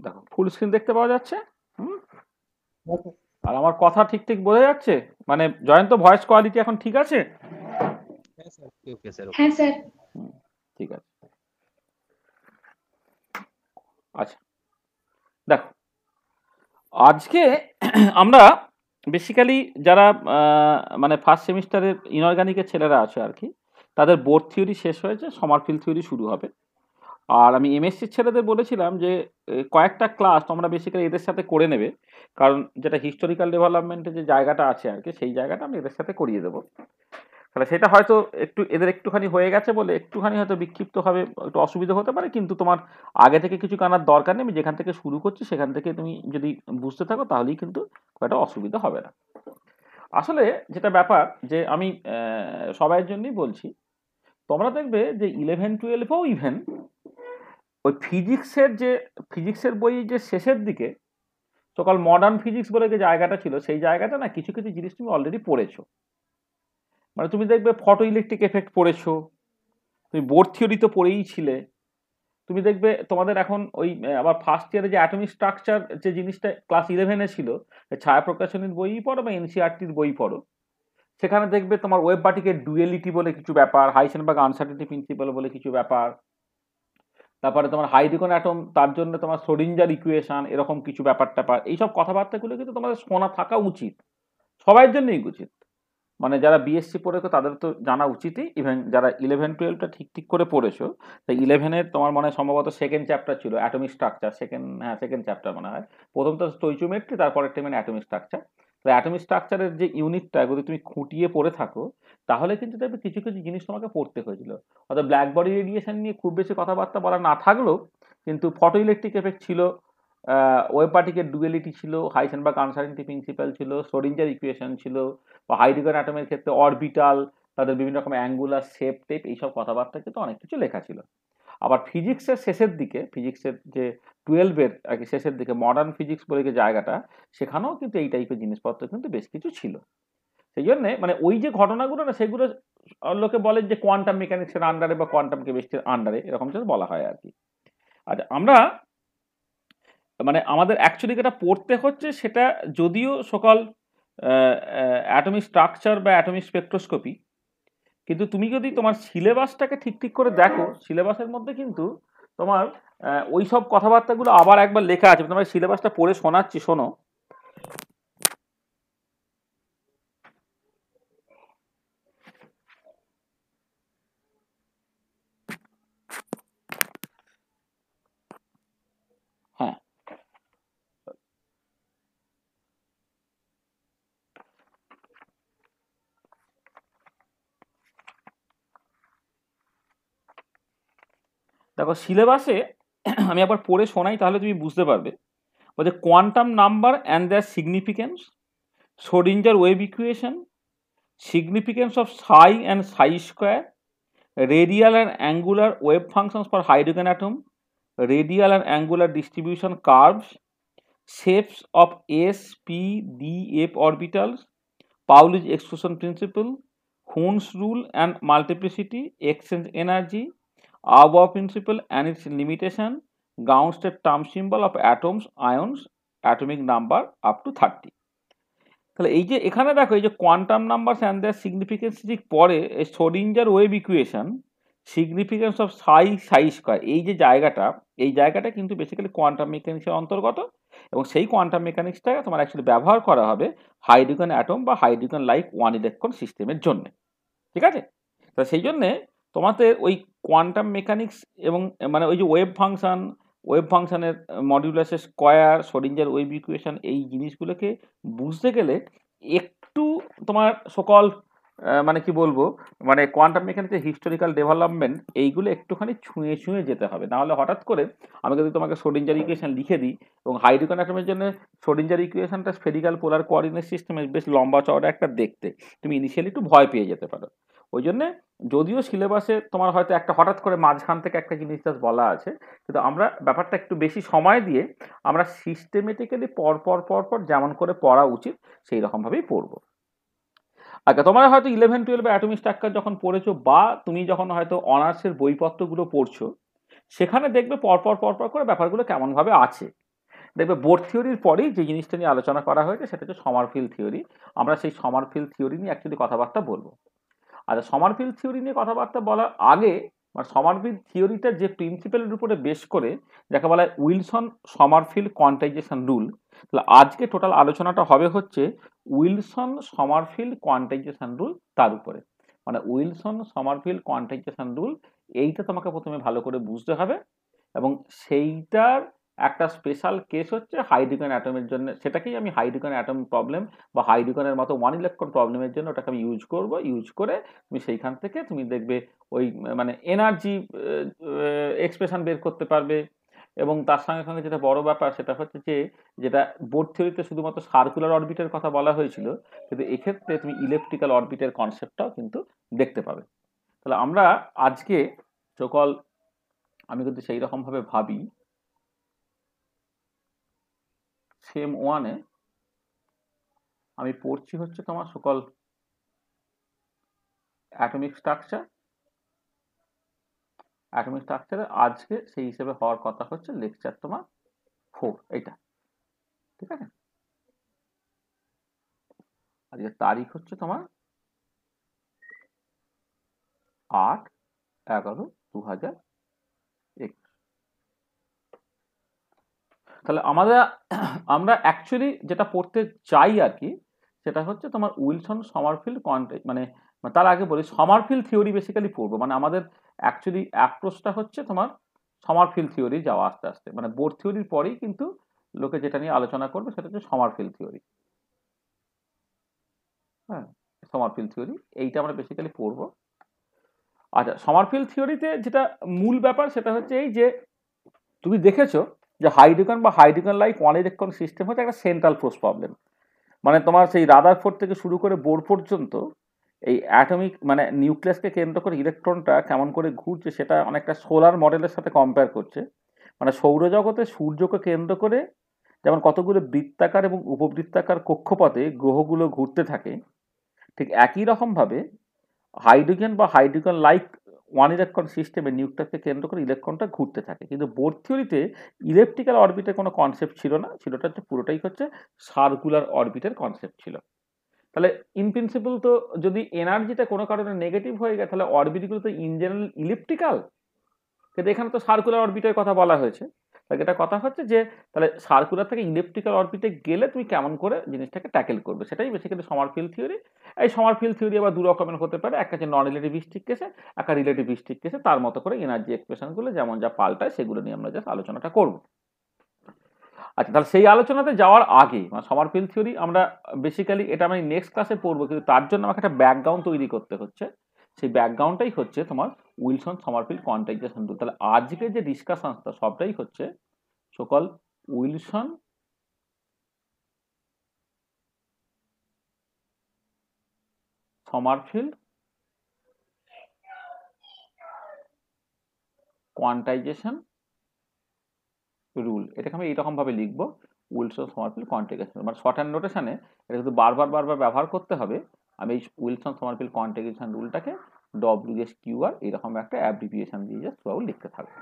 দেখো full screen দেখতে পাওয়া যাচ্ছে। হুম। আর আমার কথা ঠিক ঠিক বোঝা যাচ্ছে? মানে জয়ন্ত, ভয়েস কোয়ালিটি এখন ঠিক আছে? হ্যাঁ স্যার, ওকে ওকে স্যার, ওকে। হ্যাঁ স্যার। হুম, ঠিক আছে। আচ্ছা, দেখো আজকে আমরা বেসিক্যালি যারা মানে ফার্স্ট সেমিস্টারের ইনঅর্গানিকের ছেলেরা আছে আর কি, তাদের বোর্ড থিওরি শেষ হয়েছে, সমারফিল্ড থিওরি শুরু হবে। আর আমি এমএসসির ছেলেদের বলেছিলাম যে কয়েকটা ক্লাস তোমরা বেসিক্যালি এদের সাথে করে নেবে, কারণ যেটা হিস্টোরিক্যাল ডেভেলপমেন্টের যে জায়গাটা আছে আর কি, সেই জায়গাটা আমি এদের সাথে করিয়ে দেবো। তাহলে সেটা হয়তো একটু এদের একটুখানি হয়ে গেছে বলে একটুখানি হয়তো বিক্ষিপ্ত হবে, একটু অসুবিধা হতে পারে, কিন্তু তোমার আগে থেকে কিছু জানার দরকার নেই। আমি যেখান থেকে শুরু করছি সেখান থেকে তুমি যদি বুঝতে থাকো তাহলেই কিন্তু খুব একটা অসুবিধা হবে না। আসলে যেটা ব্যাপার যে আমি সবাইয়ের জন্যই বলছি, তোমরা দেখবে যে 11-12-এও ইভেন ওই ফিজিক্সের বই যে শেষের দিকে সকাল মডার্ন ফিজিক্স বলে যে জায়গাটা ছিল, সেই জায়গাটা না কিছু কিছু জিনিস তুমি অলরেডি পড়েছো। মানে তুমি দেখবে ফটো ইলেকট্রিক এফেক্ট পড়েছো, তুমি বোর থিওরি তো পড়েই ছিলে। তুমি দেখবে তোমাদের এখন ওই আবার ফার্স্ট ইয়ারে যে অ্যাটমিক স্ট্রাকচার যে জিনিসটা ক্লাস 11-এ ছিল, ছায়া প্রকাশনীর বই পড়ো বা এনসিআরটির বই পড়ো, সেখানে দেখবে তোমার ওয়েব বাটিকের ডুয়েলিটি বলে কিছু ব্যাপার, হাইসেনবার্গ আনসার্টেনিটি প্রিন্সিপাল বলে কিছু ব্যাপার, তারপরে তোমার হাইড্রোজেন অ্যাটম, তার জন্য তোমার শ্রোডিঞ্জার ইকুয়েশন, এরকম কিছু ব্যাপার ট্যাপার, এইসব কথাবার্তাগুলো কিন্তু তোমাদের শোনা থাকা উচিত, সবার জন্যই উচিত। মানে যারা বিএসসি পড়েছো তাদের তো জানা উচিতই, ইভেন যারা 11-12টা ঠিক ঠিক করে পড়েছো। তাই 11-এর তোমার মনে হয় সম্ভবত সেকেন্ড চ্যাপ্টার ছিল অ্যাটমিক স্ট্রাকচার, সেকেন্ড চ্যাপ্টার মনে হয়। প্রথম তো স্টোইচিওমেট্রি, তারপরের টাইমে অ্যাটমিক স্ট্রাকচার। তো অ্যাটমিক স্ট্রাকচারের যে ইউনিটটা যদি তুমি খুঁটিয়ে পড়ে থাকো, তাহলে কিন্তু দেখবে কিছু কিছু জিনিস তোমাকে পড়তে হয়েছিল। অর্থাৎ ব্ল্যাক বডি রেডিয়েশন নিয়ে খুব বেশি কথাবার্তা বলা না থাকলেও কিন্তু ফটো ইলেকট্রিক এফেক্ট ছিল, ওয়েব পার্টিকেল ডুয়েলিটি ছিল, হাইসেনবার্গ আনসার্টেনিটি প্রিন্সিপাল ছিল, শ্রোডিঞ্জার ইকুয়েশন ছিল, বা হাইড্রোজেন অ্যাটমের ক্ষেত্রে অরবিটাল, তাদের বিভিন্ন রকম অ্যাঙ্গুলার শেপ টেপ, এইসব কথাবার্তা কিন্তু অনেক কিছু লেখা ছিল। আবার ফিজিক্সের শেষের দিকে, ফিজিক্সের যে 12-এর আর কি শেষের দিকে মডার্ন ফিজিক্স বলে যে জায়গাটা, সেখানেও কিন্তু এই টাইপের জিনিসপত্র কিন্তু বেশ কিছু ছিল। সেই জন্যে মানে ওই যে ঘটনাগুলো না, সেগুলো লোকে বলে যে কোয়ান্টাম মেকানিক্সের আন্ডারে বা কোয়ান্টাম কেমিস্ট্রির আন্ডারে, এরকম কিছু বলা হয় আর কি। আচ্ছা, আমরা মানে আমাদের অ্যাকচুয়ালি যেটা পড়তে হচ্ছে সেটা যদিও সকাল অ্যাটমিক স্ট্রাকচার বা অ্যাটমিক স্পেকট্রোস্কোপি, কিন্তু তুমি যদি তোমার সিলেবাসটাকে ঠিক ঠিক করে দেখো, সিলেবাসের মধ্যে কিন্তু তোমার ওই সব কথাবার্তাগুলো আবার একবার লেখা আছে। তোমার সিলেবাসটা পড়ে শোনাচ্ছি, শোনো। হ্যাঁ, দেখো সিলেবাসে আমি একবার পড়ে শোনাই, তাহলে তুমি বুঝতে পারবে। বলছে quantum number and their significance, Schrödinger wave equation, significance of psi and psi square, radial and angular wave functions for hydrogen atom, radial and angular distribution curves, shapes of s, p, d, f orbitals, Pauli's exclusion principle, Hund's rule and multiplicity, exchange energy, Auer principle and its limitation, ground state term symbol of atoms, ions, atomic number up to 30। তাহলে এই যে এখানে দেখো, এই যে quantum number and their significance ঠিক পরে Schrödinger wave equation, significance of psi square, এই যে জায়গাটা, এই জায়গাটা কিন্তু বেসিক্যালি কোয়ান্টাম মেকানিক্সের অন্তর্গত, এবং সেই কোয়ান্টাম মেকানিক্সটা তোমার অ্যাকচুয়ালি ব্যবহার করা হবে হাইড্রোজেন অ্যাটম বা হাইড্রোজেন লাইক ওয়ান ইলেকট্রন সিস্টেমের জন্য। ঠিক আছে? তা সেই জন্যে তোমাদের ওই কোয়ান্টাম মেকানিক্স এবং মানে ওই যে ওয়েভ ফাংশনের মডিউলাসের স্কয়ার, শ্রোডিঞ্জার ওয়েভ ইকুয়েশন, এই জিনিসগুলোকে বুঝতে গেলে একটু তোমার সকল মানে কি বলবো, মানে কোয়ান্টাম মেকানিক্সের হিস্টোরিক্যাল ডেভেলপমেন্ট এইগুলো একটুখানি ছুঁয়ে ছুঁয়ে যেতে হবে। নাহলে হঠাৎ করে আমি যদি তোমাকে শ্রোডিঞ্জার ইকুয়েশন লিখে দিই, এবং হাইড্রোজেন অ্যাটমের জন্য শ্রোডিঞ্জার ইকুয়েশনটা স্ফেরিক্যাল পোলার কোঅর্ডিনেট সিস্টেমে বেশ লম্বা চওড়া একটা দেখতে, তুমি ইনিশিয়ালি একটু ভয় পেয়ে যেতে পারো। ওই জন্যে যদিও সিলেবাসে তোমার হয়তো একটা হঠাৎ করে মাঝখান থেকে একটা জিনিস জাস্ট বলা আছে, কিন্তু আমরা ব্যাপারটা একটু বেশি সময় দিয়ে আমরা সিস্টেমেটিক্যালি পর পর যেমন করে পড়া উচিত সেই রকমভাবেই পড়বো। আচ্ছা, তোমরা হয়তো 11-12 অ্যাটমিক স্ট্রাকচার যখন পড়েছো, বা তুমি যখন হয়তো অনার্সের বইপত্রগুলো পড়ছো, সেখানে দেখবে পরপর পরপর করে ব্যাপারগুলো কেমনভাবে আছে। দেখবে বোর থিওরির পরেই যে জিনিসটা নিয়ে আলোচনা করা হয়েছে সেটা হচ্ছে সমারফিল্ড থিওরি। আমরা সেই সমারফিল্ড থিওরি নিয়ে অ্যাকচুয়ালি কথাবার্তা বলবো। আচ্ছা, সমারফিল্ড থিওরি নিয়ে কথাবার্তা বলার আগে মানে সমারফিল্ড থিওরিটা যে প্রিন্সিপালের উপরে বেস করে যাকে বলা হয় উইলসন সমারফিল্ড কোয়ান্টাইজেশন রুল, তাহলে আজকে টোটাল আলোচনাটা হবে হচ্ছে উইলসন সমারফিল্ড কোয়ান্টাইজেশন রুল তার উপরে। মানে উইলসন সমারফিল্ড কোয়ান্টাইজেশন রুল এইটা তোমাকে প্রথমে ভালো করে বুঝতে হবে এবং সেইটার একটা স্পেশাল কেস হচ্ছে হাইড্রোজেন অ্যাটমের জন্য, সেটাকেই আমি হাইড্রোজেন অ্যাটম প্রবলেম বা হাইড্রোজেনের মতো ওয়ান ইলেকট্রন প্রবলেমের জন্য ওটাকে আমি ইউজ করব। ইউজ করে তুমি সেইখান থেকে তুমি দেখবে ওই মানে এনার্জি এক্সপ্রেশন বের করতে পারবে। এবং তার সঙ্গে সঙ্গে যেটা বড় ব্যাপার সেটা হচ্ছে যে যেটা বোর থিওরিতে শুধুমাত্র সার্কুলার অরবিটের কথা বলা হয়েছিল, কিন্তু এক্ষেত্রে তুমি ইলেকট্রিক্যাল অরবিটের কনসেপ্টটাও কিন্তু দেখতে পাবে। তাহলে আমরা আজকে সকল আমি কিন্তু সেই রকম ভাবে ভাবি সেম ওয়ানে আমি পড়ছি হচ্ছে তোমার সকল অ্যাটমিক স্ট্রাকচার। অ্যাটমিক স্ট্রাকচারে আজকে সেই হিসেবে হওয়ার কথা হচ্ছে লেকচার তোমার 4, এইটা ঠিক আছে। আজকে তারিখ হচ্ছে তোমার 8/11/2021। তাহলে আমরা অ্যাকচুয়ালি যেটা পড়তে চাই আর কি সেটা হচ্ছে তোমার উইলসন সমারফিল্ড মানে তার আগে বলি সমারফিল্ড থিওরি বেসিক্যালি পড়বো। মানে আমাদের অ্যাকচুয়ালি অ্যাপ্রোচটা হচ্ছে তোমার সমারফিল্ড থিওরি যাওয়া আস্তে আস্তে, মানে বোর থিওরির পরেই কিন্তু লোকে যেটা নিয়ে আলোচনা করবে সেটা হচ্ছে সমারফিল্ড থিওরি। হ্যাঁ, সমারফিল্ড থিওরি এইটা আমরা বেসিক্যালি পড়বো। আচ্ছা, সমারফিল্ড থিওরিতে যেটা মূল ব্যাপার সেটা হচ্ছে এই যে তুমি দেখেছো যে হাইড্রোজেন বা hydrogen like one electron system হচ্ছে একটা সেন্ট্রাল ফোর্স প্রবলেম। মানে তোমার সেই রাদারফোর্ড থেকে শুরু করে বোর পর্যন্ত এই অ্যাটমিক মানে নিউক্লিয়াসকে কেন্দ্র করে ইলেকট্রনটা কেমন করে ঘুরছে সেটা অনেকটা সোলার মডেলের সাথে কম্পেয়ার করছে। মানে সৌরজগতে সূর্যকে কেন্দ্র করে যেমন কতগুলো বৃত্তাকার এবং উপবৃত্তাকার কক্ষপথে গ্রহগুলো ঘুরতে থাকে, ঠিক একই রকমভাবে হাইড্রোজেন বা হাইড্রোজেন লাইক ওয়ান ইলেকট্রন সিস্টেমে নিউক্লিয়াসকে কেন্দ্র করে ইলেকট্রনটা ঘুরতে থাকে। কিন্তু বোর থিওরিতে ইলেকট্রিক্যাল অরবিটের কোনো কনসেপ্ট ছিল না, ছিলটা হচ্ছে পুরোটাই হচ্ছে সার্কুলার অরবিটের কনসেপ্ট ছিল। তাহলে ইন প্রিন্সিপাল তো যদি এনার্জিটা কোনো কারণে নেগেটিভ হয়ে গেছে তাহলে অরবিটগুলো তো ইন জেনারেল ইলেকট্রিক্যাল, কিন্তু এখানে তো সার্কুলার অরবিটের কথা বলা হয়েছে। তাহলে এটা কথা হচ্ছে যে তাহলে সার্কুলার থেকে ইলেকট্রিক্যাল অরবিটে গেলে তুমি কেমন করে জিনিসটাকে ট্যাকেল করবে, সেটাই বেসিক্যালি সমারফিল্ড থিওরি। এই সমারফিল্ড থিওরি আবার দু রকমের হতে পারে, একটা হচ্ছে নন রিলেটিভিস্টিক কেসে, একটা রিলেটিভিস্টিক কেসে তার মতো করে এনার্জি এক্সপ্রেশনগুলো যেমন যা পাল্টায় সেগুলো নিয়ে আমরা জাস্ট আলোচনাটা করব। আচ্ছা, তাহলে সেই আলোচনাতে যাওয়ার আগে মানে সমারফিল্ড থিওরি আমরা বেসিক্যালি এটা আমি নেক্সট ক্লাসে পড়বো, কিন্তু তার জন্য আমাকে একটা ব্যাকগ্রাউন্ড তৈরি করতে হচ্ছে। সেই ব্যাকগ্রাউন্ডটাই হচ্ছে তোমার উইলসন সমারফিল্ড কোয়ান্টাইজেশন রুল। তাহলে আজকে যে ডিসকাশনটা সবটাই হচ্ছে সকল উইলসন সমারফিল্ড কোয়ান্টাইজেশন রুল। এটাকে আমি এইরকম ভাবে লিখবো, উইলসন সমারফিল্ড কোয়ান্টাইজেশন, মানে শর্ট হ্যান্ড নোটেশনে এটা কিন্তু বারবার বারবার ব্যবহার করতে হবে। আমি এই উইলসন সমারফিল্ড কোয়ান্টাইজেশন রুলটাকে WSQR এরকম একটা অ্যাব্রিভিয়েশন দিয়ে জাস্ট লিখতে থাকবো।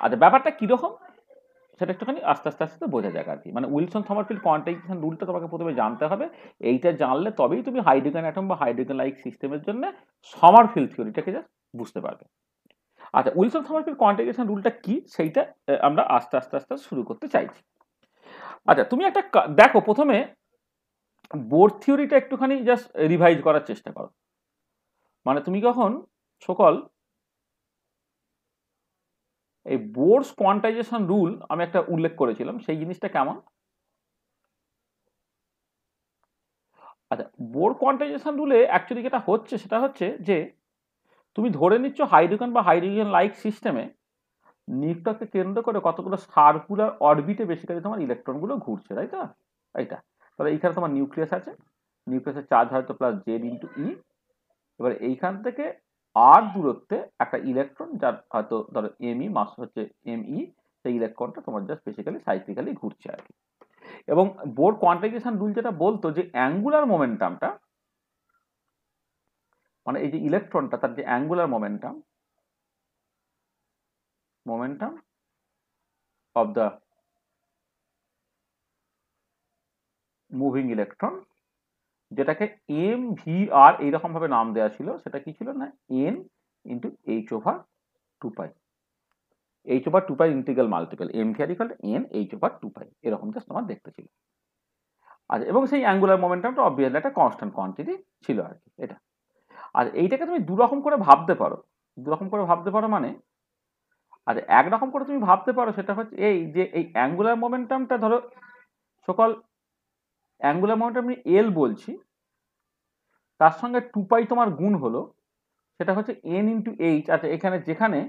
আচ্ছা, ব্যাপারটা কিরকম সেটা একটুখানি আস্তে আস্তে আস্তে বোঝা যাক আর কি। মানে উইলসন সমারফিল্ড কোয়ান্টাইজেশন রুলটা তোমাকে প্রথমে জানতে হবে। এইটা জানলে তবেই তুমি হাইড্রোজেন অ্যাটম বা হাইড্রোজেন লাইক সিস্টেমের জন্য সমারফিল্ড থিওরিটাকে জাস্ট বুঝতে পারবে। আচ্ছা, উইলসন সমারফিল্ড কোয়ান্টাইজেশন রুলটা কি সেইটা আমরা আস্তে আস্তে আস্তে শুরু করতে চাইছি। আচ্ছা, তুমি একটা দেখো প্রথমে বোর থিওরিটা একটুখানি জাস্ট রিভাইজ করার চেষ্টা করো। মানে তুমি যখন সকল এই বোরস কোয়ান্টাইজেশন রুল আমি একটা উল্লেখ করেছিলাম, সেই জিনিসটা কেমন। আচ্ছা, বোর কোয়ান্টাইজেশন রুলে অ্যাকচুয়ালি যেটা হচ্ছে সেটা হচ্ছে যে তুমি ধরে নিচ্ছ হাইড্রোজেন বা হাইড্রোজেন লাইক সিস্টেমে নিউক্লিয়াসকে কেন্দ্র করে কতগুলো সার্কুলার অরবিটে বেসিক্যালি তোমার ইলেকট্রনগুলো ঘুরছে, তাই তো? এইটা তাহলে এইখানে তোমার নিউক্লিয়াস আছে, নিউক্লিয়াসের চার্জ হয়তো +Z × E। এবার এইখান থেকে আর দূরত্বে একটা ইলেকট্রন যার হয়তো ধরো ME মাস হচ্ছে ME, সেই ইলেকট্রনটা তোমার জাস্ট বেসিক্যালি সাইক্লিক্যালি ঘুরছে আর কি। এবং বোর কোয়ান্টাইজেশন রুল যেটা বলতো যে অ্যাঙ্গুলার মোমেন্টামটা মানে এই যে ইলেকট্রনটা তার যে angular momentum momentum of the moving electron, যেটাকে এম ভি আর এইরকম ভাবে নাম দেওয়া ছিল, সেটা কি ছিল না N into H over two pi, H over two pi integral multiple M V R equal to N H over two pi, এরকম জাস্ট তোমার দেখতে ছিল। আচ্ছা, এবং সেই অ্যাঙ্গুলার মোমেন্টামটা অবভিয়াসলি একটা কনস্ট্যান্ট কোয়ান্টিটি ছিল আর কি এটা। আর এইটাকে তুমি দুরকম করে ভাবতে পারো, দুরকম করে ভাবতে পারো মানে, আচ্ছা একরকম করে তুমি ভাবতে পারো সেটা হচ্ছে এই যে এই অ্যাঙ্গুলার মোমেন্টামটা ধরো সকল অ্যাঙ্গুলার মোমেন্টাম আমি এল বলছি, তার সঙ্গে টু পাই তোমার গুণ হলো, সেটা হচ্ছে এন ইন্টু এইচ। আচ্ছা এখানে যেখানে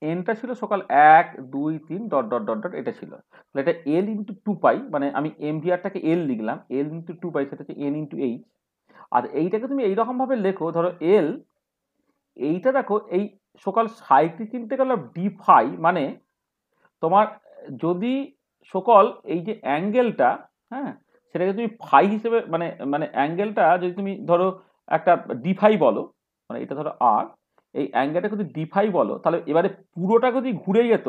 এনটা ছিল সকাল 1 2 3 ডট ডট ডট ডট এটা ছিল, তাহলে এটা এল ইন্টু টু পাই, মানে আমি এমভিআরটাকে এল লিখলাম, এল ইন্টু টু পাই সেটা হচ্ছে এন ইন্টু এইচ। আর এইটাকে তুমি এইরকম ভাবে লেখো, ধরো এল, এইটা দেখো এই সকাল cyclic integral of d phi, মানে তোমার যদি সকল এই যে অ্যাঙ্গেলটা, হ্যাঁ সেটাকে তুমি ফাই হিসেবে মানে মানে অ্যাঙ্গেলটা যদি তুমি ধরো একটা ডি ফাই বলো, মানে এটা ধরো আর, এই অ্যাঙ্গেলটা যদি ডি ফাই বলো, তাহলে এবারে পুরোটা যদি ঘুরে যেত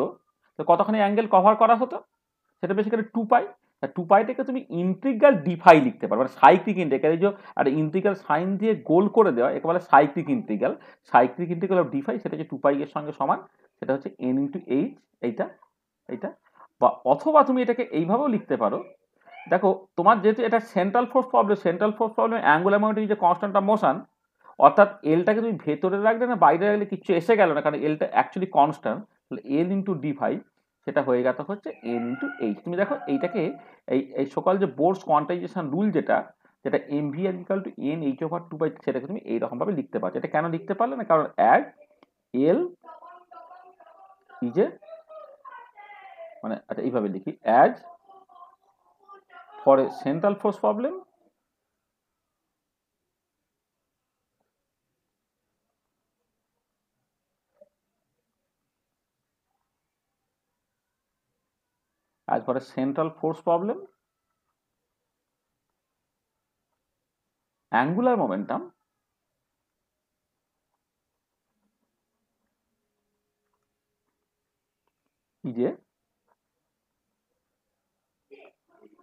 তো কতখানি অ্যাঙ্গেল কভার করা হতো, সেটা বেসিক্যালি টু পাই। টু পাইটাকে তুমি ইন্টিগ্রাল ডি ফাই লিখতে পারো, মানে সাইক্লিক ইন্টিগ্রাল, এই যে একটা ইন্টিগ্রাল সাইন দিয়ে গোল করে দেওয়া একে বলে cyclic integral, cyclic integral of d phi, সেটা হচ্ছে টু পাই এর সঙ্গে সমান, সেটা হচ্ছে এন ইন্টু এইচ, এইটা এইটা। বা অথবা তুমি এটাকে এইভাবেও লিখতে পারো, দেখো তোমার যেহেতু এটা central force problem, central force problem angular momentum যে কনস্ট্যান্ট অফ মোশন, অর্থাৎ এলটাকে তুমি ভেতরে রাখলে না বাইরে রাখলে কিছু এসে গেল না, কারণ এলটা অ্যাকচুয়ালি কনস্ট্যান্ট, তাহলে এল ইন্টু ডি ফাই সেটা হয়ে গেল হচ্ছে এন ইন্টু এইচ। তুমি দেখো এইটাকে এই এই সকল যে বোর্স কোয়ান্টাইজেশন রুল যেটা, যেটা m V r equal to N H over two by, সেটাকে তুমি এইরকম ভাবে লিখতে পারছো। এটা কেন লিখতে পারলে না, কারণ অ্যাড এল ইজ এ, মানে আচ্ছা এইভাবে লিখি, as for a central force problem as for a central force problem, angular momentum is a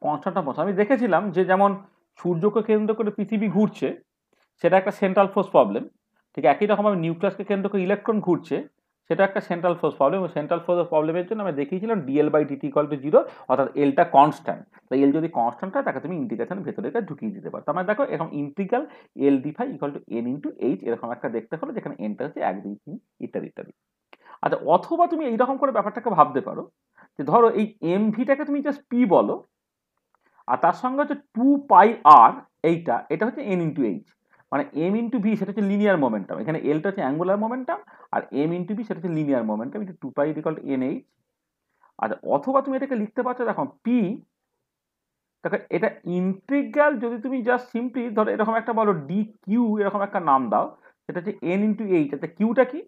constant of motion। আমি দেখেছিলাম যে যেমন সূর্যকে কেন্দ্র করে পৃথিবী ঘুরছে, সেটা একটা সেন্ট্রাল ফোর্স প্রবলেম, ঠিক একই রকমভাবে নিউক্লিয়াসকে কেন্দ্র করে ইলেকট্রন ঘুরছে, সেটা একটা সেন্ট্রাল ফোর্স প্রবলেম। এবং সেন্ট্রাল ফোর্স প্রবলেমের জন্য আমি দেখিয়েছিলাম d l by d t equal to zero, অর্থাৎ এলটা কনস্ট্যান্ট। তাই এল যদি কনস্ট্যান্ট হয় তাকে তুমি ইন্টিগ্রেশন ভেতরে ঢুকিয়ে দিতে পারো। তার মানে দেখো এরকম integral L D phi equal to N into h, এরকম একটা দেখতে হলো, যেখানে এনটা হচ্ছে 1 2 3 ইত্যাদি ইত্যাদি। আচ্ছা অথবা তুমি এইরকম করে ব্যাপারটাকে ভাবতে পারো যে ধরো এই এম ভিটাকে তুমি জাস্ট পি বলো, আর তার সঙ্গে হচ্ছে টু পাই আর, এইটা এটা হচ্ছে এন ইন্টু এইচ, মানে এম ইন্টু ভি সেটা হচ্ছে লিনিয়ার মোমেন্টাম, এখানে এলটা হচ্ছে অ্যাঙ্গুলার মোমেন্টাম, আর এম ইন্টু ভি সেটা হচ্ছে linear momentum into two pi equal to N h. আচ্ছা অথবা তুমি এটাকে লিখতে পারছো, দেখো পি, দেখো এটা ইন্টিগ্রাল যদি তুমি জাস্ট সিম্পলি ধরো এরকম একটা বলো ডি কিউ, এরকম একটা নাম দাও, সেটা হচ্ছে এন ইন্টু এইচ। আচ্ছা কিউটা কি,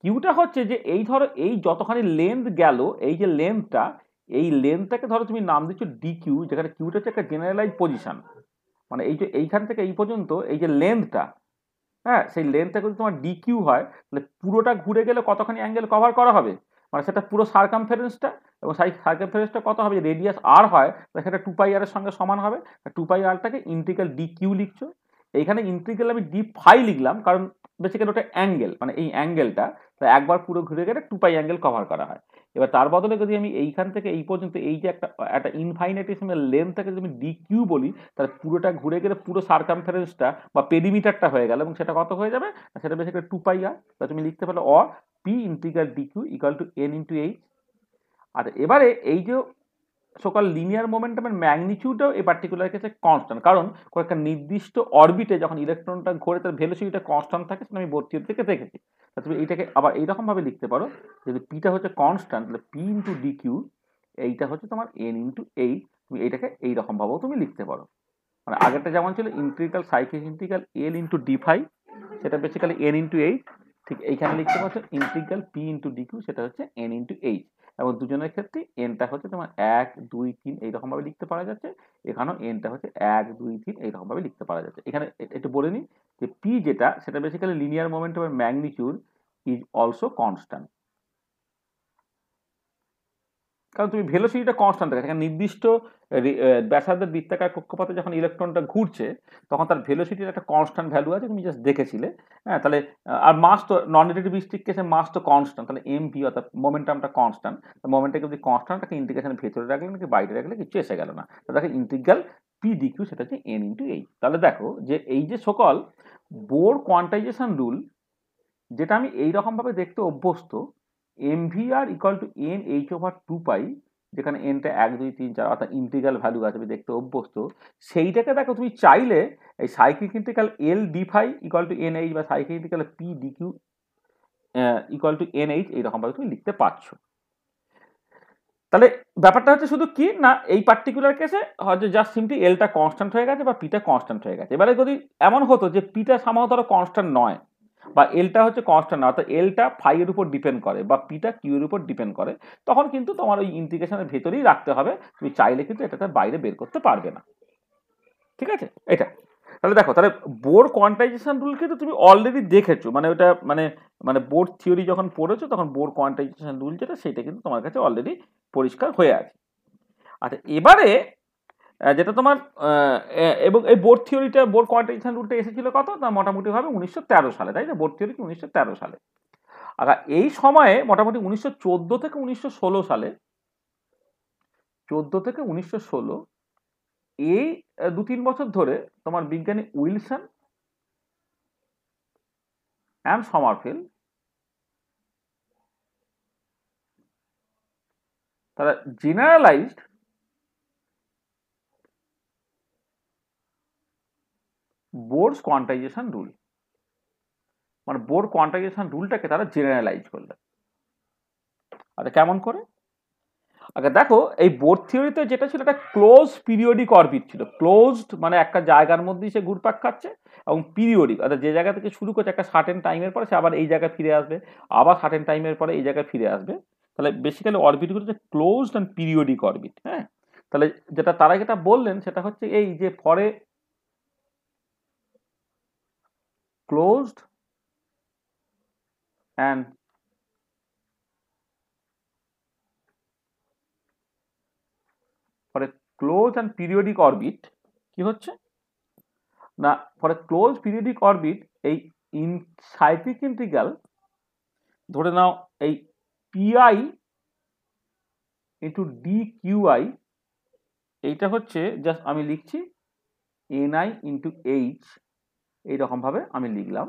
কিউটা হচ্ছে যে এই ধরো এই যতখানি লেন্থ গেল, এই যে লেন্থটা, এই লেন্থটাকে ধরো তুমি নাম দিচ্ছ ডি কিউ, যেখানে কিউটা হচ্ছে একটা জেনারেলাইজ পজিশন, মানে এই যে এইখান থেকে এই পর্যন্ত এই যে লেন্থটা, হ্যাঁ সেই লেন্থটা যদি তোমার ডি কিউ হয়, তাহলে পুরোটা ঘুরে গেলে কতখানি অ্যাঙ্গেল কভার করা হবে, মানে সেটা পুরো সার্কামফারেন্সটা, এবং সেই সার্কামফারেন্সটা কত হবে, রেডিয়াস আর হয় তাহলে সেটা টু পাই আর এর সঙ্গে সমান হবে। টু পাই আরটাকে ইন্টিগ্রাল ডি কিউ লিখছো, এইখানে ইন্টিগ্রাল আমি ডি ফাই লিখলাম, কারণ বেসিক্যালি ওটা অ্যাঙ্গেল, মানে এই অ্যাঙ্গেলটা একবার পুরো ঘুরে গেলে টু পাই অ্যাঙ্গেল কভার করা হয়। এবার তার বদলে যদি আমি এইখান থেকে এই পর্যন্ত এই যে একটা একটা ইনফাইনাইটেশনের লেন্থটাকে যদি আমি ডি কিউ বলি, তাহলে পুরোটা ঘুরে গেলে পুরো সার্কামফারেন্সটা বা পেরিমিটারটা হয়ে গেল, এবং সেটা কত হয়ে যাবে, সেটা বেসিক্যালি টু পাই আর। তা তুমি লিখতে পারো or P integral D Q equal to N into H. আর এবারে এই যে সকল লিনিয়ার মোমেন্টামের ম্যাগনিটিউডও এই পার্টিকুলার কেসে কনস্ট্যান্ট, কারণ কোনো একটা নির্দিষ্ট অরবিটে যখন ইলেকট্রনটা ঘোরে তার ভেলোসিটিটা কনস্ট্যান্ট থাকে, সেটা আমি ভর্তি থেকে দেখেছি। তা তুমি এইটাকে আবার এইরকম ভাবে লিখতে পারো, যদি পিটা হচ্ছে কনস্ট্যান্ট তাহলে পি ইন্টু ডি কিউ, এইটা হচ্ছে তোমার এন ইন্টু এইচ। তুমি এইটাকে এইরকম ভাবেও তুমি লিখতে পারো, মানে আগেরটা যেমন ছিল integral cyclic integral l into d phi, সেটা বেসিক্যালি এন ইন্টু এইচ, ঠিক এইখানে লিখতে পারছো integral p into d q, সেটা হচ্ছে এন ইন্টু এইচ। এবং দুজনের ক্ষেত্রে এনটা হচ্ছে তোমার 1 2 3 এইরকম ভাবে লিখতে পারা যাচ্ছে, এখানেও এনটা হচ্ছে 1 2 3 এইরকম ভাবে লিখতে পারা যাচ্ছে। এখানে একটু বলে নিই যে পি যেটা, সেটা বেসিক্যালি লিনিয়ার মোমেন্টামের ম্যাগনিটিউড ইজ অলসো কনস্ট্যান্ট। কারণ তুমি ভেলোসিটিটা কনস্ট্যান্ট থাকে, সেখানে নির্দিষ্ট ব্যাসার্ধের বৃত্তাকার কক্ষপথে যখন ইলেকট্রনটা ঘুরছে তখন তার ভেলোসিটির একটা কনস্ট্যান্ট ভ্যালু আছে, তুমি জাস্ট দেখেছিলে। হ্যাঁ, তাহলে আর মাস তো নন রিলেটিভিস্টিক কেসে মাস তো কনস্ট্যান্ট, তাহলে এম ভি অর্থাৎ মোমেন্টামটা কনস্ট্যান্ট। মোমেন্টটাকে যদি কনস্ট্যান্ট থাকে ইন্টিগ্রেশনের ভেতরে রাখলে নাকি বাইরে রাখলে কিছু এসে গেল না, তো দেখো ইন্টিগ্রাল পি ডিকিউ সেটা হচ্ছে এন ইন্টু এইচ। তাহলে দেখো যে এই যে সকল বোর কোয়ান্টাইজেশন রুল, যেটা আমি এইরকমভাবে দেখতে অভ্যস্ত, M V R equal to N H over two pi, যেখানে এনটা 1 2 3 4 অর্থাৎ ইন্টিগ্রাল ভ্যালু আছে আমি দেখতে অভ্যস্ত, সেইটাকে দেখো তুমি চাইলে এই cyclic integral L D phi equal to N H বা cyclic integral P D Q equal to N H এইরকমভাবে তুমি লিখতে পারছো। তাহলে ব্যাপারটা হচ্ছে শুধু কি না, এই পার্টিকুলার কেসে হয়তো জাস্ট সিম্পলি এলটা কনস্ট্যান্ট হয়ে গেছে বা পিটা কনস্ট্যান্ট হয়ে গেছে। এবারে যদি এমন হতো যে পিটা সামাও ধরো কনস্ট্যান্ট নয় বা এলটা হচ্ছে কনস্ট্যান্ট না, অর্থাৎ এলটা ফাই এর উপর ডিপেন্ড করে বা পিটা কিউ এর উপর ডিপেন্ড করে, তখন কিন্তু তোমার ওই ইন্টিগ্রেশনের ভেতরেই রাখতে হবে, তুমি চাইলে কিন্তু এটাতে বাইরে বের করতে পারবে না। ঠিক আছে, এটা তাহলে দেখো, তাহলে বোর কোয়ান্টাইজেশন রুল কিন্তু তুমি অলরেডি দেখেছো, মানে ওটা মানে মানে বোর থিওরি যখন পড়েছো তখন বোর কোয়ান্টাইজেশন রুল যেটা সেটা কিন্তু তোমার কাছে অলরেডি পরিষ্কার হয়ে আছে। আচ্ছা, এবারে যেটা তোমার এবং এই বোর থিওরিটা বোর কোয়ান্টাইজেশন রুলটা এসেছিল কত না মোটামুটিভাবে 1913 সালে, তাই না? বোর থিওরি 1913 সালে। আচ্ছা, এই সময়ে মোটামুটি 1914 থেকে 1916 সালে, 14 থেকে 1916 এই 2-3 বছর ধরে তোমার বিজ্ঞানী উইলসন অ্যান্ড সমারফিল্ড তারা জেনারেলাইজড বোরস কোয়ান্টাইজেশন রুল, মানে বোর কোয়ান্টাইজেশন রুলটাকে তারা জেনারেলাইজ করলেন। আচ্ছা, কেমন করে? আচ্ছা দেখো, এই বোর থিওরিতে যেটা ছিল একটা ক্লোজ পিরিয়ডিক অরবিট ছিল। ক্লোজড মানে একটা জায়গার মধ্যেই সে ঘুরপাক খাচ্ছে, এবং পিরিয়ডিক অর্থাৎ যে জায়গা থেকে শুরু করছে একটা সার্টেন টাইমের পরে সে আবার এই জায়গায় ফিরে আসবে, আবার সার্টেন টাইমের পরে এই জায়গায় ফিরে আসবে। তাহলে বেসিক্যালি অরবিটগুলো হচ্ছে ক্লোজড অ্যান্ড পিরিয়ডিক অরবিট। হ্যাঁ, তাহলে যেটা তারা যেটা বললেন সেটা হচ্ছে এই যে ফরে closed and for a close and periodic orbit কি হচ্ছে না, for a close periodic orbit এই সাইক্লিক ইন্টিগ্রাল ধরে নাও এই পিআই ইন্টু ডি কিউআই, এইটা হচ্ছে জাস্ট আমি লিখছি এনআই ইন্টু এইচ, এইরকমভাবে আমি লিখলাম।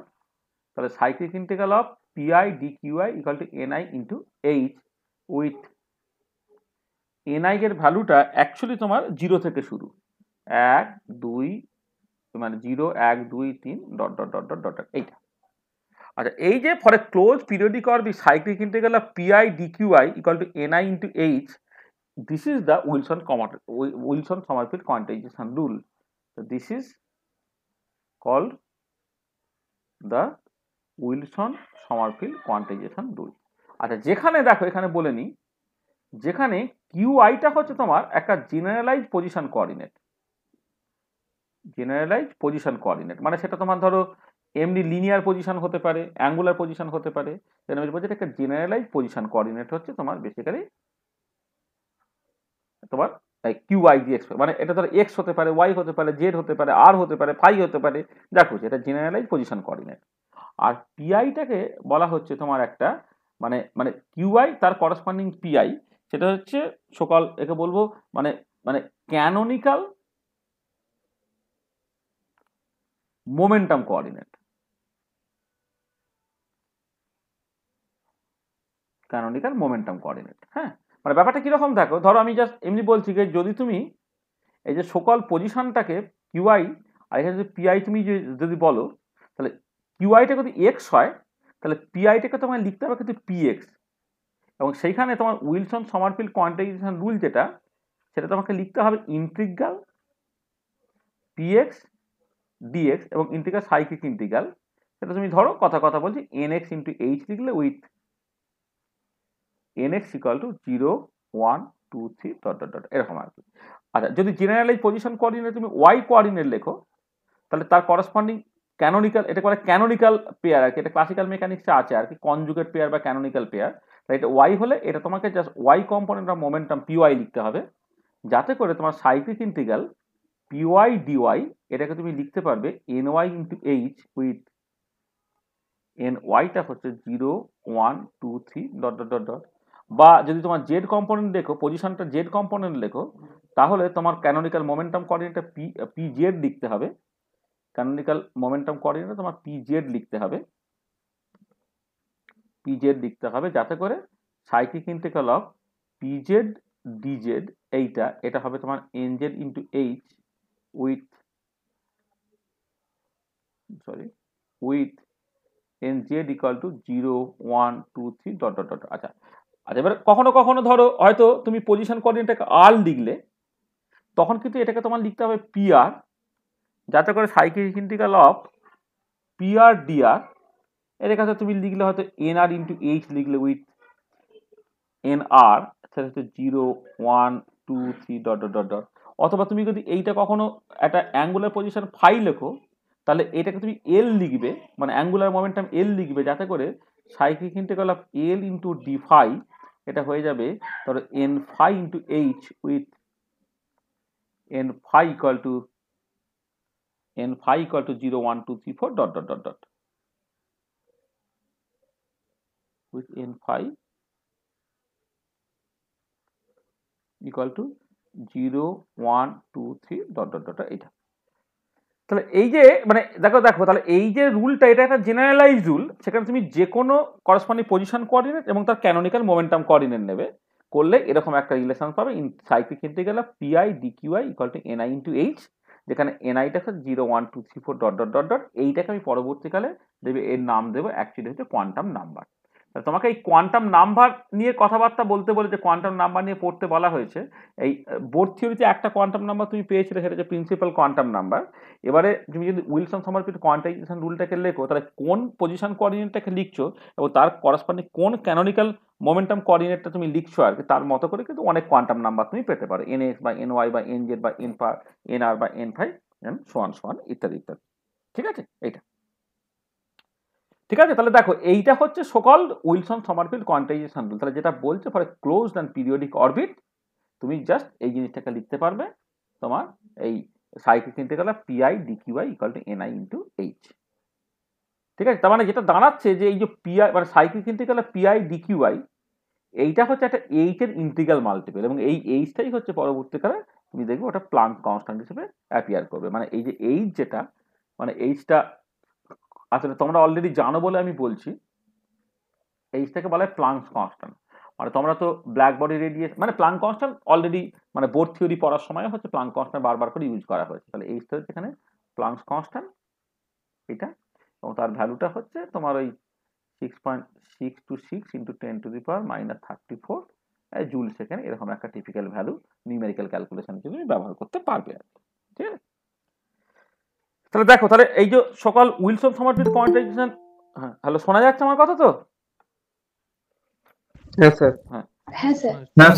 তাহলে cyclic integral of PI D QI equal to N I into H with NI এর ভ্যালুটা অ্যাকচুয়ালি তোমার 0 থেকে শুরু, 1 2 মানে 0 1 2 3 dot dot dot dot dot এইটা। আচ্ছা, এই যে for a close periodic orbit cyclic integral of PI D QI equal to N I into H, this is the Wilson Sommerfeld quantization rule. So this is called the Wilson Sommerfeld quantization rule. আচ্ছা, যেখানে দেখো এখানে বলে নি, যেখানে কিউআইটা হচ্ছে তোমার একটা generalise position coordinate, generalise position coordinate মানে সেটা তোমার ধরো এমনি লিনিয়ার পজিশন হতে পারে, অ্যাঙ্গুলার পজিশন হতে পারে, একটা জেনারেলাইজ পজিশন কোঅর্ডিনেট হচ্ছে তোমার বেসিক্যালি তোমার কিউআই দিয়ে এক্স, মানে এটা ধরো এক্স হতে পারে, ওয়াই হতে পারে, জেড হতে পারে, আর হতে পারে, ফাই হতে পারে, দেখো এটা জেনারেলাইজ পজিশন কোঅর্ডিনেট। আর পিআইটাকে বলা হচ্ছে তোমার একটা মানে মানে কিউআই তার করসপন্ডিং পিআই, সেটা হচ্ছে সকল একে বলবো মানে মানে canonical momentum coordinate, canonical momentum coordinate. হ্যাঁ, মানে ব্যাপারটা কিরকম দেখো, ধরো আমি জাস্ট এমনি বলছি যে যদি তুমি এই যে সকল পজিশনটাকে কিউআই আর এখানে যদি পিআই তুমি যদি বলো, তাহলে কিউআইটা যদি এক্স হয় তাহলে পিআইটাকে তোমায় লিখতে হবে কিন্তু পিএক্স, এবং সেইখানে তোমার উইলসন সমারফিল্ড কোয়ান্টাইজেশন রুল যেটা সেটা তোমাকে লিখতে হবে ইন্টিগ্রাল পিএক্স ডিএক্স এবং ইন্টিগ্রাল সাইক্লিক ইন্টিগ্রাল, সেটা তুমি ধরো কথা কথা বলছি এনএক্স ইন্টু এইচ লিখলে with NX equal to 0 1 2 3 dot dot dot এরকম আর কি। আচ্ছা, যদি জেনারেলাইজ পজিশন কোঅর্ডিনেট তুমি ওয়াই কোঅর্ডিনেট লেখো তাহলে তার করসপন্ডিং ক্যানোনিক্যাল, এটা বলে ক্যানোনিক্যাল পেয়ার আর কি, এটা ক্লাসিক্যাল মেকানিক্সে আছে আর কি, কনজুগেট পেয়ার বা ক্যানোনিক্যাল পেয়ার, এটা ওয়াই হলে এটা তোমাকে just y component of momentum p y লিখতে হবে, যাতে করে তোমার সাইক্লিক ইন্টিগ্রাল পিওয়াই ডিওয়াই এটাকে তুমি লিখতে পারবে N Y into H with N ওয়াইটা হচ্ছে 0 1 2 3 ডট ডট ডট ডট, বা যদি তোমার জেড কম্পোনেন্ট লেখো, পজিশনটা জেড কম্পোনেন্ট লেখো, তাহলে তোমার ক্যানোনিক্যাল মোমেন্টাম কোঅর্ডিনেটটা পি জেড লিখতে হবে। ক্যানোনিক্যাল মোমেন্টাম কোঅর্ডিনেটে তোমার পি জেড লিখতে হবে, পি জেড লিখতে হবে, যাতে করে cyclic integral of P Z DZ এটা হবে তোমার N Z into H with with an Z equal to 0 1 2 3 dot dot dot. আচ্ছা আচ্ছা, এবার কখনো কখনো ধরো হয়তো তুমি পজিশন কোঅর্ডিনেটটাকে আর লিখলে, তখন কিন্তু এটাকে তোমার লিখতে হবে পি আর, যাতে করে cyclic integral of P R D R এর কাছে তুমি লিখলে হয়তো এন আর ইন্টু এইচ লিখলে উইথ এন আর সেটা হচ্ছে 0 1 2 3 ডট ডট ডট ডট। অথবা তুমি যদি এইটা কখনো একটা অ্যাঙ্গুলার পজিশন ফাই লেখো, তাহলে এটাকে তুমি এল লিখবে, মানে অ্যাঙ্গুলার মোমেন্টাম এল লিখবে, যাতে করে cyclic integral of l into d phi এটা হয়ে যাবে ধরো n phi into H with n phi equal to 0 1 2 3 4 dot dot dot dot with n phi equal to 0 1 2 3 dot dot dot. এইটা তাহলে এই যে মানে দেখো দেখো তাহলে এই যে রুলটা, এটা একটা জেনারেলাইজ রুল, সেখানে তুমি যে কোনো করসপন্ডিং পজিশন কোঅর্ডিনেট এবং তার ক্যানোনিক্যাল মোমেন্টাম কোঅর্ডিনেট নেবে, করলে এরকম একটা রিলেশন পাবে in cyclic integral of P I D Q I equal to N I into H, যেখানে এনআইটা হচ্ছে 0 1 2 3 4 ডট ডট ডট ডট। এইটাকে আমি পরবর্তীকালে দেবে এর নাম দেবো অ্যাকচুয়ালি হচ্ছে কোয়ান্টাম নাম্বার। তোমাকে এই কোয়ান্টাম নাম্বার নিয়ে কথাবার্তা বলতে বলে, যে কোয়ান্টাম নাম্বার নিয়ে পড়তে বলা হয়েছে, এই বোর্ড থিওরিতে একটা কোয়ান্টাম নাম্বার তুমি পেয়েছিলে, সেটা হচ্ছে প্রিন্সিপাল কোয়ান্টাম নাম্বার। এবারে তুমি যদি উইলসন সমারফিল্ড কোয়ান্টাইজেশন রুলটাকে লেখো, তাহলে কোন পজিশন কোঅর্ডিনেটটাকে লিখছো এবং তার করসপন্ডিং কোন ক্যানোনিক্যাল মোমেন্টাম কোঅর্ডিনেটটা তুমি লিখছো আর কি, তার মতো করে কিন্তু অনেক কোয়ান্টাম নাম্বার তুমি পেতে পারো, এন এক্স বা এন ওয়াই বা এন জেড বা এন আর বা এন ফাই সমান সমান ইত্যাদি ইত্যাদি। ঠিক আছে, এইটা ঠিক আছে। তাহলে দেখো এইটা হচ্ছে সকল উইলসন সমারফিল্ড কোয়ান্টাইজেশন রুল। তাহলে যেটা বলছে for closed and periodic orbit, তুমি জাস্ট এই জিনিসটাকে লিখতে পারবে তোমার এই cyclic integral of P I D Q I equal to N I into H. ঠিক আছে, তার মানে যেটা দাঁড়াচ্ছে যে এই যে পিআই মানে সাইক্লিক ইন্টিগ্রাল অফ পিআই ডিকিউআই, এইটা হচ্ছে একটা এইচ এর ইন্টিগ্রাল মাল্টিপল, এবং এই এইচটাই হচ্ছে পরবর্তীকালে তুমি দেখবে ওটা প্লাঙ্ক কনস্ট্যান্ট হিসেবে অ্যাপিয়ার করবে। মানে এই যে এইচ যেটা, মানে এইচটা আসলে তোমরা অলরেডি জানো বলে আমি বলছি, এইচটাকে বলা হয় প্লাঙ্কস কনস্ট্যান্ট। মানে তোমরা তো ব্ল্যাক বডি রেডিয়েশন মানে প্লাঙ্ক কনস্ট্যান্ট অলরেডি মানে বোর্ড থিওরি পড়ার সময় হচ্ছে প্লাঙ্ক কনস্ট্যান্ট বারবার করে ইউজ করা হয়েছে। তাহলে এইচটা হচ্ছে এখানে প্লাঙ্কস কনস্ট্যান্ট এটা, এবং তার ভ্যালুটা হচ্ছে তোমার ওই 6.626 ইন্টু 10⁻⁻34 জুল সেকেন্ড, এরকম একটা টিপিক্যাল ভ্যালু নিউমেরিক্যাল ক্যালকুলেশন তুমি ব্যবহার করতে পারবে আর কি। ঠিক আছে, তাহলে দেখো তাহলে এই যে সকল উইলসন সমারফিল্ড কোয়ান্টাইজেশন, হ্যাঁ হ্যালো শোনা যাচ্ছে আমার কথা তো? হ্যাঁ স্যার। হ্যাঁ স্যার। হ্যাঁ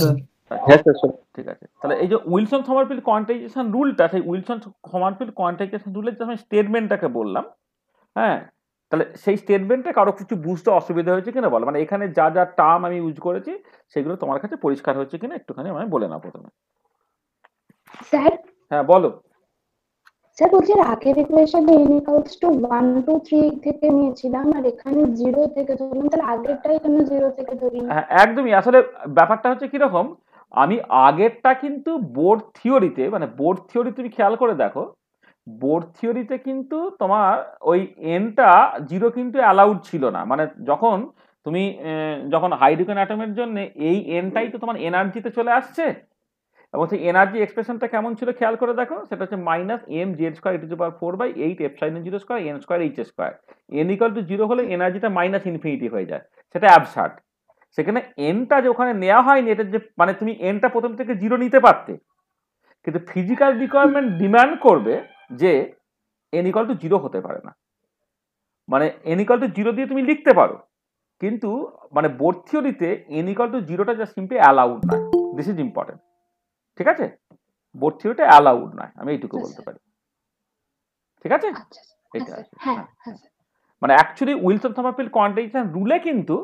স্যার। ঠিক আছে, তাহলে এই যে উইলসন সমারফিল্ড কোয়ান্টাইজেশন রুলটা, সেই উইলসন সমারফিল্ড কোয়ান্টাইজেশন রুলের যে আমি স্টেটমেন্টটাকে বললাম, হ্যাঁ, তাহলে সেই স্টেটমেন্টে কারো কিছু বুঝতে অসুবিধা হয়েছে কিনা বলো, মানে এখানে যা যা টার্ম আমি ইউজ করেছি সেগুলো তোমার কাছে পরিষ্কার হচ্ছে কিনা একটুখানি আমি বলে নাও প্রথমে। স্যার, হ্যাঁ বলো। স্যার বলছি আগের ইকুয়েশনে n ইকুয়ালস টু 1 2 3 থেকে নিয়েছিলাম, আর এখানে 0 থেকে ধরলাম, তাহলে আগেরটাই কেন 0 থেকে ধরিনি? হ্যাঁ একদমই, আসলে ব্যাপারটা হচ্ছে কিরকম, আমি আগেরটা কিন্তু বোর্ড থিওরিতে, মানে বোর্ড থিওরি তুমি খেয়াল করে দেখো, বোর্ড থিওরিতে কিন্তু তোমার ওই এনটা 0 কিন্তু অ্যালাউড ছিল না। মানে যখন তুমি যখন হাইড্রোজেন অ্যাটমের জন্য এই এনটাই তো তোমার এনার্জিতে চলে আসছে, এবং সেই এনার্জি এক্সপ্রেশনটা কেমন ছিল খেয়াল করে দেখো, সেটা হচ্ছে -mz²e⁴/8ε0² n ইকুয়াল টু 0 হলে এনার্জিটা -ইনফিনিটি হয়ে যায়, সেটা অ্যাবসার্ড। সেখানে এনটা যে ওখানে নেওয়া হয়নি, এটা যে মানে তুমি এনটা প্রথম থেকে 0 নিতে পারতে, কিন্তু ফিজিক্যাল রিকোয়ারমেন্ট ডিমান্ড করবে যে n ইকুয়াল টু 0 হতে পারে না, মানে n ইকুয়াল টু 0 দিয়ে তুমি লিখতে পারো, কিন্তু মানে বোর্ড থিওরিতে n ইকুয়াল টু 0টা জাস্ট সিম্পলি অ্যালাউড নয়। This is important. ঠিক আছে, বোর্ড থিওরিটা অ্যালাউড নয়, আমি এইটুকু বলতে পারি। ঠিক আছে, এটা আছে। হ্যাঁ হ্যাঁ। মানে অ্যাকচুয়ালি উইলসন সমারফিল্ড কোয়ান্টাইজেশন রুলে কিন্তু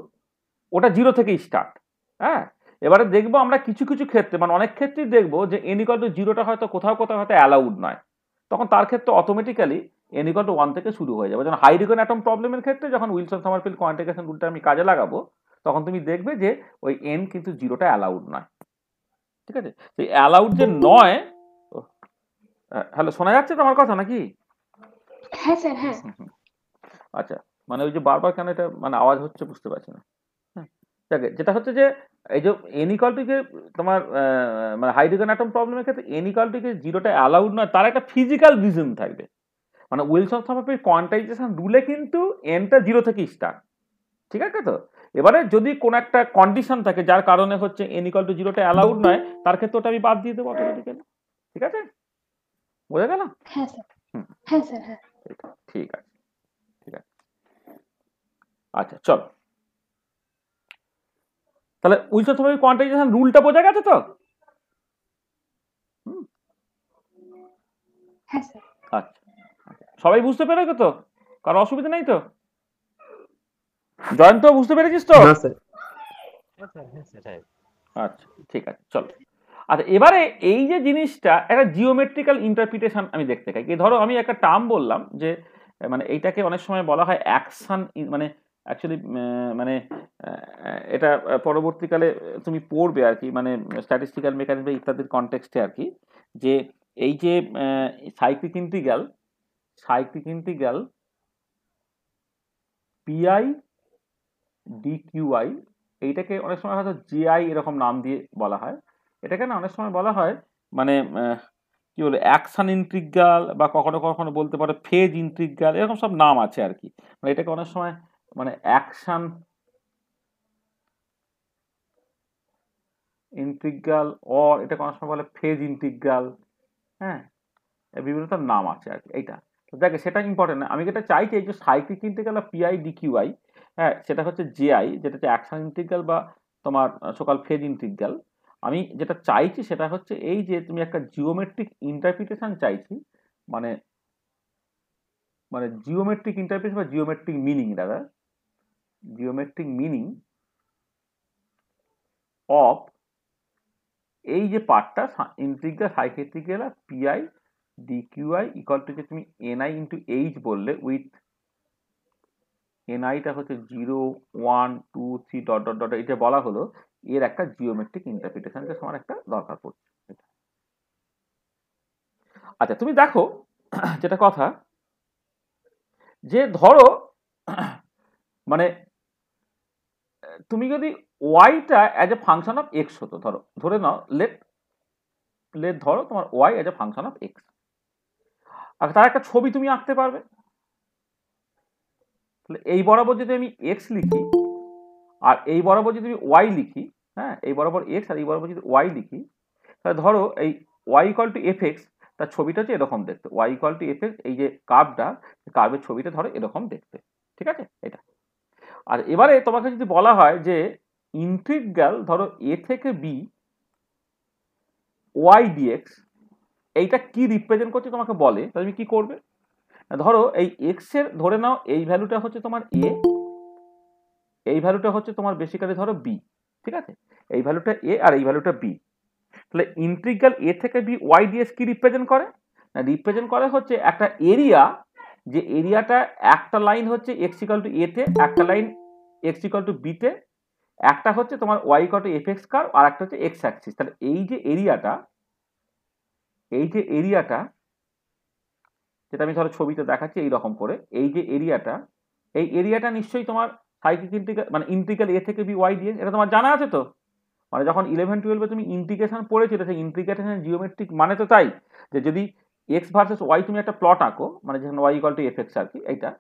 ওটা 0 থেকেই স্টার্ট। হ্যাঁ, এবারে দেখবো আমরা কিছু কিছু ক্ষেত্রে মানে অনেক ক্ষেত্রেই দেখবো যে n = 0টা হয়তো কোথাও কোথাও হয়তো অ্যালাউড নয়, তখন তার ক্ষেত্রে অটোমেটিক্যালি n = 1 থেকে শুরু হয়ে যাবে। যেমন হাইড্রোজেন অ্যাটম প্রবলেমের ক্ষেত্রে যখন উইলসন সমারফিল্ড কোয়ান্টিফিকেশন রুলটা আমি কাজে লাগাবো, তখন তুমি দেখবে যে ওই n কিন্তু 0টা অ্যালাউড নয়। ঠিক আছে, সেই অ্যালাউড যে নয়, হ্যালো শোনা যাচ্ছে তো আমার কথা নাকি? হ্যাঁ স্যার, হ্যাঁ। আচ্ছা, মানে ওই যে বারবার কেন এটা মানে আওয়াজ হচ্ছে বুঝতে পারছি না। হ্যাঁ, যেটা হচ্ছে যে এই যে n = যে তোমার মানে হাইড্রোজেন অ্যাটম প্রবলেমের ক্ষেত্রে n = যে 0টা অ্যালাউড নয়, তার একটা ফিজিক্যাল রিজন থাকবে। মানে উইলসন সমারফিল্ড কোয়ান্টাইজেশন রুলে কিন্তু nটা 0 থেকে স্টার্ট। ঠিক আছে তো? এবারে যদি কোন একটা কন্ডিশন থাকে যার কারণে হচ্ছে n = 0টা অ্যালাউড নয়, তার ক্ষেত্রে ওটা আমি বাদ দিয়ে দেবো অটোমেটিক্যালি। ঠিক আছে, বোঝা গেল? হ্যাঁ স্যার, হ্যাঁ স্যার, হ্যাঁ। ঠিক আছে, ঠিক আছে। আচ্ছা চল, তাহলে উইলসন সমারফিল্ড কোয়ান্টাইজেশন রুলটা বোঝা গেছে তো? হ্যাঁ স্যার। আচ্ছা, সবাই বুঝতে পেরেছো তো? কারো অসুবিধা নেই তো? জয়ন্ত বুঝতে পেরেছিস তো? না স্যার। আচ্ছা ঠিক আছে, চলো। আচ্ছা, এবারে এই যে জিনিসটা একটা জিওমেট্রিক্যাল ইন্টারপ্রিটেশন আমি দেখতে চাই। ধরো আমি একটা টার্ম বললাম যে মানে এইটাকে অনেক সময় বলা হয় অ্যাকশন, মানে অ্যাকচুয়ালি মানে এটা পরবর্তীকালে তুমি পড়বে আর কি, মানে স্ট্যাটিস্টিক্যাল মেকানিজম ইত্যাদির কনটেক্সটে আর কি, যে এই যে সাইক্লিক ইন্টিগ্রাল পিআই ডিকিউআই, এইটাকে অনেক সময় হয়তো জিআই এরকম নাম দিয়ে বলা হয়। এটাকে না অনেক সময় বলা হয় মানে কি বলে অ্যাকশন ইন্টিগ্রাল, বা কখনো কখনো বলতে পারে ফেজ ইন্টিগ্রাল, এরকম সব নাম আছে আর কি। মানে এটাকে অনেক সময় মানে অ্যাকশন ইন্টিগ্রাল, অর এটাকে অনেক সময় বলে ফেজ ইন্টিগ্রাল। হ্যাঁ, বিভিন্ন তার নাম আছে আর কি। এইটা তো দেখে সেটা ইম্পর্টেন্ট না, আমি যেটা চাইছি এই যে সাইক্লিক ইন্টিগ্রাল পিআই ডিকিউআই, হ্যাঁ সেটা হচ্ছে জেআই, যেটা হচ্ছে অ্যাকশন ইন্টিগ্রাল বা তোমার সকাল ফেজ ইন্টিগ্রাল। আমি যেটা চাইছি সেটা হচ্ছে এই যে তুমি একটা জিওমেট্রিক ইন্টারপ্রিটেশন চাইছি, মানে মানে জিওমেট্রিক ইন্টারপ্রিটেশন বা জিওমেট্রিক মিনিং, দাদা জিওমেট্রিক মিনিং অফ এই যে পার্টটা integral cyclic integral P I D Q I equal to যে তুমি এনআই ইন্টু এইচ বললে, উইথ এনআইটা হচ্ছে 0 1 2 3 ডট ডট ডট, এটা বলা হলো এর একটা জিওমেট্রিক ইন্টারপ্রিটেশনকে তোমার একটা দরকার পড়ছে। আচ্ছা তুমি দেখো যেটা কথা, যে ধরো মানে তুমি যদি ওয়াইটা as a function of X হতো, ধরে নাও লেট ধরো তোমার Y as a function of X, আর তার একটা ছবি তুমি আঁকতে পারবে। তাহলে এই বরাবর যদি আমি এক্স লিখি আর এই বরাবর যদি আমি ওয়াই লিখি, হ্যাঁ এই বরাবর এক্স আর এই বরাবর যদি ওয়াই লিখি, তাহলে ধরো এই y equal to F x, তার ছবিটা হচ্ছে এরকম দেখতে, y equal to F x, এই যে কার্ভটা, কার্ভের ছবিটা ধরো এরকম দেখতে। ঠিক আছে এটা। আর এবারে তোমাকে যদি বলা হয় যে ইন্টিগ্রাল ধরো এ থেকে বি ওয়াই ডিএক্স, এইটা কি রিপ্রেজেন্ট করছে তোমাকে বলে, তাহলে তুমি কি করবে? ধরো এই এক্স এর ধরে নাও এই ভ্যালুটা হচ্ছে তোমার এ, এই ভ্যালুটা হচ্ছে তোমার বেসিক্যালি ধরো বি। ঠিক আছে, এই ভ্যালুটা এ আর এই ভ্যালুটা বি। তাহলে ইন্টিগ্রাল এ থেকে বি ওয়াই ডিএক্স কি রিপ্রেজেন্ট করে? না, রিপ্রেজেন্ট করে হচ্ছে একটা এরিয়া, যে এরিয়াটা একটা লাইন হচ্ছে এক্স ইকুয়াল টু এ তে, একটা line X equal to B তে, একটা হচ্ছে তোমার Y equal to F X curve, আর একটা হচ্ছে এক্স অ্যাক্সিস। তাহলে এই যে এরিয়াটা যেটা আমি ধরো ছবিতে দেখাচ্ছি এইরকম করে, এই যে এরিয়াটা নিশ্চয়ই তোমার সাইক্লিক ইন্টিগ্রাল মানে ইন্টিগ্রাল এ থেকে বি ওয়াই ডিএক্স, এটা তোমার জানা আছে তো? মানে যখন 11-12 তুমি ইন্টিগ্রেশন পড়েছিলে, সেই ইন্টিগ্রেশন জিওমেট্রিক মানে তো তাই, যে যদি এক্স ভার্সেস ওয়াই তুমি একটা প্লট আঁকো, মানে যেখানে Y equal to F X আর কি, এইটা,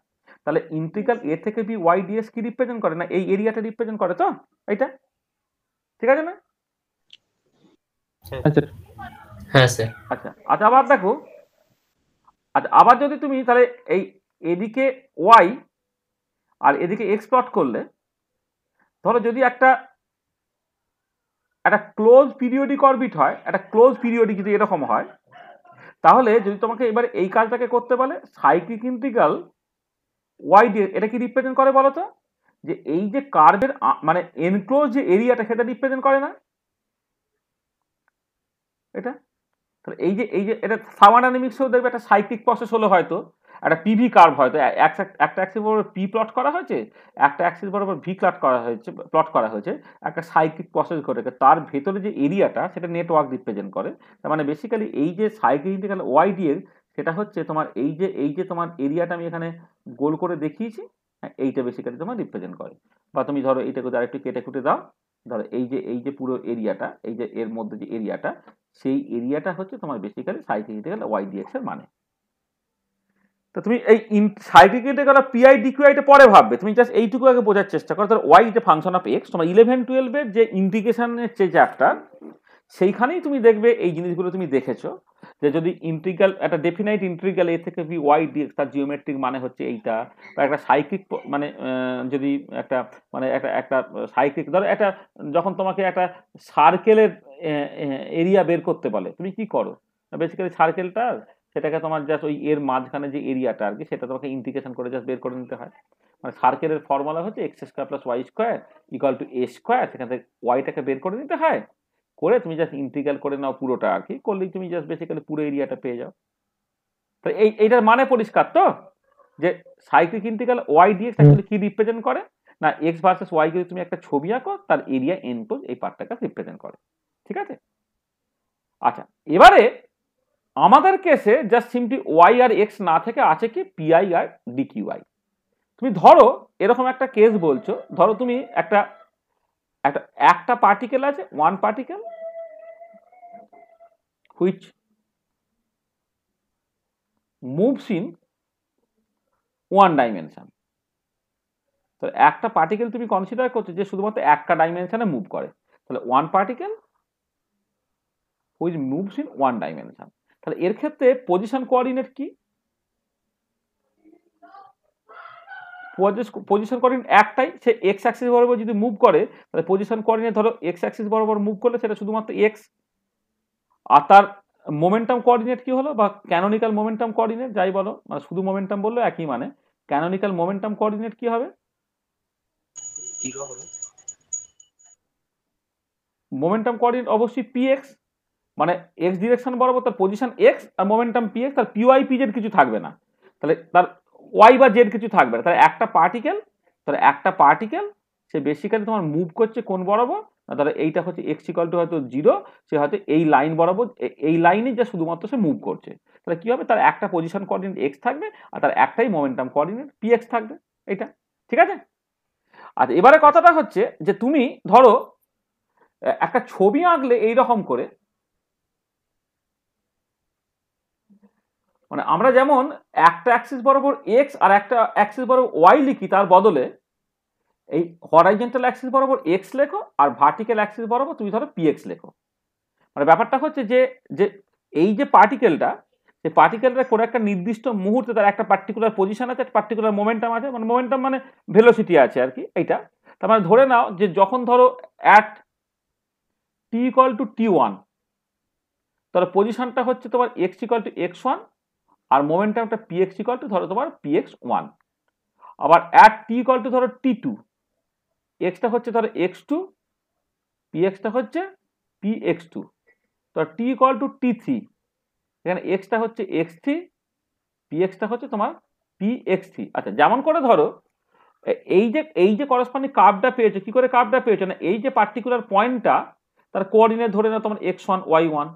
তাহলে ইন্টিগ্রাল এ থেকে বি ওয়াই ডিএক্স কি রিপ্রেজেন্ট করে? না এই এরিয়াটা রিপ্রেজেন্ট করে তো, এইটা ঠিক আছে না? আচ্ছা হ্যাঁ স্যার। আচ্ছা আচ্ছা আবার দেখো, আচ্ছা আবার যদি তুমি তাহলে এই এদিকে ওয়াই আর এদিকে এক্স প্লট করলে, ধরো যদি একটা ক্লোজ পিরিয়ডিক অরবিট হয়, একটা ক্লোজ পিরিয়ডিক যদি এরকম হয়, তাহলে যদি তোমাকে এবার এই কাজটাকে করতে বলে সাইক্লিক ইন্টিগ্রাল ওয়াই ডিএক্স, এটা কি রিপ্রেজেন্ট করে বলো তো? যে এই যে কার্ভের মানে এনক্লোজ যে এরিয়াটা সেটা রিপ্রেজেন্ট করে না এটা। তাহলে এই যে এটা থার্মোডাইনামিক্সেও দেখবে একটা সাইক্লিক প্রসেস হলো, হয়তো একটা পিভি কার্ভ, হয়তো একটা অ্যাক্সিস বরাবর পি প্লট করা হয়েছে, একটা অ্যাক্সিস বরাবর ভি প্লট করা হয়েছে, একটা সাইক্লিক প্রসেস ঘটে, তার ভেতরে যে এরিয়াটা সেটা নেটওয়ার্ক রিপ্রেজেন্ট করে। তার মানে বেসিক্যালি এই যে cyclic integral y d x, সেটা হচ্ছে তোমার এই যে তোমার এরিয়াটা আমি এখানে গোল করে দেখিয়েছি, হ্যাঁ, এইটা বেসিক্যালি তোমার রিপ্রেজেন্ট করে। বা তুমি ধরো এইটাকে আরেকটু কেটে কুটে দাও, ধরো এই যে পুরো এরিয়াটা, এই যে এর মধ্যে যে এরিয়াটা, সেই এরিয়াটা হচ্ছে তোমার basically cyclic integral y dx এর মানে। তো তুমি এই সাইক্লিক ইন্টিগ্রাল পিআই ডিকিউআইটা পরে ভাববে, তুমি জাস্ট এইটুকু আগে বোঝার চেষ্টা করো। তাহলে y is a function of x, তোমার 11-12 এর যে ইন্টিগ্রেশনের যে চ্যাপ্টার, সেইখানেই তুমি দেখবে এই জিনিসগুলো তুমি দেখেছো, যে যদি ইন্টিগ্রাল একটা ডেফিনাইট ইন্টিগ্রাল এ থেকে বি ওয়াই ডিএক্স, তার জিওমেট্রিক মানে হচ্ছে এইটা, বা একটা সাইক্লিক মানে যদি একটা মানে একটা সাইক্লিক ধরো একটা, যখন তোমাকে একটা সার্কেলের এরিয়া বের করতে বলে, তুমি কি করো? বেসিক্যালি সার্কেলটা সেটাকে তোমার জাস্ট ওই এর মাঝখানে যে এরিয়াটা আর কি, সেটা তোমাকে ইন্টিগ্রেশন করে জাস্ট বের করে নিতে হয়। মানে সার্কেলের ফর্মুলা হচ্ছে x square plus Y square equal to a square, সেখান থেকে ওয়াইটাকে বের করে নিতে হয়, করে তুমি জাস্ট ইন্টিগ্রাল করে নাও পুরোটা আর কি, করলেই তুমি জাস্ট বেসিক্যালি পুরো এরিয়াটা পেয়ে যাও। তো এইটার মানে পরিষ্কার তো, যে cyclic integral y dx actually কি রিপ্রেজেন্ট করে না, এক্স ভার্সেস ওয়াই যদি তুমি একটা ছবি আঁকো, তার এরিয়া এনক্লোজ এই পার্টটাকে রিপ্রেজেন্ট করে। ঠিক আছে? আচ্ছা, এবারে আমাদের কেসে জাস্ট সিম্পলি ওয়াই আর এক্স না থেকে আছে কি পিআই আর ডিকিউআই। তুমি ধরো এরকম একটা কেস বলছো, ধরো তুমি একটা পার্টিকেল আছে, one particle which moves in one dimension. তো একটা পার্টিকেল তুমি কনসিডার করছো যে শুধুমাত্র একটা ডাইমেনশনে মুভ করে, তাহলে one particle which moves in one dimension. তাহলে এর ক্ষেত্রে পজিশন কোঅর্ডিনেট কি? পজিশন কোঅর্ডিনেট একটাই, সে এক্স অ্যাক্সিস বরাবর যদি মুভ করে, তাহলে পজিশন কোঅর্ডিনেট ধরো এক্স অ্যাক্সিস বরাবর মুভ করলে সেটা শুধুমাত্র এক্স। আর তার মোমেন্টাম কোঅর্ডিনেট কি হলো, বা ক্যানোনিক্যাল মোমেন্টাম কোঅর্ডিনেট যাই বলো, মানে শুধু মোমেন্টাম বললো একই মানে, ক্যানোনিক্যাল মোমেন্টাম কোঅর্ডিনেট কি হবে? জিরো হবে। মোমেন্টাম কোঅর্ডিনেট অবশ্যই পি এক্স, মানে এক্স ডিরেকশন বরাবর তার পজিশন এক্স আর মোমেন্টাম পি এক্স, তার পিওয়াই পি জেড কিছু থাকবে না, তাহলে তার ওয়াই বা জেড কিছু থাকবে না। তাহলে একটা পার্টিকেল সে বেসিক্যালি তোমার মুভ করছে কোন বরাবর না, ধরো এইটা হচ্ছে এক্স ইকুয়াল টু হয়তো 0, সে হয়তো এই লাইন বরাবর, এই লাইনে যা শুধুমাত্র সে মুভ করছে। তাহলে কি হবে, তার একটা পজিশন কোঅর্ডিনেট এক্স থাকবে আর তার একটাই মোমেন্টাম কোঅর্ডিনেট পি এক্স থাকবে। এটা ঠিক আছে? আচ্ছা, এবারে কথাটা হচ্ছে যে তুমি ধরো একটা ছবি আঁকলে এইরকম করে, মানে আমরা যেমন একটা অ্যাক্সিস বরাবর এক্স আর একটা অ্যাক্সিস বরাবর ওয়াই লিখি, তার বদলে এই হরাইজন্টাল অ্যাক্সিস বরাবর এক্স লেখো আর ভার্টিক্যাল অ্যাক্সিস বরাবর তুমি ধরো পি এক্স লেখো। মানে ব্যাপারটা হচ্ছে যে যে এই যে পার্টিকেলটা, সেই পার্টিকেলটা কোনো একটা নির্দিষ্ট মুহূর্তে তার একটা পার্টিকুলার পজিশন আছে, একটা পার্টিকুলার মোমেন্টাম আছে, মানে মোমেন্টাম মানে ভেলোসিটি আছে আর কি এইটা। তার মানে ধরে নাও যে যখন ধরো অ্যাট টি ইকুয়াল টু টি1, তাহলে পজিশনটা হচ্ছে তোমার এক্স ইকুয়াল টু x1 আর মোমেন্টামটা পি এক্স ইকুয়াল টু ধরো তোমার পি এক্স 1। আবার অ্যাট টি ইকুয়াল টু ধরো টি2, এক্সটা হচ্ছে ধরো x2, পি এক্সটা হচ্ছে পি এক্স2, তো টি ইকুয়াল টু টি3, এখানে এক্সটা হচ্ছে x3, পি এক্সটা হচ্ছে তোমার পি এক্স3। আচ্ছা, যেমন করে ধরো এই যে করসপন্ডিং কার্ভটা পেয়েছো, কি করে কার্ভটা পেয়েছো না, এই যে পার্টিকুলার পয়েন্টটা তার কোঅর্ডিনেট ধরে নাও তোমার x1 y1,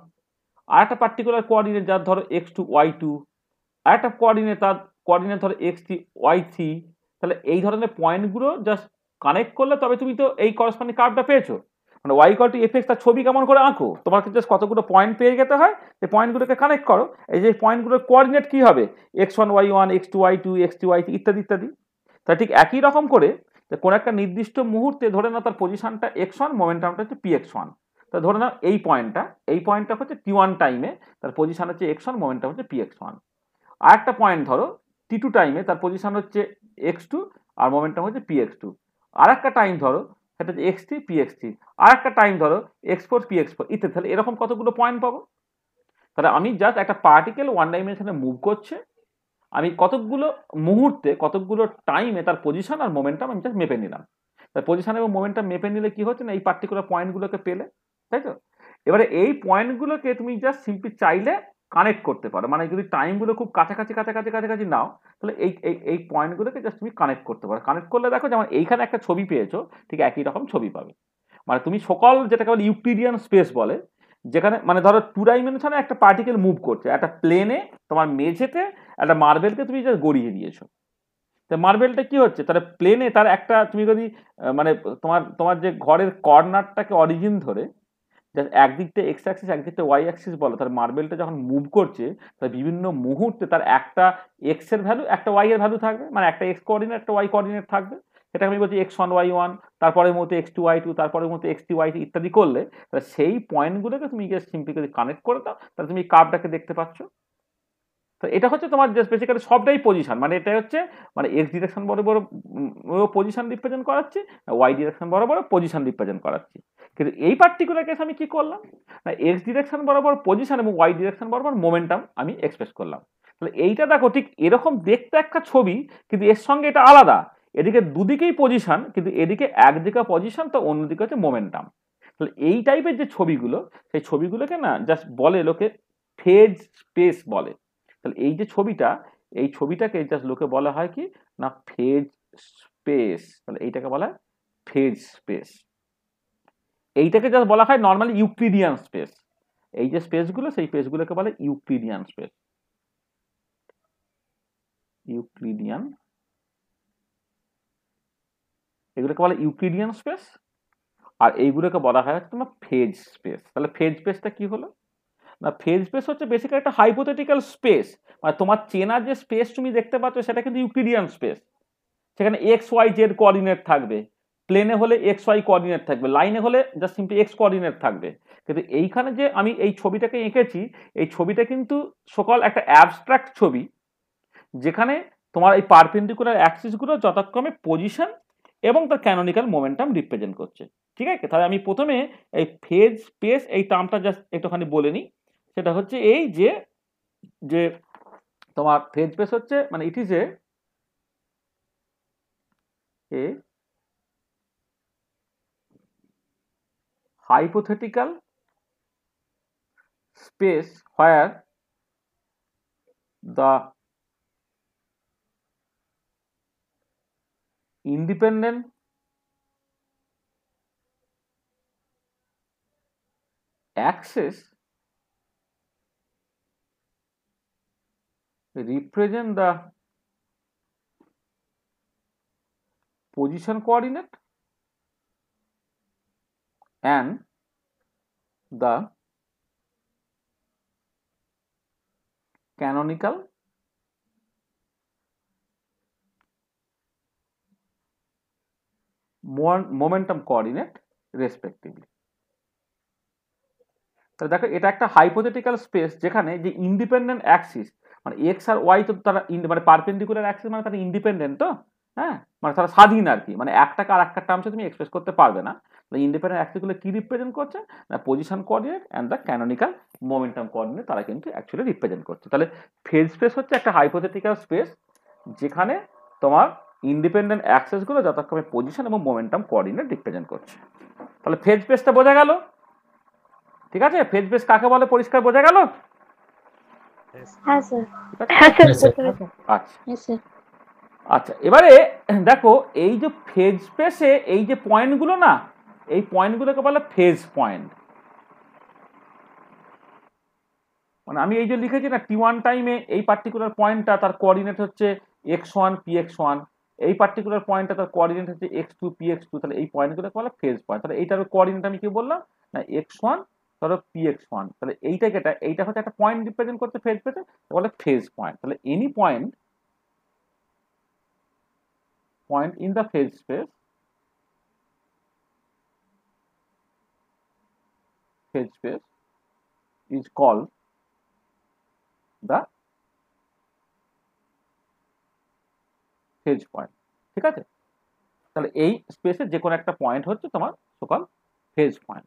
আর একটা পার্টিকুলার কোঅর্ডিনেট যার ধরো x2 y2, আর একটা কোঅর্ডিনেট তার কোঅর্ডিনেট ধরো x3 y3। তাহলে এই ধরনের পয়েন্টগুলো জাস্ট কানেক্ট করলে তবে তুমি তো এই করসপন্ডিং কার্ভটা পেয়েছো। মানে y equal to F x, তার ছবি কেমন করে আঁকো, তোমাকে জাস্ট কতগুলো পয়েন্ট পেয়ে যেতে হয়, এই পয়েন্টগুলোকে কানেক্ট করো, এই যে পয়েন্টগুলোর কোঅর্ডিনেট কি হবে, x1 y1 x2 y2 x3 y3 ইত্যাদি ইত্যাদি। তা ঠিক একই রকম করে যে কোনো একটা নির্দিষ্ট মুহূর্তে ধরে নাও তার পজিশনটা x1, মোমেন্টামটা হচ্ছে px1, তা ধরে নাও এই পয়েন্টটা হচ্ছে t1 টাইমে, তার পজিশন হচ্ছে x1, মোমেন্টাম হচ্ছে px1। আর একটা পয়েন্ট ধরো t2 টাইমে, তার পজিশন হচ্ছে x2 আর মোমেন্টাম হচ্ছে px2। আর একটা টাইম ধরো সেটা হচ্ছে x3 px3, আর একটা টাইম ধরো x4 px4 ইত্যাদি। তাহলে এরকম কতগুলো পয়েন্ট পাবো। তাহলে আমি জাস্ট একটা পার্টিকেল ওয়ান ডাইমেনশনে মুভ করছে, আমি কতকগুলো মুহূর্তে কতকগুলো টাইমে তার পজিশন আর মোমেন্টাম আমি জাস্ট মেপে নিলাম। তার পজিশন এবং মোমেন্টাম মেপে নিলে কি হচ্ছে না, এই পার্টিকুলার পয়েন্টগুলোকে পেলে, তাই তো? এবারে এই পয়েন্টগুলোকে তুমি জাস্ট সিম্পলি চাইলে কানেক্ট করতে পারো, মানে যদি টাইমগুলো খুব কাছাকাছি কাছাকাছি কাছাকাছি নাও, তাহলে এই পয়েন্টগুলোকে জাস্ট তুমি কানেক্ট করতে পারো। কানেক্ট করলে দেখো যেমন এইখানে একটা ছবি পেয়েছো, ঠিক একই রকম ছবি পাবে। মানে তুমি সকল যেটাকে বলে ইউক্লিডিয়ান স্পেস বলে, যেখানে মানে ধরো 2 ডাইমেনশনে একটা পার্টিকেল মুভ করছে, একটা প্লেনে তোমার মেঝেতে একটা মার্বেলকে তুমি জাস্ট গড়িয়ে দিয়েছো। তো মার্বেলটা কি হচ্ছে, তার প্লেনে তার একটা তুমি যদি মানে তোমার তোমার যে ঘরের কর্নারটাকে অরিজিন ধরে একদিকটা এক্স অ্যাক্সিস একদিকটা ওয়াই অ্যাক্সিস বলো, তার মার্বেলটা যখন মুভ করছে তার বিভিন্ন মুহূর্তে তার একটা এক্স এর ভ্যালু একটা ওয়াই এর ভ্যালু থাকবে, মানে একটা এক্স কোঅর্ডিনেট একটা ওয়াই কোঅর্ডিনেট থাকবে। সেটা আমি বলছি এক্স ওয়ান ওয়াই ওয়ান, তারপরের মধ্যে এক্স টু ওয়াই টু, তারপরের মধ্যে এক্স থ্রি ওয়াই টু ইত্যাদি করলে সেই পয়েন্টগুলোকে তুমি জাস্ট সিম্পলি যদি কানেক্ট করে দাও, তাহলে তুমি কার্ভটাকে দেখতে পাচ্ছ। তো এটা হচ্ছে তোমার জাস্ট বেসিক্যালি সবটাই পজিশন, মানে এটা হচ্ছে মানে এক্স ডিরেকশন বরাবর পজিশন রিপ্রেজেন্ট করাচ্ছি, ওয়াই ডিরেকশন বরাবর পজিশন রিপ্রেজেন্ট করাচ্ছি। কিন্তু এই পার্টিকুলার কেস আমি কি করলাম না, এক্স ডিরেকশন বরাবর পজিশন এবং ওয়াই ডিরেকশন বরাবর মোমেন্টাম আমি এক্সপ্রেস করলাম। তাহলে এইটা দেখো ঠিক এরকম দেখতে একটা ছবি, কিন্তু এর সঙ্গে এটা আলাদা। এদিকে দুদিকেই পজিশন, কিন্তু এদিকে একদিকে পজিশন তো অন্যদিকে হচ্ছে মোমেন্টাম। তাহলে এই টাইপের যে ছবিগুলো, সেই ছবিগুলোকে না জাস্ট বলে লোকে ফেজ স্পেস বলে। তাহলে এই যে ছবিটা, এই ছবিটাকে জাস্ট লোকে বলা হয় কি না ফেজ স্পেস। তাহলে এইটাকে বলা হয় ফেজ স্পেস। এইটাকে জাস্ট বলা হয় নর্মালি ইউক্লিডিয়ান স্পেস। এই যে স্পেসগুলো, সেই স্পেসগুলোকে বলে ইউক্লিডিয়ান স্পেস। ইউক্লিডিয়ান, এগুলোকে বলে ইউক্লিডিয়ান স্পেস। আর এইগুলোকে বলা হয় তোমার ফেজ স্পেস। তাহলে ফেজ স্পেসটা কি হলো না, ফেজ স্পেস হচ্ছে বেসিক্যালি একটা হাইপোথেটিক্যাল স্পেস। মানে তোমার চেনা যে স্পেস তুমি দেখতে পাচ্ছ সেটা কিন্তু ইউক্লিডিয়ান স্পেস। সেখানে এক্স ওয়াই জেড কোঅর্ডিনেট থাকবে, প্লেনে হলে এক্স ওয়াই কোঅর্ডিনেট থাকবে, লাইনে হলে জাস্ট সিম্পলি এক্স কোঅর্ডিনেট থাকবে। কিন্তু এইখানে যে আমি এই ছবিটাকে এঁকেছি, এই ছবিটা কিন্তু সকল একটা অ্যাবস্ট্রাক্ট ছবি, যেখানে তোমার এই পারপেন্ডিকুলার অ্যাক্সিসগুলো যথাক্রমে পজিশন এবং তার ক্যানোনিক্যাল মোমেন্টাম রিপ্রেজেন্ট করছে। ঠিক আছে, তাহলে আমি প্রথমে এই ফেজ স্পেস এই টার্মটা জাস্ট একটুখানি বলে নিই। সেটা হচ্ছে এই যে যে তোমার ফেজ স্পেস হচ্ছে মানে it is a hypothetical space where the independent axis represent the position coordinate and the canonical momentum coordinate respectively. তাহলে দেখো এটা একটা হাইপোথেটিক্যাল স্পেস যেখানে যে ইন্ডিপেন্ডেন্ট অ্যাক্সিস মানে এক্স আর ওয়াই তো তারা মানে পারপেন্ডিকুলার অ্যাক্সিস মানে তারা ইন্ডিপেন্ডেন্ট তো, হ্যাঁ, মানে তারা স্বাধীন আর কি, মানে একটাকে আর একটা টার্মসে তুমি এক্সপ্রেস করতে পারবে না। ইন্ডিপেন্ডেন্ট অ্যাক্সিসগুলো কি রিপ্রেজেন্ট করছে না position coordinate and the canonical momentum coordinate, তারা কিন্তু অ্যাকচুয়ালি রিপ্রেজেন্ট করছে। তাহলে ফেজ স্পেস হচ্ছে একটা হাইপোথেটিক্যাল স্পেস যেখানে তোমার ইন্ডিপেন্ডেন্ট অ্যাক্সিসগুলো যথাক্রমে পজিশন এবং মোমেন্টাম কোঅর্ডিনেট রিপ্রেজেন্ট করছে। তাহলে ফেজ স্পেসটা বোঝা গেল? ঠিক আছে, ফেজ স্পেস কাকে বলে পরিষ্কার বোঝা গেল? হ্যাঁ স্যার। আচ্ছা আচ্ছা, এবারে দেখো এই যে ফেজ স্পেসে এই যে পয়েন্টগুলো না, এই পয়েন্টগুলোকে বলে ফেজ পয়েন্ট। মানে আমি এই যে লিখেছি না t1 টাইমে এই পার্টিকুলার পয়েন্টটা তার কোঅর্ডিনেট হচ্ছে x1 px1, এই পার্টিকুলার পয়েন্টটা তার কোঅর্ডিনেট হচ্ছে x2 px2, তাহলে এই পয়েন্টগুলোকে বলে ফেজ পয়েন্ট। তাহলে এইটার কোঅর্ডিনেট আমি কি বললাম না x1 ধরো px1, তাহলে এইটাকে এইটা হচ্ছে একটা পয়েন্ট রিপ্রেজেন্ট করতে ফেজ স্পেসে, বলে ফেজ পয়েন্ট। তাহলে any point in the phase space is called the phase point। ঠিক আছে, তাহলে এই স্পেসের যে কোনো একটা পয়েন্ট হচ্ছে তোমার সকল ফেজ পয়েন্ট।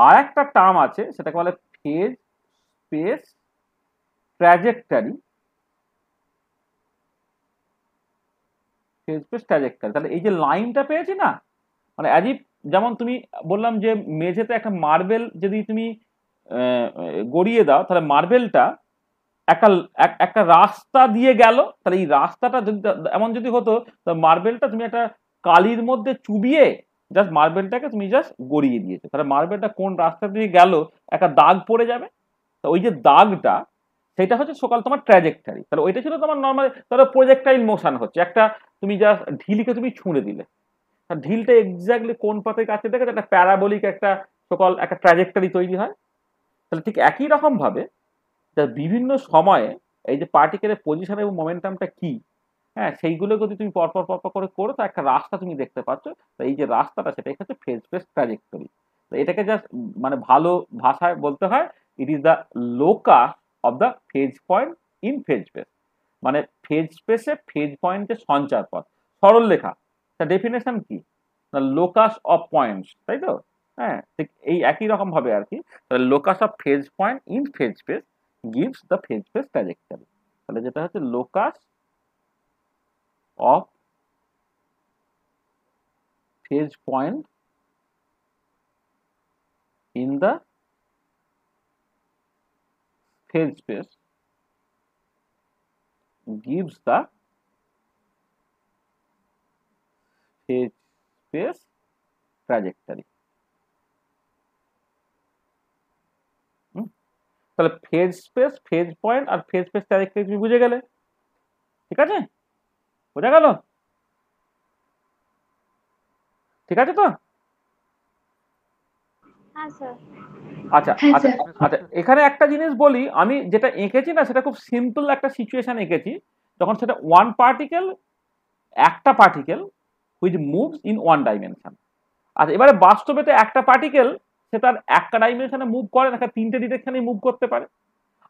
আর একটা টার্ম আছে সেটাকে বলে phase space trajectory phase space trajectory. তাহলে এই যে লাইনটা পেয়েছি না, মানে অ্যাজ ইফ, যেমন তুমি বললাম যে মেঝেতে একটা মার্বেল যদি তুমি গড়িয়ে দাও, তাহলে মার্বেলটা একটা একটা রাস্তা দিয়ে গেল, তাহলে এই রাস্তাটা যদি এমন যদি হতো, মার্বেলটা তুমি একটা কালির মধ্যে চুবিয়ে জাস্ট মার্বেলটাকে তুমি জাস্ট গড়িয়ে দিয়েছো, তাহলে মার্বেলটা কোন রাস্তা দিয়ে গেল একটা দাগ পড়ে যাবে। তো ওই যে দাগটা, সেটা হচ্ছে সকাল তোমার ট্র্যাজেক্টরি। তাহলে ওইটা ছিল তোমার নর্মাল, তাহলে প্রজেক্টাইল মোশন হচ্ছে একটা, তুমি জাস্ট ঢিলকে তুমি ছুঁড়ে দিলে, আর ঢিলটা এক্স্যাক্টলি কোন পথে কাছে দেখে একটা প্যারাবোলিক একটা সকাল একটা ট্র্যাজেক্টরি তৈরি হয়। তাহলে ঠিক একই রকম ভাবে বিভিন্ন সময়ে এই যে পার্টিকেলের পজিশন এবং মোমেন্টামটা কি, হ্যাঁ, সেইগুলো যদি তুমি পরপর পরপর করে করো, তো একটা রাস্তা তুমি দেখতে পাচ্ছ। তো এই যে রাস্তাটা, সেটা হচ্ছে ফেজ স্পেস ট্র্যাজেক্টরি। তো এটাকে জাস্ট মানে ভালো ভাষায় বলতে হয়, it is the locus of the phase point in phase space. মানে ফেজ স্পেসে ফেজ পয়েন্টের সঞ্চার পথ, সরল লেখা। তার ডেফিনেশন কি, লোকাস অফ পয়েন্টস, তাই তো? হ্যাঁ, ঠিক এই একই রকম ভাবে আর কি। তাহলে locus of phase point in phase space gives the phase space trajectory। তাহলে যেটা হচ্ছে locus of phase point in the phase space gives the phase space trajectory। তাহলে ফেজ স্পেস, ফেজ পয়েন্ট আর ফেজ স্পেস ট্র্যাজেক্টরি তুমি বুঝে গেলে, ঠিক আছে? বোঝা গেল? ঠিক আছে তো? আচ্ছা আচ্ছা আচ্ছা, এখানে একটা জিনিস বলি, আমি যেটা এঁকেছি না সেটা খুব সিম্পল একটা সিচুয়েশন এঁকেছি, যখন সেটা ওয়ান পার্টিকেল, একটা particle which moves in one dimension. আচ্ছা, এবারে বাস্তবে তো একটা পার্টিকেল সে তার একটা ডাইমেনশনে মুভ করে না, তিনটে ডিরেকশনে মুভ করতে পারে।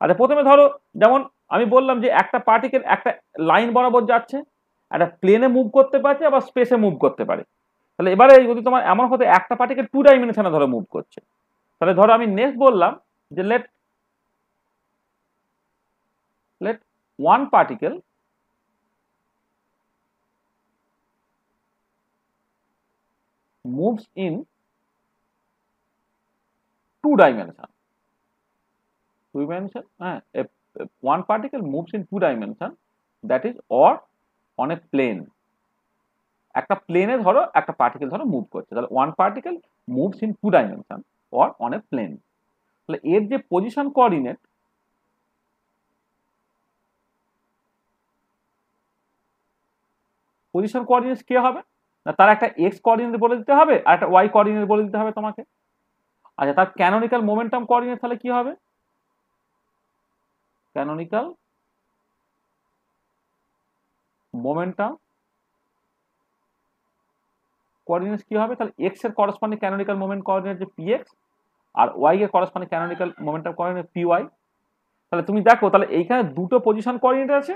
আচ্ছা, প্রথমে ধরো, যেমন আমি বললাম যে একটা পার্টিকেল একটা লাইন বরাবর যাচ্ছে, একটা প্লেনে মুভ করতে পারছে, আবার স্পেসে মুভ করতে পারে। তাহলে এবারে যদি তোমার এমন হতো একটা পার্টিকেল টু ডাইমেনশনে ধরো মুভ করছে, তাহলে ধরো আমি নেক্সট বললাম যে let one particle moves in two dimension, one particle moves in two dimension, that is or on a plane। একটা প্লেনে ধরো একটা পার্টিকেল ধরো মুভ করছে, তাহলে one particle moves in two dimension or on a plane. তাহলে এর যে পজিশন কোঅর্ডিনেট, পজিশন কোঅর্ডিনেট কি হবে না, তার একটা এক্স কোঅর্ডিনেট বলে দিতে হবে আর একটা ওয়াই কোঅর্ডিনেট বলে দিতে হবে তোমাকে। আচ্ছা, তার ক্যানোনিক্যাল মোমেন্টাম কোঅর্ডিনেট তাহলে কি হবে, ক্যানোনিক্যাল মোমেন্টাম কোঅর্ডিনেট কি হবে, তাহলে এক্স এর করসপন্ডিং ক্যানোনিক্যাল মোমেন্ট কোঅর্ডিনেট যে পিএক্স, আর ওয়াই এর corresponding canonical momentum coordinate PY. তাহলে তুমি দেখো, তাহলে এইখানে দুটো পজিশন কোঅর্ডিনেট আছে,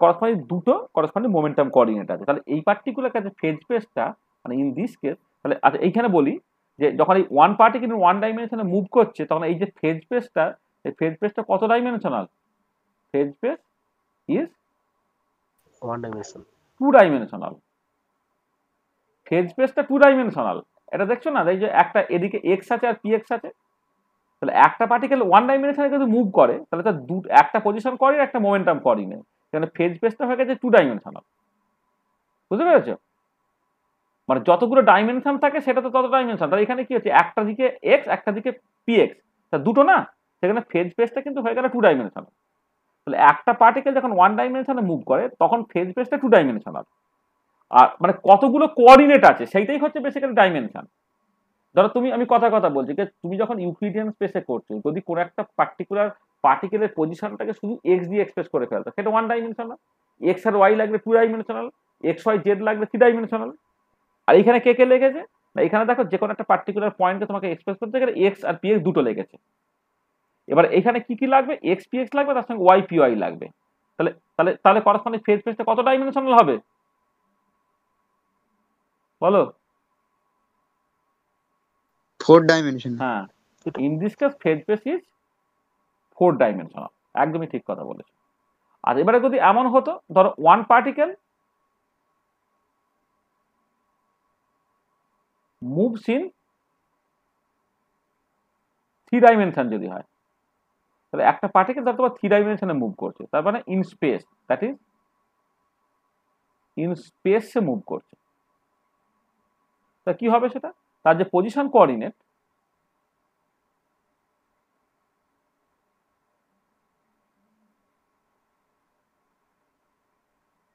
করসপন্ডিং দুটো করসপন্ডিং মোমেন্টাম কোঅর্ডিনেট আছে। তাহলে এই পার্টিকুলার কাছে ফেজ স্পেসটা, মানে ইন দিস কেস, তাহলে আচ্ছা এইখানে বলি যে যখন এই ওয়ান পার্টিকেল ওয়ান ডাইমেনশনে মুভ করছে, তখন এই যে ফেজ স্পেসটা, এই ফেজ স্পেসটা কত dimensional, phase space is one dimension, two dimensional. Phase স্পেসটা টু ডাইমেনশনাল, এটা দেখছো না, এই যে একটা এদিকে এক্স আছে আর পি এক্স আছে। তাহলে একটা পার্টিকেল ওয়ান ডাইমেনশনে যদি মুভ করে, তাহলে তার একটা পজিশন কোঅর্ডিনেট একটা মোমেন্টাম কোঅর্ডিনেট, এখানে ফেজ স্পেসটা হয়ে গেছে টু ডাইমেনশনাল। বুঝতে পেরেছো? মানে যতগুলো ডাইমেনশন থাকে সেটা তো তত ডাইমেনশন। তাহলে এখানে কি হচ্ছে, একটা দিকে এক্স একটা দিকে পি এক্স, তা দুটো না, সেখানে ফেজ স্পেসটা কিন্তু হয়ে গেল টু ডাইমেনশনাল। তাহলে একটা পার্টিকেল যখন ওয়ান ডাইমেনশনে মুভ করে, তখন ফেজ স্পেসটা টু ডাইমেনশনাল। আর মানে কতগুলো কোঅর্ডিনেট আছে সেইটাই হচ্ছে বেসিক্যালি ডাইমেনশন। ধরো তুমি, আমি কথা বলছি যে তুমি যখন ইউক্লিডিয়ান স্পেসে করছো, যদি কোনো একটা পার্টিকুলার পার্টিকেলের পজিশনটাকে শুধু এক্স দিয়ে এক্সপ্রেস করে ফেলতো, সেটা ওয়ান ডাইমেনশনাল। এক্স আর ওয়াই লাগবে two dimensional, x y z লাগবে থ্রি ডাইমেনশনাল। আর এখানে কে কে লেগেছে না, এখানে দেখো যে কোনো একটা পার্টিকুলার পয়েন্টকে তোমাকে এক্সপ্রেস করতে গেলে এক্স আর পি এক্স দুটো লেগেছে। এবার এখানে কি কি লাগবে, এক্স পি এক্স লাগবে, তার সঙ্গে ওয়াই পি ওয়াই লাগবে। তাহলে তাহলে তাহলে করসপন্ডিং ফেজ স্পেসটা কত ডাইমেনশনাল হবে বলো? 4 dimension। হ্যাঁ, in this case phase space is 4 dimensional. একদমই ঠিক কথা বলেছো। আর এবারে যদি এমন হতো, ধরো one particle moves in 3 dimension যদি হয়, তাহলে একটা পার্টিকেল ধর তোমার 3 ডাইমেনশনে মুভ করছে, তার মানে in space, that is in স্পেসে মুভ করছে। তা কি হবে সেটা? তার যে পজিশন কোঅর্ডিনেট,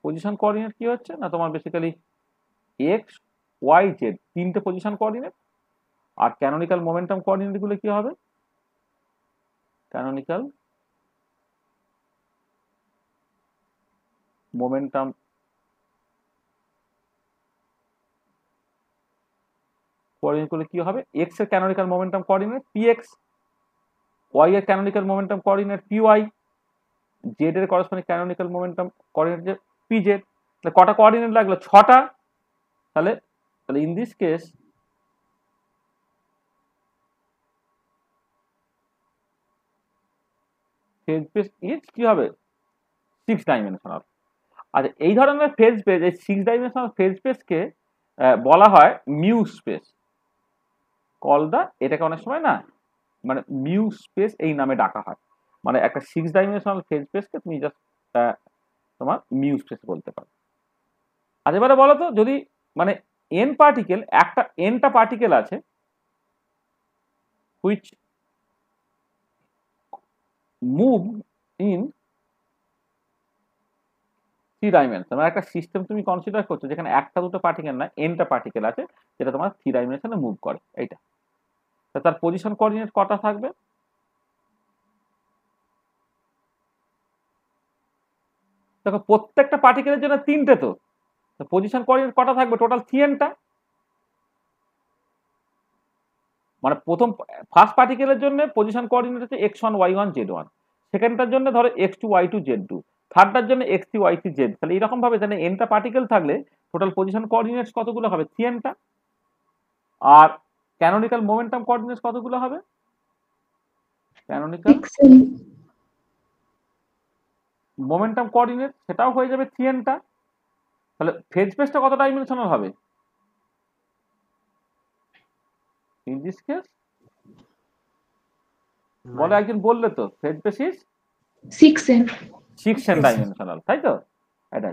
পজিশন কোঅর্ডিনেট কি হচ্ছে না, তোমার বেসিক্যালি এক্স ওয়াই জেড তিনটে পজিশন কোঅর্ডিনেট, আর ক্যানোনিক্যাল মোমেন্টাম কোঅর্ডিনেট গুলো কি হবে? ক্যানোনিক্যাল মোমেন্টাম কোঅর্ডিনেট গুলো কি হবে? এক্স এর canonical momentum coordinate px, Y এর canonical momentum coordinate py, Z এর করসপন্ডিং ক্যানোনিক্যাল মোমেন্টাম কোঅর্ডিনেট যে pz। তাহলে কটা কোঅর্ডিনেট লাগলো? 6টা। তাহলে তাহলে in this case phase space is কি হবে? 6 ডাইমেনশনাল। আচ্ছা, এই ধরনের ফেজ স্পেস, এই 6 ডাইমেনশনাল ফেজ স্পেসকে বলা হয় মিউ স্পেস। কল দা, এটাকে অনেক সময় না মানে মিউ স্পেস এই নামে ডাকা হয়। মানে একটা 6 ডাইমেনশনাল ফেজ স্পেসকে তুমি জাস্ট তোমার মিউ স্পেস বলতে পারো। আর এবারে বলো তো, যদি মানে এন পার্টিকেল, একটা এনটা পার্টিকেল আছে হুইচ মুভ ইন 3 ডাইমেনশন, মানে একটা সিস্টেম তুমি কনসিডার করছো যেখানে একটা দুটো পার্টিকেল না, এনটা পার্টিকেল আছে যেটা তোমার 3 ডাইমেনশনে মুভ করে, এইটা। তার পজিশন কোঅর্ডিনেট কটা থাকবে? দেখো প্রত্যেকটা পার্টিকেলের জন্য 3টে, তো পজিশন কোঅর্ডিনেট কটা থাকবে? টোটাল 3nটা। মানে প্রথম ফার্স্ট পার্টিকেলের জন্য পজিশন কোঅর্ডিনেট হচ্ছে x1 y1 z1, সেকেন্ডটার জন্য ধরো x2 y2 z2, থার্ডটার জন্য x3 y3 z। তাহলে এইরকম ভাবে জানে এনটা পার্টিকেল থাকলে টোটাল পজিশন কোঅর্ডিনেটস কতগুলো হবে? 3nটা। আর ক্যানোনিক্যাল মোমেন্টাম কোঅর্ডিনেটস কতগুলো হবে? ক্যানোনিক্যাল মোমেন্টাম কোঅর্ডিনেট সেটাও হয়ে যাবে 3nটা। তাহলে ফেজ স্পেসটা কত ডাইমেনশনাল হবে? ইন দিস কেস বলে একজন বললে তো, phase space is 6n dimensional, তাই তো? এটা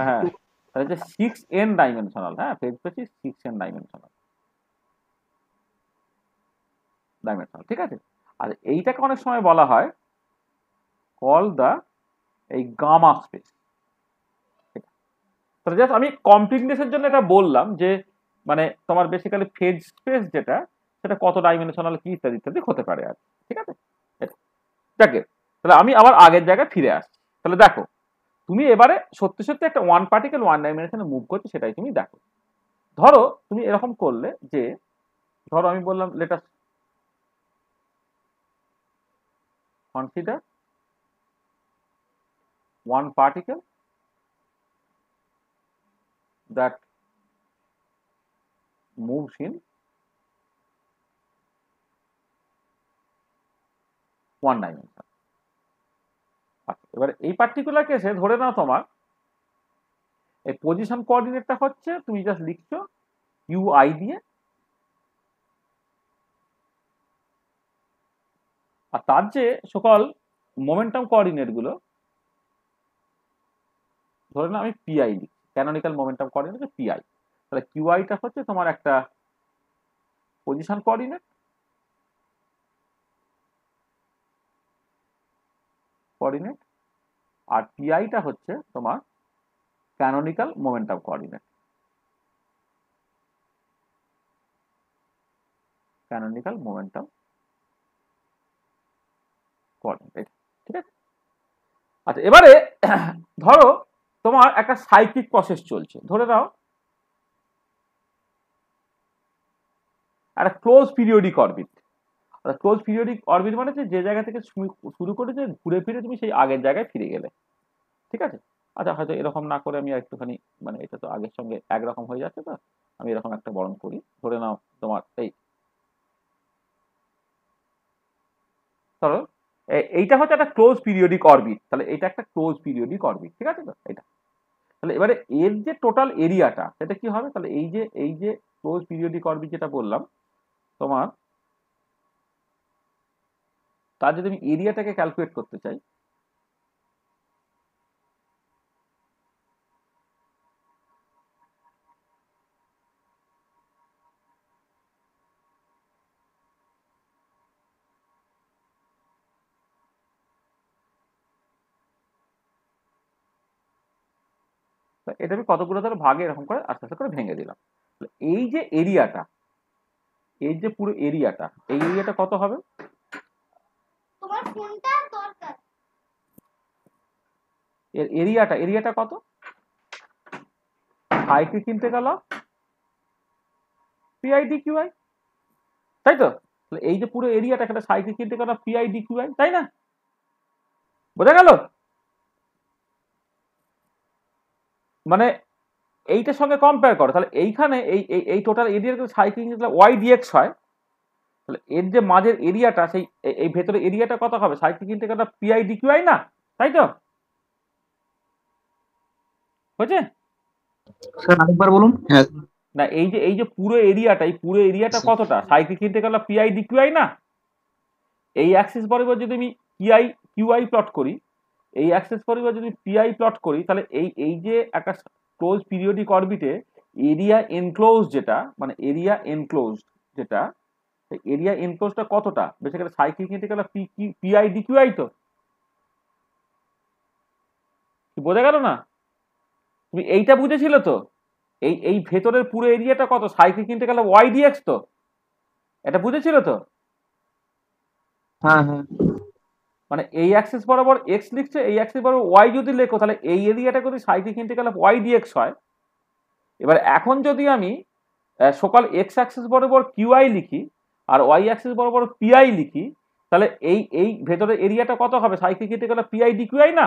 হ্যাঁ, তাহলে যে 6n ডাইমেনশনাল, হ্যাঁ, phase space is 6n dimensional, ঠিক আছে? আর এইটাকে অনেক সময় বলা হয় কল দা এই গামা স্পেস। তাহলে জাস্ট আমি কমপ্লিটনেসের জন্য এটা বললাম যে মানে তোমার বেসিক্যালি ফেজ স্পেস যেটা, সেটা কত ডাইমেনশনাল কি ইত্যাদি ইত্যাদি হতে পারে আর, ঠিক আছে? দেখে তাহলে আমি আবার আগের জায়গায় ফিরে আসছি। তাহলে দেখো, তুমি এবারে সত্যি সত্যি একটা ওয়ান পার্টিকেল 1 ডাইমেনশনে মুভ করছে, সেটাই তুমি দেখো। ধরো তুমি এরকম করলে যে, ধরো আমি বললাম let us consider one particle that moves in 1 dimension। আচ্ছা, এবারে এই পার্টিকুলার কেসে ধরে নাও তোমার এই পজিশন কোঅর্ডিনেটটা হচ্ছে, তুমি জাস্ট লিখছো UI দিয়ে, আর তার যে সকল মোমেন্টাম কোঅর্ডিনেট গুলো ধরে নাও আমি PI লিখছি, ক্যানোনিক্যাল মোমেন্টাম কোঅর্ডিনেট হচ্ছে PI। তাহলে QIটা হচ্ছে তোমার একটা পজিশন কোঅর্ডিনেট, আর PIটা হচ্ছে তোমার canonical momentum coordinate, canonical momentum coordinate, ঠিক আছে? আচ্ছা, এবারে ধরো তোমার একটা সাইক্লিক প্রসেস চলছে, ধরে নাও একটা close periodic orbit. Close periodic orbit মানে যে জায়গা থেকে শুরু করেছে ঘুরে ফিরে তুমি সেই আগের জায়গায় ফিরে গেলে, ঠিক আছে? আচ্ছা, হয়তো এরকম না করে আমি একটুখানি, মানে এটা তো আগের সঙ্গে একরকম হয়ে যাচ্ছে, তো আমি এরকম একটা বরণ করি। ধরে নাও তোমার ধরো এইটা হচ্ছে একটা ক্লোজ পিরিয়ডিক অরবিট, তাহলে এটা একটা ক্লোজ পিরিয়ডিক অরবিট, ঠিক আছে তো? এটা তাহলে এবারে এর যে টোটাল এরিয়াটা সেটা কি হবে? তাহলে এই যে ক্লোজ পিরিয়ডিক অরবিট যেটা বললাম তোমার, তার যদি আমি এরিয়াটাকে ক্যালকুলেট করতে চাই, এটা আমি কতগুলো ধরো ভাগে এরকম করে আস্তে আস্তে করে ভেঙে দিলাম। এই যে এরিয়াটা, এই যে পুরো এরিয়াটা, এই এরিয়াটা কত হবে? এর এরিয়াটা কত? Cyclic integral of PI D QI, তাই তো? এই যে পুরো এরিয়াটা একটা cyclic integral of PI D QI, তাই না? বোঝা গেল? মানে এইটার সঙ্গে কম্পেয়ার করো, তাহলে এইখানে এই এই টোটাল এরিয়ার সাইক্লিক ইন্টিগ্রাল ওয়াই ডিএক্স হয়, তাহলে এর যে মাঝের এরিয়াটা, সেই এই ভেতরে এরিয়াটা কত হবে? Cyclic integral of PI D QI না, তাই তো? হয়েছে? স্যার আরেকবার বলুন। হ্যাঁ না এই যে পুরো এরিয়াটা, এই পুরো এরিয়াটা কতটা? Cyclic integral of PI D QI না? এই অ্যাক্সিস বরাবর যদি আমি পিআই কিউআই প্লট করি, এই অ্যাক্সিস বরাবর যদি পিআই প্লট করি, তাহলে এই যে একটা ক্লোজ পিরিয়ডিক অরবিটে এরিয়া এনক্লোজ যেটা, মানে এরিয়া এনক্লোজ যেটা, এরিয়া এনক্লোজটা কতটা? Basically cyclic integral of PI D QI তো। বোঝা গেল না? তুমি এইটা বুঝেছিলে তো? এই ভেতরের পুরো এরিয়াটা কত? Cyclic integral of y dx তো, এটা বুঝেছিল তো? হ্যাঁ হ্যাঁ মানে এই অ্যাক্সিস বরাবর এক্স লিখছে, এই অ্যাক্সিস বরাবর ওয়াই যদি লেখো, তাহলে এই এরিয়াটা যদি cyclic integral of y dx হয়। এবার এখন যদি আমি সকল এক্স অ্যাক্সিস বরাবর কিউআই লিখি আর ওয়াই অ্যাক্সিস বরাবর পিআই লিখি, তাহলে এই ভেতরের এরিয়াটা কত হবে? Cyclic integral of PI D QI না?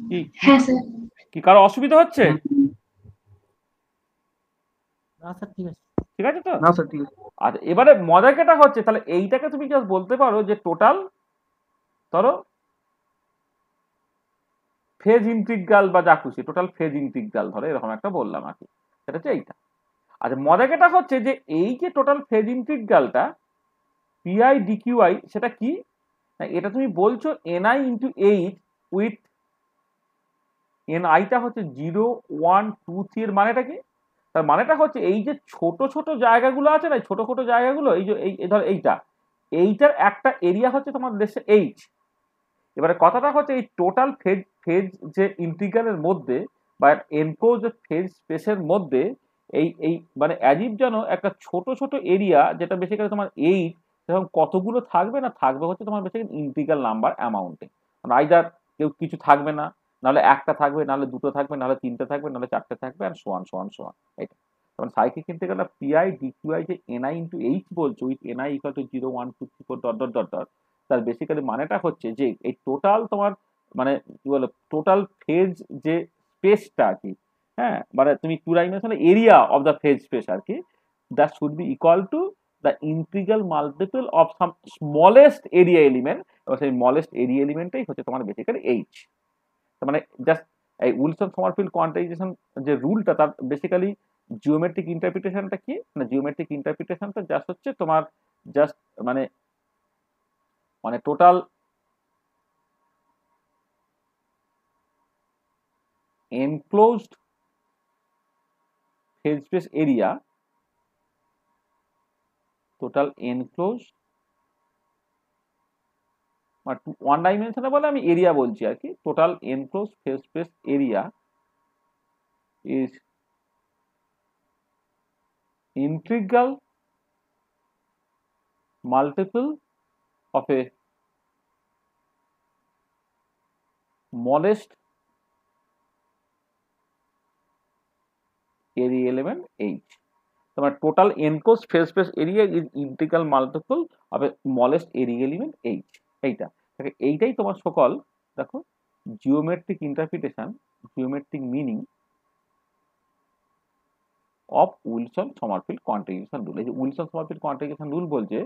কি হ্যাঁ স্যার। কি কারো অসুবিধা হচ্ছে? না স্যার ঠিক আছে। ঠিক আছে তো? না স্যার ঠিক আছে। আর এবারে মজাকেটা হচ্ছে, তাহলে এইটাকে তুমি জাস্ট বলতে পারো যে টোটাল ধরো ফেজ ইন্টিগ্রাল বা যা খুশি, টোটাল ফেজ ইন্টিগ্রাল ধরো এরকম একটা বললাম আর কি, সেটা হচ্ছে এইটা। আচ্ছা, মজাকেটা হচ্ছে যে এই যে টোটাল ফেজ ইন্টিগ্রালটা পিআই ডিকিউআই, সেটা কি? এটা তুমি বলছো এনআই ইন্টু এইচ উইথ এনআইটা হচ্ছে 0 1 2 3 এর মানেটা কি? তার মানেটা হচ্ছে এই যে ছোট ছোট জায়গাগুলো আছে না, ছোট ছোট জায়গাগুলো, এই যে এই ধর এইটার একটা এরিয়া হচ্ছে তোমার দেশে এইচ। এবারে কথাটা হচ্ছে এই টোটাল ফেজ ফেজ যে ইন্টিগ্রালের মধ্যে বা এনক্লোজ ফেজ স্পেসের মধ্যে এই মানে অ্যাজিভ যেন একটা ছোট ছোট এরিয়া, যেটা বেসিক্যালি তোমার এইচ, সেরকম কতগুলো থাকবে না, থাকবে হচ্ছে তোমার বেসিক্যালি ইন্টিগ্রাল নাম্বার অ্যামাউন্টে। মানে আইদার কেউ কিছু থাকবে না, নাহলে একটা থাকবে, নাহলে দুটো থাকবে, নাহলে তিনটে থাকবে, নাহলে চারটে থাকবে, আর সোয়ান সোয়ান সোয়ান। এটা তখন সাইক্লিক ইন্টিগ্রাল পিআই ডিকিউআই যে এনআই ইন্টু এইচ বলছো with NI equal to 0 1 2 3 4 dot dot dot dot, তার বেসিক্যালি মানেটা হচ্ছে যে এই টোটাল তোমার মানে কি বলে টোটাল ফেজ যে স্পেসটা আর কি, হ্যাঁ, মানে তুমি two dimensional area of the phase space আর কি, that should be equal to the integral multiple of some smallest area element, এবং সেই স্মলেস্ট এরিয়া এলিমেন্টটাই হচ্ছে তোমার বেসিক্যালি এইচ। মানে জাস্ট এই উইলসন সমারফিল্ড কোয়ান্টাইজেশন যে রুলটা, তার বেসিক্যালি জিওমেট্রিক ইন্টারপ্রিটেশনটা কি? মানে জিওমেট্রিক ইন্টারপ্রিটেশনটা জাস্ট হচ্ছে তোমার জাস্ট মানে মানে total enclosed phase space area, total enclosed মানে ওয়ান ডাইমেনশনে বলে আমি এরিয়া বলছি আর কি, total enclosed phase space area is integral multiple of a smallest area element h। তোমার total enclosed phase space area is integral multiple of a smallest area element h। এইটাই তোমার সকল দেখো geometric interpretation, geometric meaning of Wilson Sommerfeld quantisation rule. এই যে Wilson Sommerfeld quantisation rule বলছে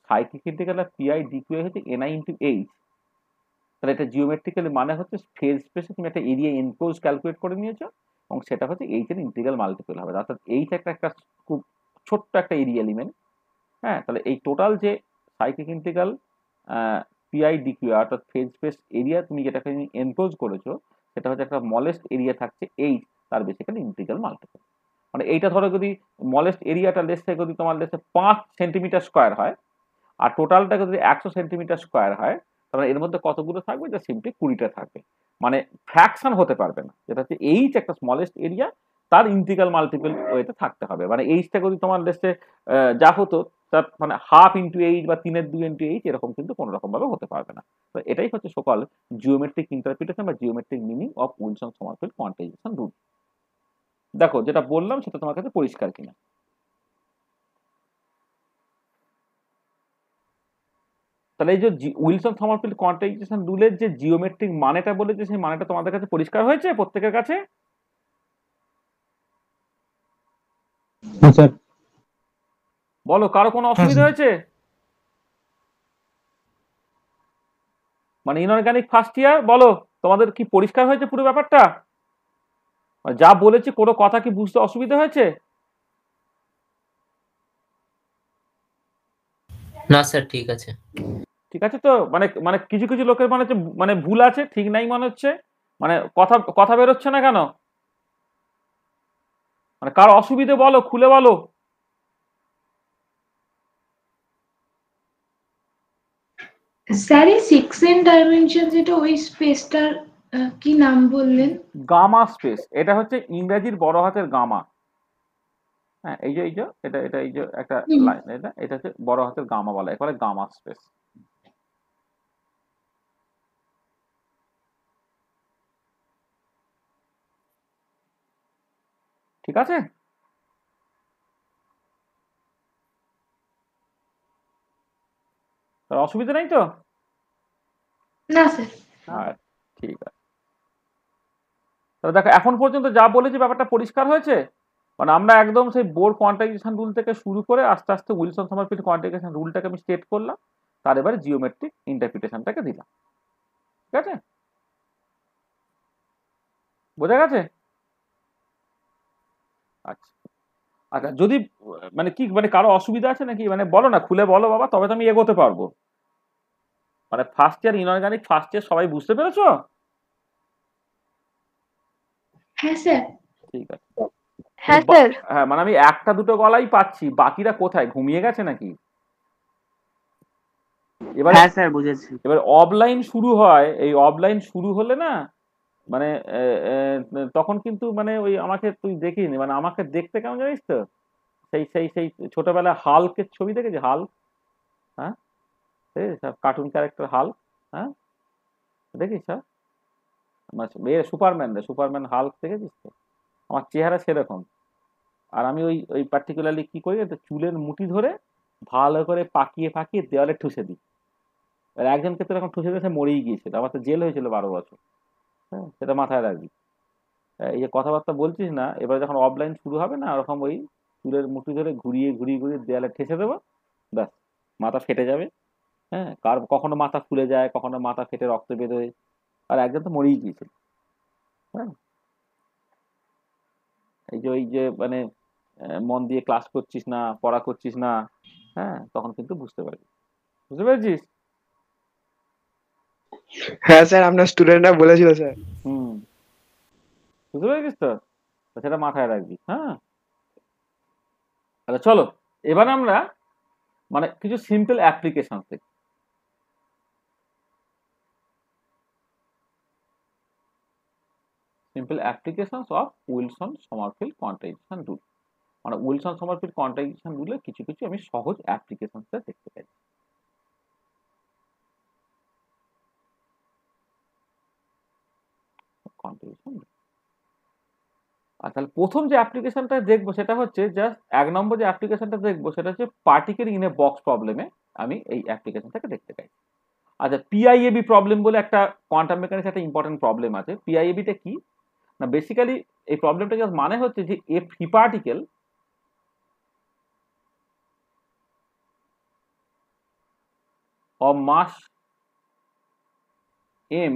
cyclic integral P I ডিকিউআই হচ্ছে NI into H, তাহলে এটা জিওমেট্রিক্যালি মানে হচ্ছে ফেজ স্পেসে তুমি একটা এরিয়া এনক্লোজ ক্যালকুলেট করে নিয়েছো, এবং সেটা হচ্ছে এইচ এর ইন্টিগ্রাল মাল্টিপল হবে, অর্থাৎ এইচ একটা খুব ছোট্ট একটা এরিয়া এলিমেন্ট। হ্যাঁ, তাহলে এই টোটাল যে সাইক্লিক ইন্টিগ্রাল পিআই ডিকিউ অর্থাৎ ফেজ স্পেস এরিয়া তুমি যেটাকে এনক্লোজ করেছো সেটা হচ্ছে একটা স্মলেস্ট এরিয়া থাকছে এইচ, তার বেসিক্যালি ইন্টিগ্রাল মাল্টিপল। মানে এইটা ধরো যদি স্মলেস্ট এরিয়াটা লেসে যদি তোমার লেসে 5 সেন্টিমিটার স্কোয়ার হয় আর টোটালটা যদি 100 সেন্টিমিটার স্কোয়ার হয়, তাহলে এর মধ্যে কতগুলো থাকবে? যা সিম্পলি 20টা থাকবে, মানে ফ্র্যাকশন হতে পারবে না, যেটা হচ্ছে এইচ একটা স্মলেস্ট এরিয়া, তার ইন্টিগ্রাল মাল্টিপল ওয়েতে থাকতে হবে। মানে এইচটা যদি তোমার লেসে যা হতো তার মানে হাফ ইন্টু এইচ বা 3/2 ইন্টু এইচ এরকম কিন্তু কোনো রকম ভাবে হতে পারবে না। তো এটাই হচ্ছে সকল জিওমেট্রিক ইন্টারপ্রিটেশন বা geometric meaning of Wilson Sommerfeld quantisation rule. দেখো যেটা বললাম সেটা তোমার কাছে পরিষ্কার কিনা। তাহলে এই যে উইলসন সমারফিল্ড কোয়ান্টাইজেশন রুলের যে জিওমেট্রিক মানেটা বলেছে সেই মানেটা তোমাদের কাছে পরিষ্কার হয়েছে প্রত্যেকের কাছে? স্যার। বলো, কারো কোনো অসুবিধা হয়েছে? মানে ইনঅর্গানিক ফার্স্ট ইয়ার বলো, তোমাদের কি পরিষ্কার হয়েছে পুরো ব্যাপারটা? মানে যা বলেছি কোনো কথা কি বুঝতে অসুবিধা হয়েছে? না স্যার, ঠিক আছে। ঠিক আছে তো? মানে মানে কিছু কিছু লোকের মানে হচ্ছে মানে ভুল আছে, ঠিক নাই মনে হচ্ছে, মানে কথা কথা বেরোচ্ছে না কেন? মানে কার অসুবিধে বলো, খুলে বলো। স্যার এই 6n ডাইমেনশন যেটা ওই স্পেসটার কি নাম বললেন? গামা স্পেস, এটা হচ্ছে ইংরেজির বড় হাতের গামা। হ্যাঁ, এই যে এটা এটা এই যে একটা লাইন, এটা হচ্ছে বড় হাতের গামা বলা, একেবারে গামা স্পেস। ঠিক আছে? তার অসুবিধা নেই তো? না স্যার। হ্যাঁ, ঠিক আছে। তাহলে দেখো এখন পর্যন্ত যা বলেছি ব্যাপারটা পরিষ্কার হয়েছে। মানে আমরা একদম সেই বোর কোয়ান্টাইজেশন রুল থেকে শুরু করে আস্তে আস্তে উইলসন সমারফিল্ড কোয়ান্টাইজেশন রুলটাকে আমি স্টেট করলাম, তার এবারে জিওমেট্রিক ইন্টারপ্রিটেশনটাকে দিলাম। ঠিক আছে? বোঝা গেছে? আচ্ছা আচ্ছা, যদি মানে কি মানে কারো অসুবিধা আছে নাকি, মানে বলো না, খুলে বলো বাবা, তবে তো আমি এগোতে পারবো। মানে first year inorganic first year সবাই বুঝতে পেরেছো? হ্যাঁ স্যার। ঠিক আছে। হ্যাঁ স্যার। হ্যাঁ, মানে আমি একটা দুটো গলাই পাচ্ছি, বাকিরা কোথায়, ঘুমিয়ে গেছে নাকি? এবার হ্যাঁ স্যার বুঝেছি। এবার অফলাইন শুরু হয়, এই অফলাইন শুরু হলে না মানে তখন কিন্তু মানে ওই আমাকে তুই দেখিস, মানে আমাকে দেখতে কেমন জানিস তো, সেই সেই সেই ছোটবেলায় হাল্কের ছবি দেখেছি, হাল্ক? হ্যাঁ, কার্টুন ক্যারেক্টার হাল্ক। হ্যাঁ, দেখিস? হ্যাঁ, সুপারম্যান হাল্ক দেখেছিস তো? আমার চেহারা সেরকম। আর আমি ওই ওই পার্টিকুলারলি কি করি, একটা চুলের মুঠি ধরে ভালো করে পাকিয়ে পাকিয়ে দেওয়ালে ঠুসে দিই। আর একজনকে তো এরকম ঠুসে দিয়ে সে মরেই গিয়েছিল, আমার তো জেল হয়েছিল 12 বছর। হ্যাঁ, সেটা মাথায় রাখবি। এই যে কথাবার্তা বলছিস না, এবার যখন অফলাইন শুরু হবে না, ওরকম ওই চুলের মুঠি ধরে ঘুরিয়ে ঘুরিয়ে ঘুরিয়ে দেয়ালে ঠেসে দেবো, ব্যাস মাথা ফেটে যাবে। হ্যাঁ, কখনো মাথা ফুলে যায়, কখনো মাথা ফেটে রক্ত বেরোয়। আর একজন তো মরেই গিয়েছিল। হ্যাঁ, এই যে ওই যে মানে মন দিয়ে ক্লাস করছিস না, পড়া করছিস না, হ্যাঁ, তখন কিন্তু বুঝতে পারবি। বুঝতে পেরেছিস? হ্যাঁ স্যার, আপনার স্টুডেন্টরা বলেছিল স্যার। হুম, বুঝতে পেরেছিস তো? তো সেটা মাথায় রাখবি। হ্যাঁ, আচ্ছা চলো, এবার আমরা মানে কিছু সিম্পল অ্যাপ্লিকেশন দেখি। Simple applications of Wilson Sommerfeld quantisation rule. মানে উইলসন সমারফিল্ড কোয়ান্টাইজেশন রুলের কিছু কিছু আমি সহজ অ্যাপ্লিকেশনস দেখতে চাই। কোয়ান্টাইজেশন। আর তাহলে প্রথম যে অ্যাপ্লিকেশনটা দেখবো সেটা হচ্ছে জাস্ট 1 নম্বর যে অ্যাপ্লিকেশনটা দেখবো সেটা হচ্ছে পার্টিকেল ইন এ বক্স প্রবলেমে আমি এই অ্যাপ্লিকেশনটাকে দেখতে চাই। আচ্ছা, পিআইএবি প্রবলেম বলে একটা কোয়ান্টাম মেকানিক্স একটা ইম্পর্টেন্ট প্রবলেম আছে। পিআইএবিটা কি না, বেসিক্যালি এই প্রবলেমটা জাস্ট মানে হচ্ছে যে এ free particle of mass m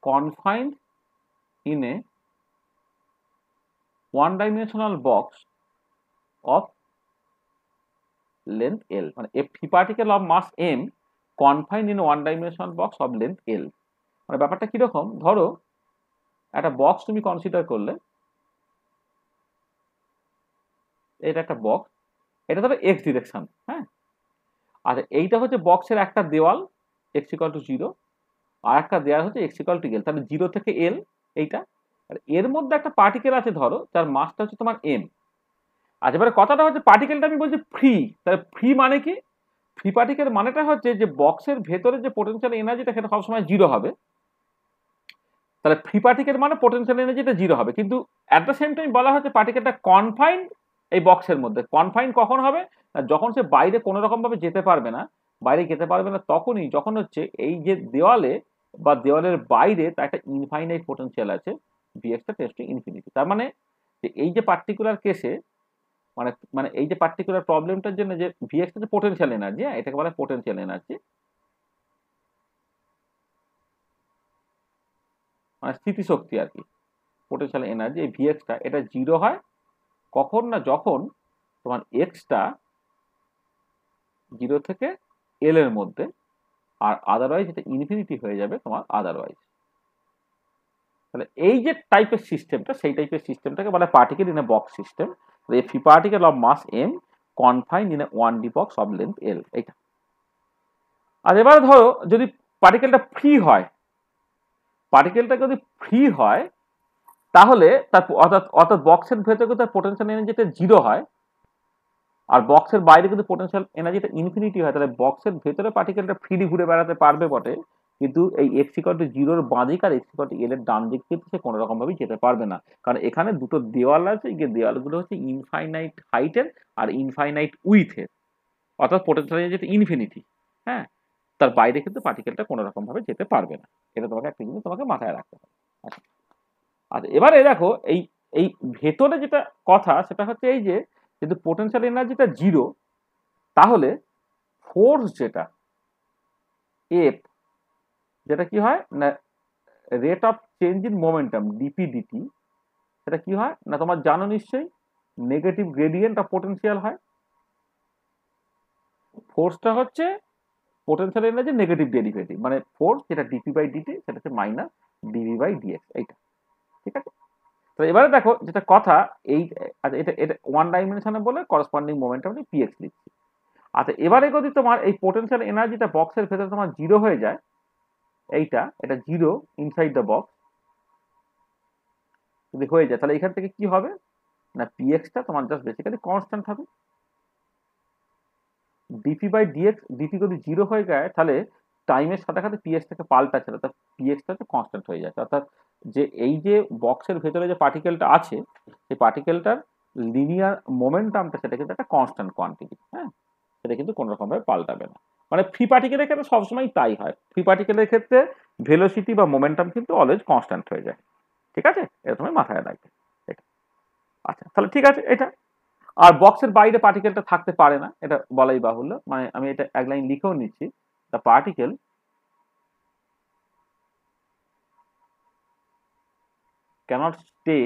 confined in a one-dimensional box of length L, মানে a free particle of mass m confined in a one-dimensional box of length L। মানে ব্যাপারটা কিরকম, ধরো একটা বক্স তুমি কনসিডার করলে, এটা একটা বক্স, এটা ধরো এক্স ডিরেকশন, হ্যাঁ, আর এইটা হচ্ছে বক্সের একটা দেওয়াল x ইকুয়াল টু 0, আর একটা দেওয়াল হচ্ছে x ইকুয়াল টু l, তাহলে 0 থেকে l এইটা, আর এর মধ্যে একটা পার্টিকেল আছে ধরো যার মাসটা হচ্ছে তোমার m। আচ্ছা, এবারে কথাটা হচ্ছে পার্টিকেলটা আমি বলছি ফ্রি, তাহলে ফ্রি মানে কি, ফ্রি পার্টিকেল মানেটা হচ্ছে যে বক্সের ভেতরে যে পোটেনশিয়াল এনার্জিটা সেটা সবসময় 0 হবে, তাহলে ফ্রি পার্টিকেল মানে পোটেনশিয়াল এনার্জিটা 0 হবে, কিন্তু অ্যাট দ্য সেম টাইম বলা হচ্ছে পার্টিকেলটা কনফাইন্ড এই বক্সের মধ্যে। কনফাইন্ড কখন হবে, যখন সে বাইরে কোনো রকম ভাবে যেতে পারবে না, বাইরে যেতে পারবে না তখনই যখন হচ্ছে এই যে দেওয়ালে বা দেওয়ালের বাইরে তার একটা ইনফাইনাইট পোটেনশিয়াল আছে, ভিএক্সটা টেন্ডস টু ইনফিনিটি। তার মানে যে এই যে পার্টিকুলার কেসে মানে মানে এই যে পার্টিকুলার প্রবলেমটার জন্য যে ভিএক্সটা যে পোটেনশিয়াল এনার্জি, এটাকে বলা হয় পোটেনশিয়াল এনার্জি, মানে স্থিতিশক্তি আর কি, পোটেনশিয়াল এনার্জি, এই ভিএক্সটা এটা 0 হয় কখন না, যখন তোমার এক্সটা 0 থেকে এল এর মধ্যে, আর আদারওয়াইজ এটা ইনফিনিটি হয়ে যাবে তোমার আদারওয়াইজ। তাহলে এই যে টাইপের সিস্টেমটা, সেই টাইপের সিস্টেমটাকে বলা হয় particle in a box system, a free particle of mass m confined in a 1D box of length l, এইটা। আর এবার ধরো যদি পার্টিকেলটা ফ্রি হয়, পার্টিকেলটা যদি ফ্রি হয় তাহলে তার অর্থাৎ বক্সের ভেতরে কিন্তু তার পোটেনশিয়াল এনার্জিটা 0 হয়, আর বক্সের বাইরে কিন্তু পোটেনশিয়াল এনার্জিটা ইনফিনিটি হয়, তাহলে বক্সের ভেতরে পার্টিকেলটা ফ্রিলি ঘুরে বেড়াতে পারবে বটে, কিন্তু এই এক্স ইকুয়াল টু 0 এর বাঁ দিক আর এক্স ইকুয়াল টু l এর ডান দিক কিন্তু সে কোনো রকম ভাবে যেতে পারবে না, কারণ এখানে দুটো দেওয়াল আছে, এই দেওয়ালগুলো হচ্ছে ইনফাইনাইট হাইটের আর ইনফাইনাইট উইথের, অর্থাৎ পোটেনশিয়াল এনার্জি ইনফিনিটি, হ্যাঁ, তার বাইরে কিন্তু পার্টিকেলটা কোনো রকম ভাবে যেতে পারবে না। এটা তোমাকে একটা জিনিস তোমাকে মাথায় রাখতে হবে। আচ্ছা, এবারে দেখো এই এই ভেতরে যেটা কথা সেটা হচ্ছে এই যে যদি পোটেনশিয়াল এনার্জিটা 0, তাহলে ফোর্স যেটা এফ, যেটা কি হয় না, rate of change in momentum dp dt, সেটা কি হয় না তোমার জানো নিশ্চয়ই নেগেটিভ গ্রেডিয়েন্ট অফ পোটেনশিয়াল হয়। ফোর্সটা হচ্ছে পোটেনশিয়াল এনার্জি নেগেটিভ ডেরিভেটিভ, মানে ফোর্স যেটা ডিপি বাই ডিটি সেটা হচ্ছে মাইনাস ডিভি বাই ডিএক্স, এইটা ঠিক আছে। তো এবারে দেখো যেটা কথা এই, আচ্ছা এটা এটা ওয়ান ডাইমেনশনে বলে করসপন্ডিং মোমেন্টাম পিএক্স লিখছি। আচ্ছা, এবারে যদি তোমার এই পোটেনশিয়াল এনার্জিটা বক্সের ভেতরে তোমার 0 হয়ে যায়, এইটা এটা 0 ইনসাইড দ্য বক্স যদি হয়ে যায়, তাহলে এখান থেকে কি হবে না, পিএক্সটা তোমার জাস্ট বেসিক্যালি কনস্ট্যান্ট হবে। ডিপি বাই ডিএক্স, ডিপি যদি 0 হয়ে যায় তাহলে টাইমের সাথে সাথে পিএক্সটাকে পাল্টাচ্ছে, অর্থাৎ পিএক্সটা হচ্ছে কনস্ট্যান্ট হয়ে যায়, অর্থাৎ যে এই যে বক্সের ভেতরে যে পার্টিকেলটা আছে সেই পার্টিকেলটার লিনিয়ার মোমেন্টামটা সেটা কিন্তু একটা কনস্ট্যান্ট কোয়ান্টিটি, হ্যাঁ, সেটা কিন্তু কোনো রকম ভাবে পাল্টাবে না। মানে ফ্রি পার্টিকেলের ক্ষেত্রে সবসময় তাই হয়, ফ্রি পার্টিকেলের ক্ষেত্রে ভেলোসিটি বা মোমেন্টাম কিন্তু অলওয়েজ কনস্ট্যান্ট হয়ে যায়, ঠিক আছে, এটা তুমি মাথায় রাখবে এটা। আচ্ছা, তাহলে ঠিক আছে এটা। আর বক্সের বাইরে পার্টিকেলটা থাকতে পারে না, এটা বলাই বাহুল্য, মানে আমি এটা এক লাইন লিখেও নিচ্ছি, the particle cannot stay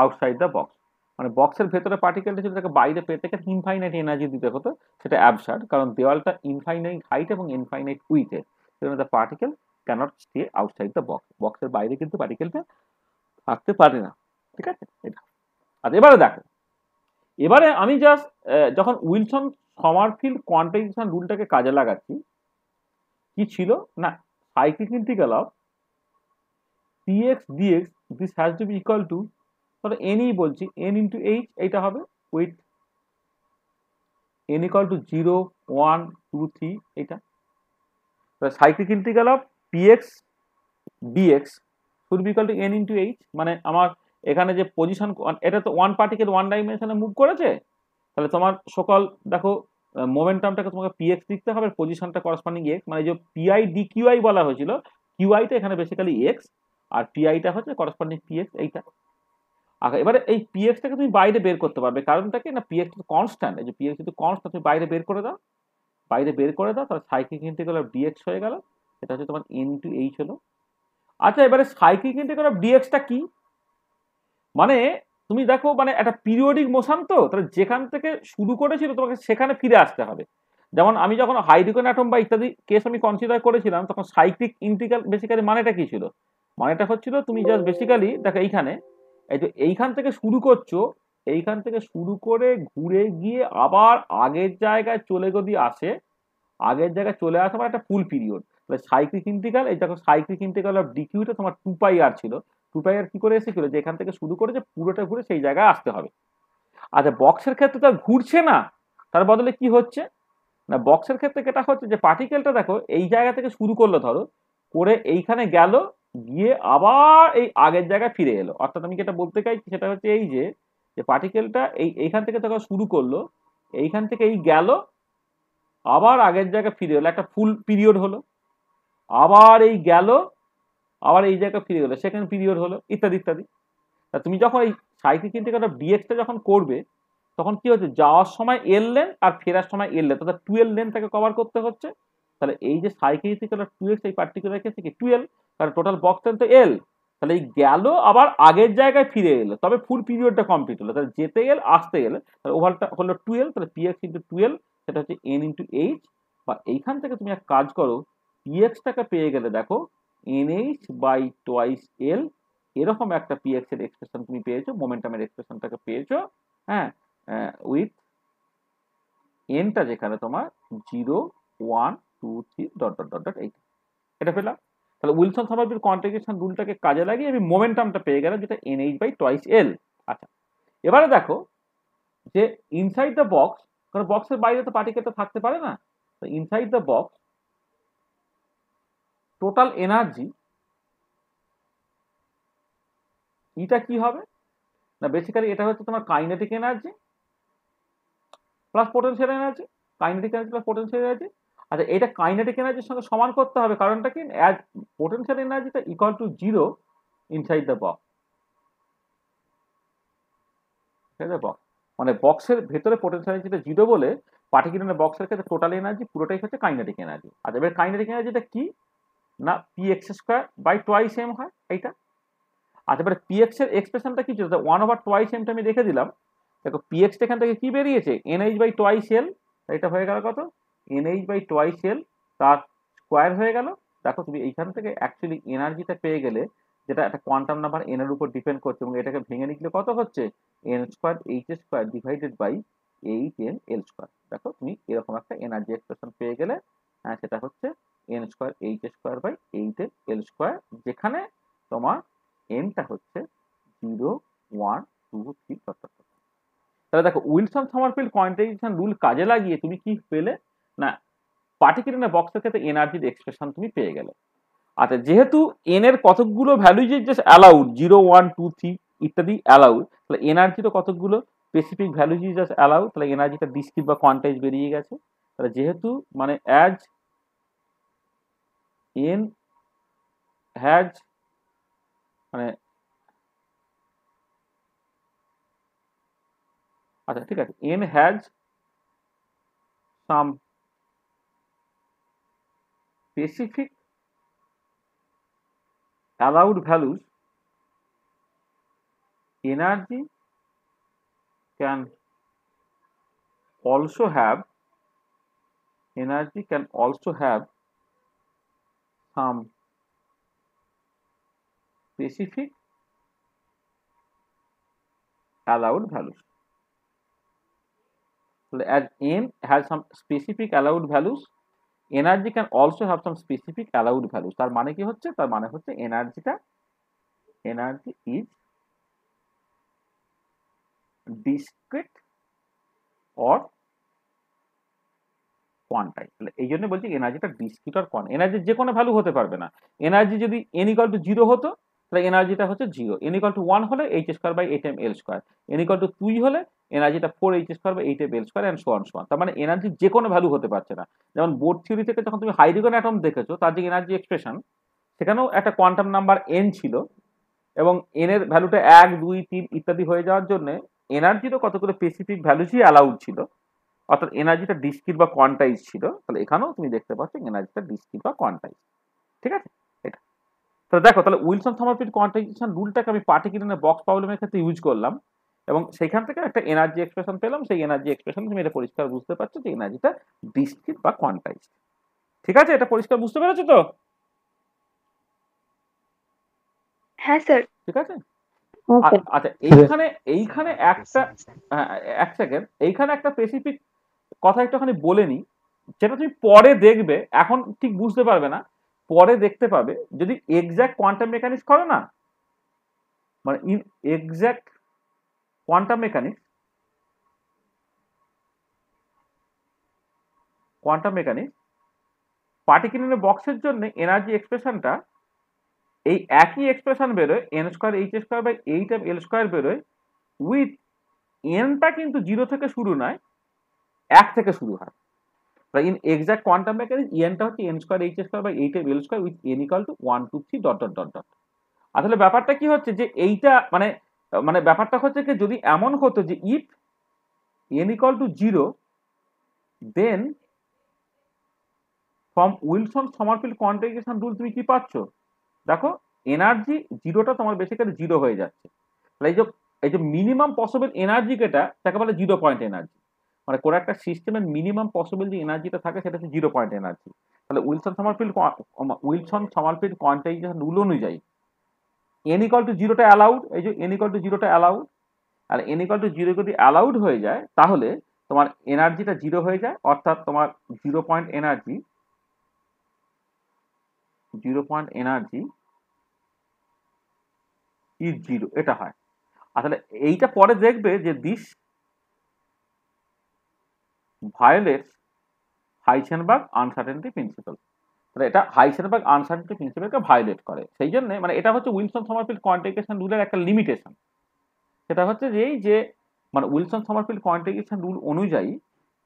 outside the box, মানে বক্সের ভেতরে পার্টিকেলটা যদি তাকে বাইরে পেতে গেলে ইনফাইনাইট এনার্জি দিতে হতো, সেটা অ্যাবসার্ড, কারণ দেওয়ালটা ইনফাইনাইট হাইট এবং ইনফাইনাইট উইথের, সেজন্য the particle cannot stay outside the box, বক্সের বাইরে কিন্তু পার্টিকেলটা থাকতে পারে না, ঠিক আছে এটা। আচ্ছা, এবারে দেখো, এবারে আমি জাস্ট যখন উইলসন সমারফিল্ড কোয়ান্টাইজেশন রুলটাকে কাজে লাগাচ্ছি, কি ছিল না, cyclic integral of px dx this has to be equal to, তাহলে n ই বলছি n ইন্টু এইচ, এইটা হবে উইথ n ইকুয়াল টু 0 1 2 3, এইটা cyclic integral of px dx should be equal two n into h, মানে আমার এখানে যে পজিশন, এটা তো ওয়ান পার্টিকেল ওয়ান ডাইমেনশনে মুভ করেছে, তাহলে তোমার সকল দেখো মোমেন্টামটাকে তোমাকে px লিখতে হবে, পজিশনটা করসপন্ডিং x, মানে যে pi dqi বলা হয়েছিল, qi টা এখানে বেসিক্যালি x আর pi টা হচ্ছে করসপন্ডিং px, এইটা। আচ্ছা, এবারে এই px টাকে তুমি বাইরে বের করতে পারবে, কারণটা কি না, px তো কনস্ট্যান্ট, এই যে px যদি কনস্ট্যান্ট তুমি বাইরে বের করে দাও, তাহলে সাইক্লিক ইন্টিগ্রাল অফ dx হয়ে গেল সেটা হচ্ছে তোমার n ইন্টু এইচ হলো। আচ্ছা, এবারে সাইক্লিক ইন্টিগ্রাল অফ ডিএক্সটা কি? মানে তুমি দেখো, মানে একটা পিরিয়ডিক মোশন, তো তাহলে যেখান থেকে শুরু করেছিল তোমাকে সেখানে ফিরে আসতে হবে। যেমন আমি যখন হাইড্রোজেন অ্যাটম বা ইত্যাদি কেস আমি কনসিডার করেছিলাম, তখন সাইক্লিক ইন্টিগ্রাল বেসিক্যালি মানেটা কি ছিল? মানেটা হচ্ছিল তুমি জাস্ট বেসিক্যালি দেখো এইখানে, এই যে এইখান থেকে শুরু করছো, এইখান থেকে শুরু করে ঘুরে গিয়ে আবার আগের জায়গায় চলে যদি আসে, আগের জায়গায় চলে আসা মানে একটা ফুল পিরিয়ড। তাহলে সাইক্লিক ইন্টিগ্রাল, এই দেখো সাইক্লিক ইন্টিগ্রাল অফ ডিকিউটা তোমার 2πr ছিল। 2πr কি করে এসেছিল, যে এখান থেকে শুরু করে যে পুরোটা ঘুরে সেই জায়গায় আসতে হবে। আচ্ছা, বক্সের ক্ষেত্রে তো আর ঘুরছে না, তার বদলে কি হচ্ছে না, বক্সের ক্ষেত্রে যেটা হচ্ছে যে পার্টিকেলটা দেখো এই জায়গা থেকে শুরু করলো, ধরো করে এইখানে গেল, গিয়ে আবার এই আগের জায়গায় ফিরে এলো। অর্থাৎ আমি যেটা বলতে চাইছি সেটা হচ্ছে এই যে পার্টিকেলটা এইখান থেকে তখন শুরু করলো, এইখান থেকে এই গেল, আবার আগের জায়গায় ফিরে এলো, একটা ফুল পিরিয়ড হলো, আবার এই গেল, আবার এই জায়গায় ফিরে গেলো, সেকেন্ড পিরিয়ড হলো, ইত্যাদি ইত্যাদি। তা তুমি যখন এই সাইক্লিক ইন্টিগ্রাল অফ ডিএক্সটা যখন করবে, তখন কি হচ্ছে, যাওয়ার সময় এল লেন আর ফেরার সময় এল লেন, তাহলে 12 লেন তাকে কভার করতে হচ্ছে। তাহলে এই যে সাইক্লিক ইন্টিগ্রাল অফ 2x এই পার্টিকুলার কেসে কি 12, কারণ টোটাল বক্স লেন তো এল। তাহলে এই গেল আবার আগের জায়গায় ফিরে এলো, তবে ফুল পিরিয়ডটা কমপ্লিট হলো। তাহলে যেতে এল আসতে এল, তাহলে ওভারটা হলো 12, তাহলে px ইন্টু 12 সেটা হচ্ছে n ইন্টু এইচ। বা এইখান থেকে তুমি এক কাজ করো, px টাকে পেয়ে গেলে দেখো nh বাই টোয়াইস এল, এরকম একটা px এর এক্সপ্রেশন তুমি পেয়েছো, মোমেন্টামের এক্সপ্রেশনটাকে পেয়েছো। হ্যাঁ, উইথ এনটা যেখানে তোমার 0 1 2 3 ডট ডট ডট ডট এইটা, এটা পেলাম। তাহলে উইলসন সমারফিল্ড কোয়ান্টিফিকেশন রুলটাকে কাজে লাগিয়ে আমি মোমেন্টামটা পেয়ে গেলাম, যেটা nh বাই টোয়াইস এল। আচ্ছা, এবারে দেখো যে ইনসাইড দ্য বক্স, কারণ বক্সের বাইরে তো পার্টিকেলটা থাকতে পারে না, তো inside the box total energy এটা কি হবে না, বেসিক্যালি এটা হচ্ছে তোমার kinetic energy plus potential energy, kinetic energy plus potential energy. আচ্ছা, এটা কাইনেটিক এনার্জির সঙ্গে সমান করতে হবে, কারণটা কি, অ্যাজ পোটেনশিয়াল এনার্জিটা equal to 0 inside the box. ঠিক আছে, বক্স মানে বক্সের ভেতরে পোটেনশিয়াল এনার্জিটা 0 বলে পার্টিকুলার বক্সের ক্ষেত্রে টোটাল এনার্জি পুরোটাই হচ্ছে কাইনেটিক এনার্জি। আচ্ছা, এবার কাইনেটিক এনার্জিটা কি না, px square by twice m হয় এইটা। আচ্ছা, এবারে px এর এক্সপ্রেশনটা কি ছিল, 1/2 এমটা আমি রেখে দিলাম। দেখো px এখান থেকে কি বেরিয়েছে, nh বাই টোয়াইস এল, এটা হয়ে গেল কত, nh বাই টোয়াইস এল, তার স্কোয়ার হয়ে গেল। দেখো তুমি এইখান থেকে অ্যাকচুয়ালি এনার্জিটা পেয়ে গেলে, যেটা একটা কোয়ান্টাম নাম্বার n এর উপর ডিপেন্ড করছে, এবং এটাকে ভেঙে নিলে কত হচ্ছে, n square h square divided by 8n l square. দেখো তুমি এরকম একটা এনার্জি এক্সপ্রেশন পেয়ে গেলে, সেটা হচ্ছে n square h square by 8n l square, যেখানে তোমার nটা হচ্ছে 0 1 2 3 ডট ডট। তাহলে দেখো উইলসন সমারফিল্ড কোয়ান্টিফিকেশন রুল কাজে লাগিয়ে তুমি কি পেলে না, পার্টিকুলার বক্সের ক্ষেত্রে এনার্জির এক্সপ্রেশন তুমি পেয়ে গেলে। আচ্ছা, যেহেতু এন এর কতকগুলো ভ্যালুজ জাস্ট অ্যালাউড, 0 1 2 3 ইত্যাদি অ্যালাউড, তাহলে এনার্জিরও কতকগুলো স্পেসিফিক ভ্যালুজ জাস্ট অ্যালাউড, তাহলে এনার্জিটা ডিসক্রিট বা কোয়ান্টাইজ বেরিয়ে গেছে। তাহলে যেহেতু মানে অ্যাজ এন হ্যাজ মানে, আচ্ছা ঠিক আছে, n has some specific allowed values, energy can also have some specific allowed values. So as n has some specific allowed values, energy can also have some specific allowed values. তার মানে কি হচ্ছে, তার মানে হচ্ছে energy is discrete or quantise. তাহলে এই জন্য বলছি এনার্জিটা ডিসক্রিট আর কোয়ান্টাইজ, এনার্জির যে কোনো ভ্যালু হতে পারবে না। এনার্জি যদি n ইকুয়াল টু 0 হতো, তাহলে এনার্জিটা হচ্ছে 0, n ইকুয়াল টু 1 হলে h square by 8m l square, n equal to 2 হলে এনার্জিটা 4h square by 8m l square and so on so on. তার মানে এনার্জি যে কোনো ভ্যালু হতে পারছে না। যেমন বোর থিওরি থেকে যখন তুমি হাইড্রোজেন অ্যাটম দেখেছো, তার যে এনার্জি এক্সপ্রেশন, সেখানেও একটা কোয়ান্টাম নাম্বার n ছিল, এবং n এর ভ্যালুটা 1 2 3 ইত্যাদি হয়ে যাওয়ার জন্য এনার্জিরও কতগুলো স্পেসিফিক ভ্যালুসই অ্যালাউড ছিল, অর্থাৎ এনার্জিটা ডিসক্রিট বা কোয়ান্টাইজ ছিল। তাহলে এখানেও তুমি দেখতে পাচ্ছ এনার্জিটা ডিসক্রিট বা কোয়ান্টাইজ। ঠিক আছে? এটা তাহলে দেখো, তাহলে উইলসন সমারফিল্ড কোয়ান্টাইজেশন রুলটাকে আমি পার্টিকুলার বক্স প্রবলেমের ক্ষেত্রে ইউজ করলাম এবং সেখান থেকে একটা এনার্জি এক্সপ্রেশন পেলাম। সেই এনার্জি এক্সপ্রেশন তুমি এটা পরিষ্কার বুঝতে পারছো যে এনার্জিটা ডিসক্রিট বা কোয়ান্টাইজড। ঠিক আছে, এটা পরিষ্কার বুঝতে পেরেছো তো? হ্যাঁ স্যার। ঠিক আছে, ওকে। আচ্ছা এইখানে এইখানে একটা এক সেকেন্ড, এইখানে একটা স্পেসিফিক কথা একটুখানি বলে নি, যেটা তুমি পরে দেখবে, এখন ঠিক বুঝতে পারবে না, পরে দেখতে পাবে যদি এক্সাক্ট কোয়ান্টাম মেকানিক্স করো না, মানে in exact quantum mechanics particular বক্সের জন্য এনার্জি এক্সপ্রেশনটা এই একই এক্সপ্রেশন বেরোয়, n square H square by 8 L² বেরোয়, উইথ এনটা কিন্তু 0 থেকে শুরু নয়, 1 থেকে শুরু হয়। ইন এক্সাক্ট কোয়ান্টাম মেকানিক্স এনটা হচ্ছে n² h² by 8 L² with n equal to 1 2 3 dot dot dot dot. আসলে ব্যাপারটা কি হচ্ছে যে এইটা মানে মানে ব্যাপারটা হচ্ছে কি, যদি এমন হতো যে if n equal to 0 then from Wilson Sommerfeld quantisation rule তুমি কি পাচ্ছ, দেখো এনার্জি জিরোটা তোমার বেসিক্যালি 0 হয়ে যাচ্ছে। এই যে মিনিমাম পসিবল এনার্জি যেটা তাকে বলে 0 পয়েন্ট এনার্জি, মানে কোনো একটা সিস্টেমের মিনিমাম পসিবল যে এনার্জিটা থাকে সেটা হচ্ছে 0 পয়েন্ট এনার্জি। তাহলে উইলসন সমারফিল্ড কোয়ান্টাইজেশন রুল অনুযায়ী n ইকুয়াল টু 0টা অ্যালাউড, এই যে n ইকুয়াল টু 0টা অ্যালাউড, আর n ইকুয়াল টু 0 যদি অ্যালাউড হয়ে যায় তাহলে তোমার এনার্জিটা 0 হয়ে যায়, অর্থাৎ তোমার 0 পয়েন্ট এনার্জি ইজ 0, এটা হয়। আসলে এইটা পরে দেখবে যে দিস ভায়োলেটস হাইসেনবার্গ আনসার্টেনিটি প্রিন্সিপাল। তাহলে এটা হাইসেনবার্গ আনসার্টেনিটি প্রিন্সিপালকে ভায়োলেট করে। সেই জন্য মানে এটা হচ্ছে উইলসন সমারফিল্ড কোয়ান্টাইজেশন রুলের একটা লিমিটেশন। সেটা হচ্ছে যে এই যে মানে উইলসন সমারফিল্ড কোয়ান্টাইজেশন রুল অনুযায়ী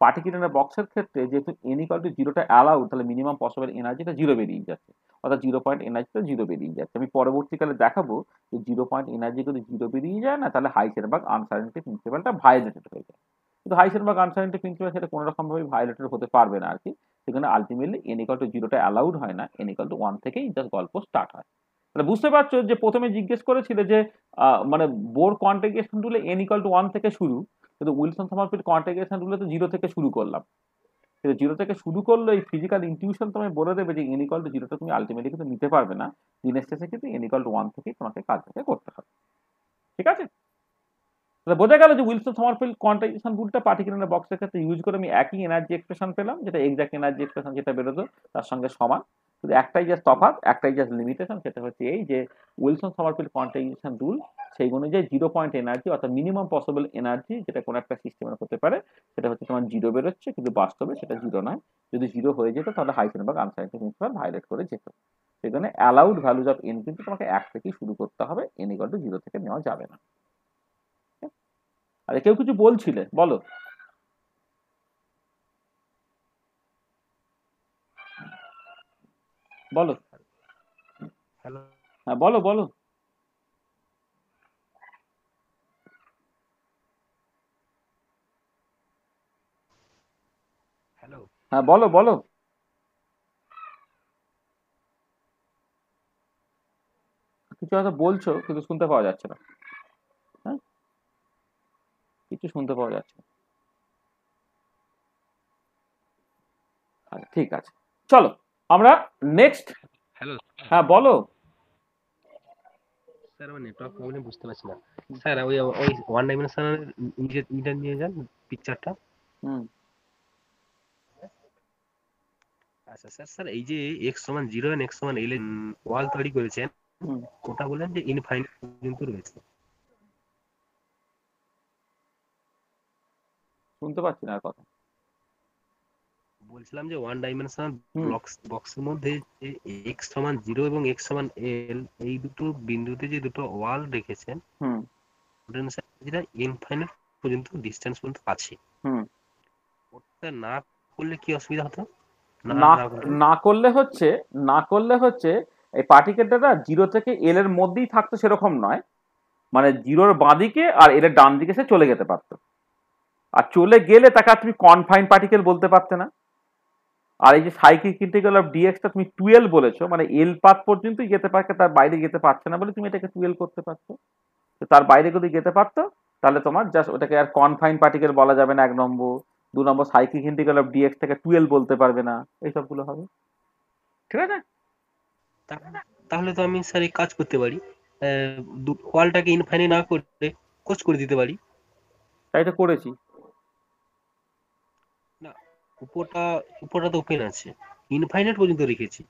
পার্টিকুলার বক্সের ক্ষেত্রে যেহেতু n ইকুয়াল টু 0টা অ্যালাউড, তাহলে মিনিমাম পসিবল এনার্জিটা 0 বেরিয়ে যাচ্ছে, অর্থাৎ 0 পয়েন্ট এনার্জিটা 0 বেরিয়ে যাচ্ছে। আমি পরবর্তীকালে দেখাবো যে 0 পয়েন্ট এনার্জি যদি 0 বেরিয়ে যায় না, তাহলে হাইসেনবার্গ আনসার্টেনিটি প্রিন্সিপালটা ভায়োলেটেড হয়ে যায়। কিন্তু হাইসেনবার্গ আনসার্টেনিটি প্রিন্সিপাল সেটা কোনো রকম ভাবে ভায়োলেটেড হতে পারবে না আর কি। সেখানে আলটিমেটলি n ইকুয়াল টু 0টা অ্যালাউড হয় না, n ইকুয়াল টু 1 থেকেই জাস্ট গল্প স্টার্ট হয়। তাহলে বুঝতে পারছো যে প্রথমে জিজ্ঞেস করেছিল যে মানে বোর কোয়ান্টাইজেশন রুলে n ইকুয়াল টু 1 থেকে শুরু, কিন্তু উইলসন সমারফিল্ড কোয়ান্টাইজেশন রুলে তো 0 থেকে শুরু করলাম। কিন্তু 0 থেকে শুরু করলে এই ফিজিক্যাল ইনটিউশন তোমায় বলে দেবে যে n ইকুয়াল টু 0টা তুমি আলটিমেটলি কিন্তু নিতে পারবে না, দিনের শেষে কিন্তু n ইকুয়াল টু 1 থেকেই তোমাকে কাজটাকে করতে হবে। ঠিক আছে, তাহলে বোঝা গেল যে উইলসন সমারফিল্ড কোয়ান্টাইজেশন রুলটা পার্টিকুলার বক্সের ক্ষেত্রে ইউজ করে আমি একই এনার্জি এক্সপ্রেশন পেলাম, যেটা এক্সাক্ট এনার্জি এক্সপ্রেশন যেটা বেরোতো তার সঙ্গে সমান। শুধু একটাই জাস্ট তফাৎ, একটাই জাস্ট লিমিটেশন, সেটা হচ্ছে এই যে উইলসন সমারফিল্ড কোয়ান্টাইজেশন রুল সেই অনুযায়ী 0 পয়েন্ট এনার্জি অর্থাৎ মিনিমাম পসিবল এনার্জি যেটা কোনো একটা সিস্টেমের হতে পারে সেটা হচ্ছে তোমার 0 বেরোচ্ছে, কিন্তু বাস্তবে সেটা 0 নয়। যদি 0 হয়ে যেত তাহলে হাইসেনবার্গ আনসার্টেনিটি প্রিন্সিপাল ভায়োলেট করে যেত। সেখানে অ্যালাউড ভ্যালুজ অফ n কিন্তু তোমাকে 1 থেকেই শুরু করতে হবে, n ইকুয়াল টু 0 থেকে নেওয়া যাবে না। আরে কেউ কিছু বলছিলে, বলো। বলো, হ্যালো হ্যাঁ বলো বলো। হ্যালো হ্যাঁ বলো বলো। কিছু হয়তো বলছো কিন্তু শুনতে পাওয়া যাচ্ছে না। হ্যাঁ, কিছু শুনতে পাওয়া যাচ্ছে না। আচ্ছা ঠিক আছে, চলো আমরা নেক্সট। হ্যালো হ্যাঁ বলো। স্যার, আমার নেটওয়ার্ক প্রবলেম বুঝতে পারছি না স্যার। ওই ওই ওয়ান ডাইমেনশনাল ইন্টার নিয়ে যান পিকচারটা। হুম, আচ্ছা স্যার, স্যার এই যে এক্স সমান 0 এন্ড এক্স সমান l এর ওয়াল তৈরি করেছেন, হুম, ওটা বলেন যে ইনফাইনাইট পর্যন্ত রয়েছে। শুনতে পাচ্ছি না আর কথা। বলছিলাম যে ওয়ান ডাইমেনশনাল হুম, বক্সের মধ্যে যে এক্স সমান 0 এবং এক্স সমান l এই দুটো বিন্দুতে যে দুটো ওয়াল রেখেছেন, হুম, যেটা ইনফাইনাইট পর্যন্ত ডিসটেন্স পর্যন্ত আছে, হুম। ওটা না করলে কি অসুবিধা হতো? না না না করলে না করলে হচ্ছে, না করলে হচ্ছে এই পার্টিকেলটা 0 থেকে l এর মধ্যেই থাকতো সেরকম নয়, মানে 0-র বাঁদিকে আর l এর ডান দিকে সে চলে যেতে পারতো। আর চলে গেলে তাকে আর তুমি কনফাইন পার্টিকেল বলতে পারতে না। আর এই যে সাইক্লিক ইন্টিগ্রাল অফ ডিএক্সটা তুমি 12 বলেছো, মানে এল পাথ পর্যন্তই যেতে পারছে, তার বাইরে যেতে পারছে না বলে তুমি এটাকে 12 করতে পারছো। তো তার বাইরে যদি যেতে পারতো তাহলে তোমার জাস্ট ওটাকে আর কনফাইন পার্টিকেল বলা যাবে না 1 নম্বর, 2 নম্বর সাইক্লিক ইন্টিগ্রাল অফ ডিএক্স থেকে 12 বলতে পারবে না, এই সবগুলো হবে। ঠিক আছে? তাহলে তো আমি স্যার এই কাজ করতে পারি, ওয়ালটাকে ইনফাইনাইট না করে কোচ করে দিতে পারি। তাই তো করেছি। না, উপরটা তো ওপেন আছে, ইনফাইনাইট পর্যন্ত রেখেছি।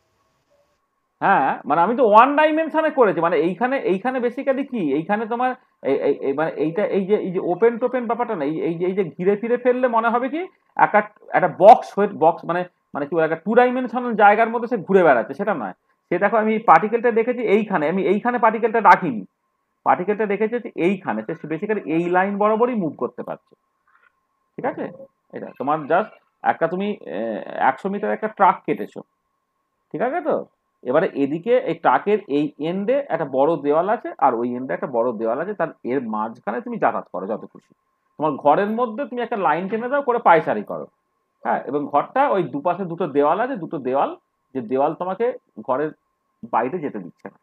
হ্যাঁ, মানে আমি তো ওয়ান ডাইমেনশনে করেছি, মানে এইখানে বেসিক্যালি কি, এইখানে তোমার মানে এইটা এই যে ওপেন টোপেন ব্যাপারটা না, এই যে ঘিরে ফিরে ফেললে মনে হবে কি একটা বক্স হয়ে বক্স, মানে মানে কি বলে, একটা 2 ডাইমেনশনাল জায়গার মধ্যে সে ঘুরে বেড়াচ্ছে, সেটা নয়। সে দেখো আমি পার্টিকেলটা দেখেছি এইখানে, আমি এইখানে পার্টিকেলটা রাখিনি, পার্টিকেলটা দেখেছি হচ্ছে এইখানে, সে বেসিক্যালি এই লাইন বরাবরই মুভ করতে পারছে। ঠিক আছে? এটা তোমার জাস্ট একটা তুমি 100 মিটার একটা ট্রাক কেটেছো, ঠিক আছে তো? এবারে এদিকে এই ট্রাকের এই এন্ডে একটা বড় দেওয়াল আছে আর ওই এন্ডে একটা বড় দেওয়াল আছে, তার এর মাঝখানে তুমি যাতায়াত করো যত খুশি। তোমার ঘরের মধ্যে তুমি একটা লাইন টেনে দাও, করে পায়চারি করো। হ্যাঁ, এবং ঘরটা ওই দুপাশে দুটো দেওয়াল আছে, দুটো দেওয়াল, যে দেওয়াল তোমাকে ঘরের বাইরে যেতে দিচ্ছে না।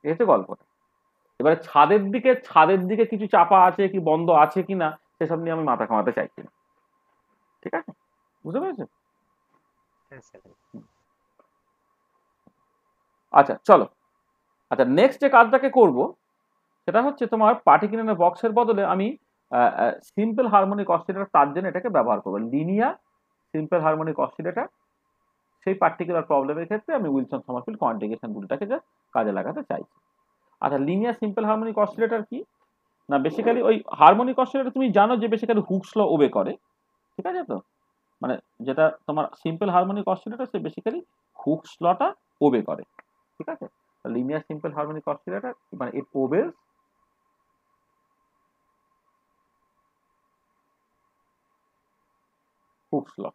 এই হচ্ছে গল্পটা। এবারে ছাদের দিকে কিছু চাপা আছে কি বন্ধ আছে কিনা সেসব নিয়ে আমি মাথা ঘামাতে চাইছি না। ঠিক আছে? বুঝতে পেরেছো? হ্যাঁ স্যার। আচ্ছা চলো, আচ্ছা নেক্সট যে কাজটাকে করব সেটা হচ্ছে তোমার পার্টিকুলার বক্সের বদলে আমি সিম্পল হারমোনিক অসিলেটর, তার জন্য এটাকে ব্যবহার করবো, লিনিয়ার সিম্পল হারমোনিক অসিলেটর। সেই পার্টিকুলার প্রবলেমের ক্ষেত্রে আমি উইলসন সমারফিল্ড কোয়ান্টিফিকেশন রুলটাকে জাস্ট কাজে লাগাতে চাইছি। আচ্ছা, লিনিয়ার সিম্পল হারমোনিক অসিলেটর কি না, বেসিক্যালি ওই হারমোনিক অসিলেটর তুমি জানো যে বেসিক্যালি হুকস ল ওবে করে। ঠিক আছে তো? মানে যেটা তোমার সিম্পল হারমোনিক অসিলেটর, সে বেসিক্যালি হুকস লটা ওবে করে। ঠিক আছে? লিনিয়ার সিম্পল হারমোনিক অসিলেটর মানে ইট ওবেজ হুকস ল।